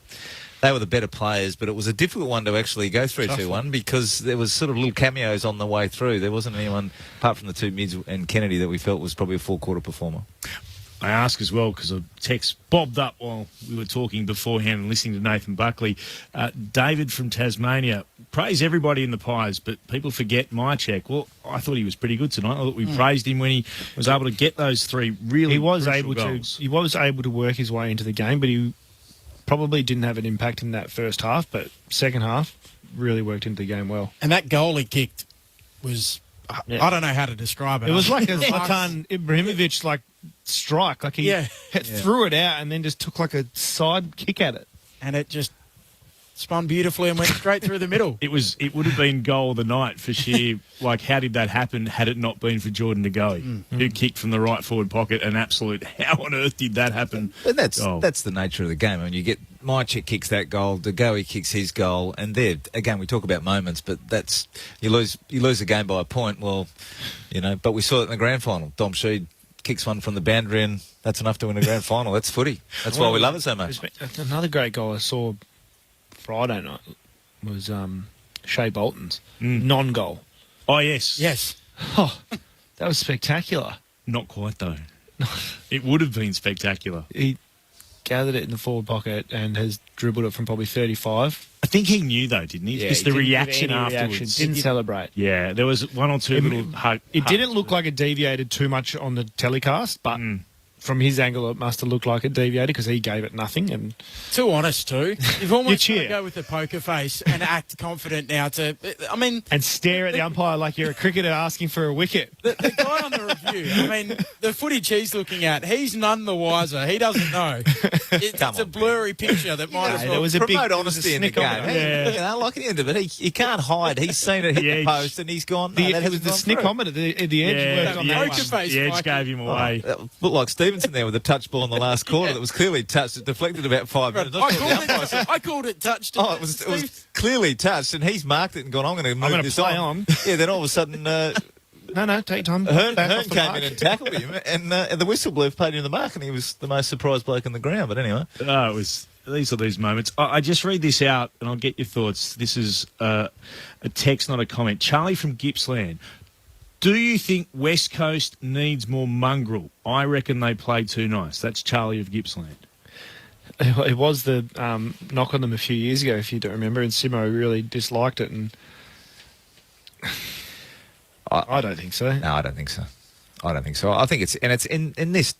They were the better players, but it was a difficult one to actually go through 2-1 because there was sort of little cameos on the way through. There wasn't anyone, apart from the 2 mids and Kennedy, that we felt was probably a full-quarter performer. I ask as well because a text bobbed up while we were talking beforehand and listening to Nathan Buckley. David from Tasmania, praise everybody in the Pies, but people forget Myercheck. Well, I thought he was pretty good tonight. I thought we praised him when he was able to get those 3 really crucial goals. He was able to work his way into the game, but he probably didn't have an impact in that first half, but second half really worked into the game well. And that goal he kicked was, I don't know how to describe it. It was like a Zlatan Ibrahimovic strike. Like he threw it out and then just took like a side kick at it. And it just spun beautifully and went straight through the middle. It would have been goal of the night for sheer, how did that happen had it not been for Jordan De Goey, who kicked from the right forward pocket, an absolute, how on earth did that happen? But that's the nature of the game. I mean, you get Myercheck kicks that goal, De Goey kicks his goal, and there, again, we talk about moments, but that's, you lose the game by a point, but we saw it in the grand final. Dom Sheed kicks one from the boundary, and that's enough to win a grand final. That's footy. That's why we love it so much. Another great goal I saw Friday night was Shea Bolton's non-goal. Oh, yes. Yes. Oh, that was spectacular. Not quite, though. It would have been spectacular. He gathered it in the forward pocket and has dribbled it from probably 35. I think he knew, though, didn't he? Yeah, just the reaction afterwards. Didn't celebrate. Yeah, there was 1 or 2 little... It didn't look like it deviated too much on the telecast, but... From his angle, it must have looked like it deviated because he gave it nothing. And too honest, too. You've almost got to go with the poker face and act confident now. And stare at the umpire like you're a cricketer asking for a wicket. The guy on the review, the footage he's looking at, he's none the wiser. He doesn't know. It's a blurry picture that might as well. There was promote honesty in the game. Like at the end of it, he can't hide. He's seen it hit the post and he's gone. It was the snickometer at the edge. The poker face. The edge gave him away. Looked like Stevenson there with a touch ball in the last quarter that was clearly touched. It deflected about 5 minutes. I called it touched. Oh, it was clearly touched, and he's marked it and gone, I'm going to move this on. Yeah, then all of a sudden... No, take time. Hearn came in and tackled him, and the whistle blew, paid him the mark, and he was the most surprised bloke in the ground. But anyway. It was these are these moments. I just read this out, and I'll get your thoughts. This is a text, not a comment. Charlie from Gippsland. Do you think West Coast needs more mongrel? I reckon they play too nice. That's Charlie of Gippsland. It was the knock on them a few years ago, if you don't remember, and Simo really disliked it. And I don't think so. No, I don't think so. I think it's in this.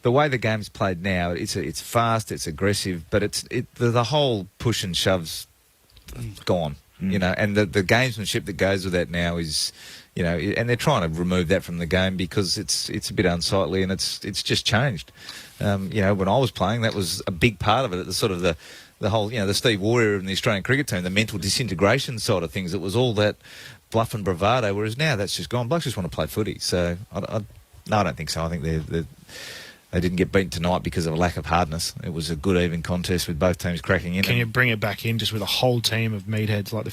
The way the game's played now, it's fast, it's aggressive, but the whole push and shove's gone. You know, and the gamesmanship that goes with that now is, you know, and they're trying to remove that from the game because it's a bit unsightly and it's just changed. You know, when I was playing, that was a big part of it. The sort of the whole, you know, the Steve Waugh era in the Australian cricket team, the mental disintegration side of things. It was all that bluff and bravado, whereas now that's just gone. Blokes just want to play footy. So I don't think so. I think they didn't get beaten tonight because of a lack of hardness. It was a good, even contest with both teams cracking in. Can you bring it back in just with a whole team of meatheads like the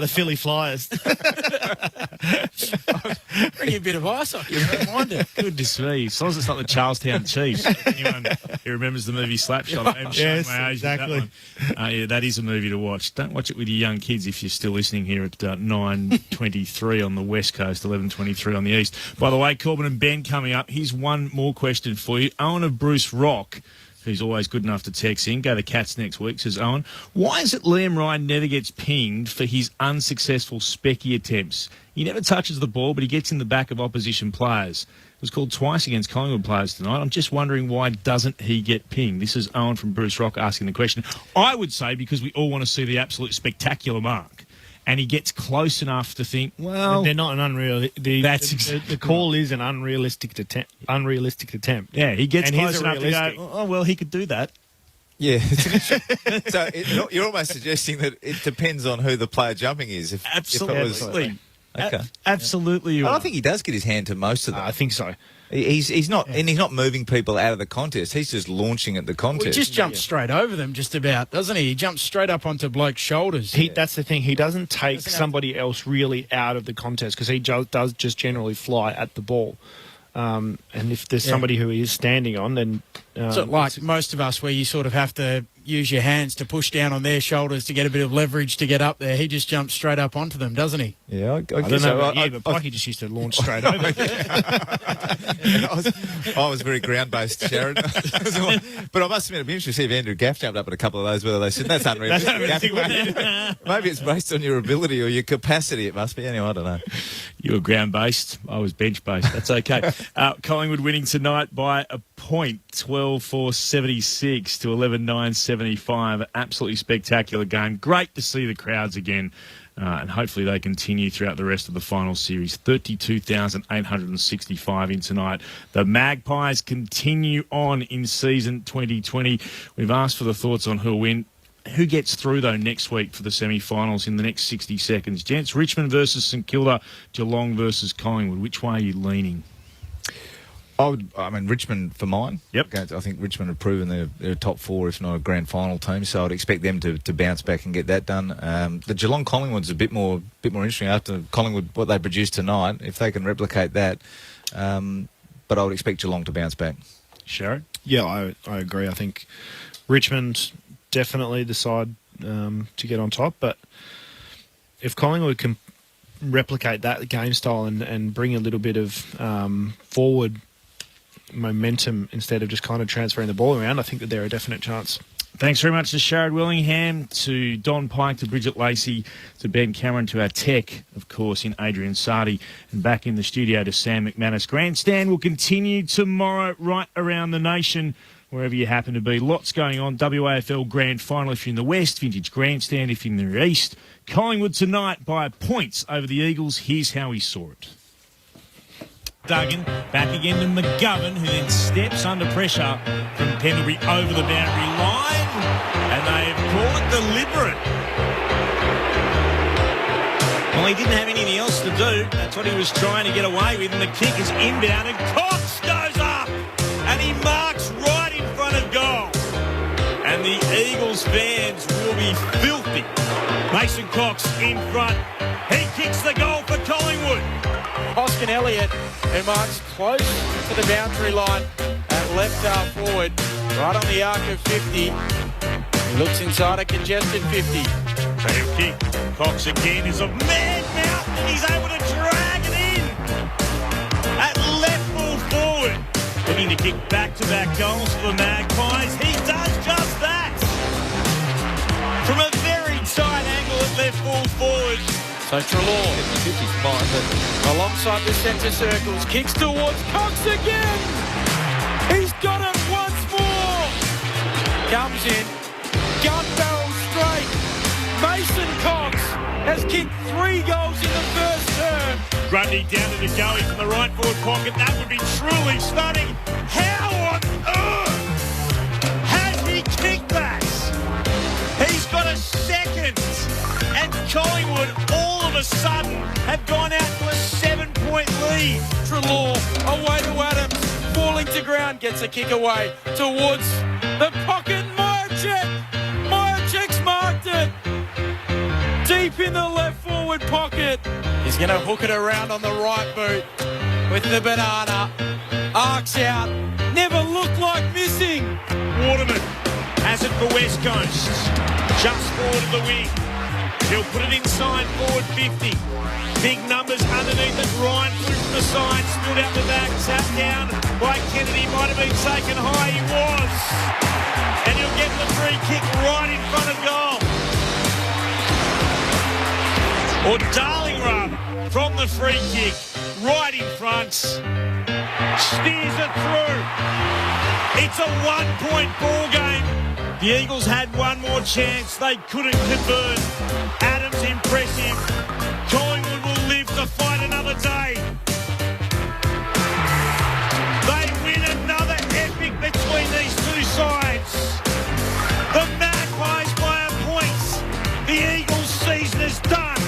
Philly Flyers? Bring a bit of ice hockey. Reminder. Goodness me. As long as it's not the Charlestown Chiefs. Anyone who remembers the movie Slapshot? Yes, exactly. Yeah, that is a movie to watch. Don't watch it with your young kids if you're still listening here at 9:23 on the West Coast, 11:23 on the East. By the way, Corbin and Ben coming up. Here's one more question for you. Owen of Bruce Rock, who's always good enough to text in. Go to Cats next week, says Owen. Why is it Liam Ryan never gets pinged for his unsuccessful specky attempts? He never touches the ball, but he gets in the back of opposition players. It was called twice against Collingwood players tonight. I'm just wondering, why doesn't he get pinged? This is Owen from Bruce Rock asking the question. I would say because we all want to see the absolute spectacular mark. And he gets close enough to think, well, they're not an unrealistic. The call is an unrealistic attempt. Yeah, he gets close enough to go, oh well, he could do that. Yeah. So you're almost suggesting that it depends on who the player jumping is. Absolutely. Okay. Absolutely. I think he does get his hand to most of them. I think so. He's not, and he's not moving people out of the contest. He's just launching at the contest. Well, he just jumps straight over them, just about, doesn't he? He jumps straight up onto bloke's shoulders. That's the thing. He doesn't take somebody else really out of the contest because he does just generally fly at the ball. And if there's somebody who he is standing on, then so like most of us, where you sort of have to use your hands to push down on their shoulders to get a bit of leverage to get up there. He just jumps straight up onto them, doesn't he? Yeah, I don't know about you, but Blackie just used to launch straight over. I was very ground-based, Sharon. But I must admit, it'd be interesting to see if Andrew Gaff jumped up at a couple of those, whether they said, that's unrealistic. Maybe it's based on your ability or your capacity, it must be. Anyway, I don't know. You were ground-based. I was bench-based. That's okay. Collingwood winning tonight by a point, 12-4-76 to 11-9-75. Absolutely spectacular game. Great to see the crowds again. And hopefully they continue throughout the rest of the final series. 32,865 in tonight. The Magpies continue on in season 2020. We've asked for the thoughts on who'll win. Who gets through, though, next week for the semi-finals in the next 60 seconds? Gents, Richmond versus St Kilda, Geelong versus Collingwood. Which way are you leaning? Richmond for mine. Yep. I think Richmond have proven they're a top four, if not a grand final team, so I'd expect them to bounce back and get that done. The Geelong Collingwood's a bit more interesting after Collingwood, what they produced tonight, if they can replicate that. But I would expect Geelong to bounce back. Sharon? Yeah, I agree. I think Richmond definitely the side to get on top, but if Collingwood can replicate that game style and bring a little bit of forward momentum instead of just kind of transferring the ball around, I think that they're a definite chance. Thanks very much to Sharad Willingham, to Don Pike, to Bridget Lacey, to Ben Cameron, to our tech, of course, in Adrian Sardi, and back in the studio to Sam McManus. Grandstand will continue tomorrow right around the nation, wherever you happen to be. Lots going on. WAFL Grand Final if you're in the West, Vintage Grandstand if you're in the East. Collingwood tonight by points over the Eagles. Here's how he saw it. Duggan, back again to McGovern, who then steps under pressure from Pendlebury over the boundary line, and they have called it deliberate. Well, he didn't have anything else to do. That's what he was trying to get away with, and the kick is inbound, and Cox goes up, and he marks right in front of goal. And the Eagles fans will be filthy. Mason Cox in front. He kicks the goal for Collingwood. Hoskin Elliott, who marks close to the boundary line, left half forward, right on the arc of 50. He looks inside a congested 50. Big kick. Cox again is a mad mount, and he's able to drag it in. At left full forward. Looking to kick back-to-back goals for the Magpies. He does just that. From a very tight angle at left full forward. So Treloar, alongside the centre circles, kicks towards Cox again. He's got it once more. Comes in, gun barrel straight. Mason Cox has kicked 3 goals in the first term. Grundy down to the goey from the right forward pocket. That would be truly stunning. How on earth has he kicked that? He's got a second. And Collingwood all of a sudden have gone out to a 7-point lead. Treloar away to Adams, falling to ground, gets a kick away towards the pocket. Myercheck's marked it. Deep in the left forward pocket. He's going to hook it around on the right boot with the banana. Arcs out. Never looked like missing. Waterman has it for West Coast. Just forward of the wing. He'll put it inside forward 50. Big numbers underneath it. Ryan flew from the side, spilled out the back, tapped down by Kennedy. Might have been taken high. He was. And he'll get the free kick right in front of goal. Or Darling rather, from the free kick, right in front. Steers it through. It's a 1-point ball game. The Eagles had one more chance. They couldn't convert. Adams impressive. Collingwood will live to fight another day. They win another epic between these two sides. The Magpies by a point. The Eagles' season is done.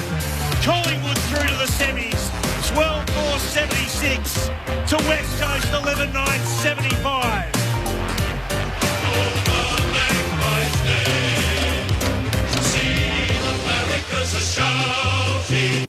Collingwood through to the semis. 12-4-76 to West Coast 11-9-75.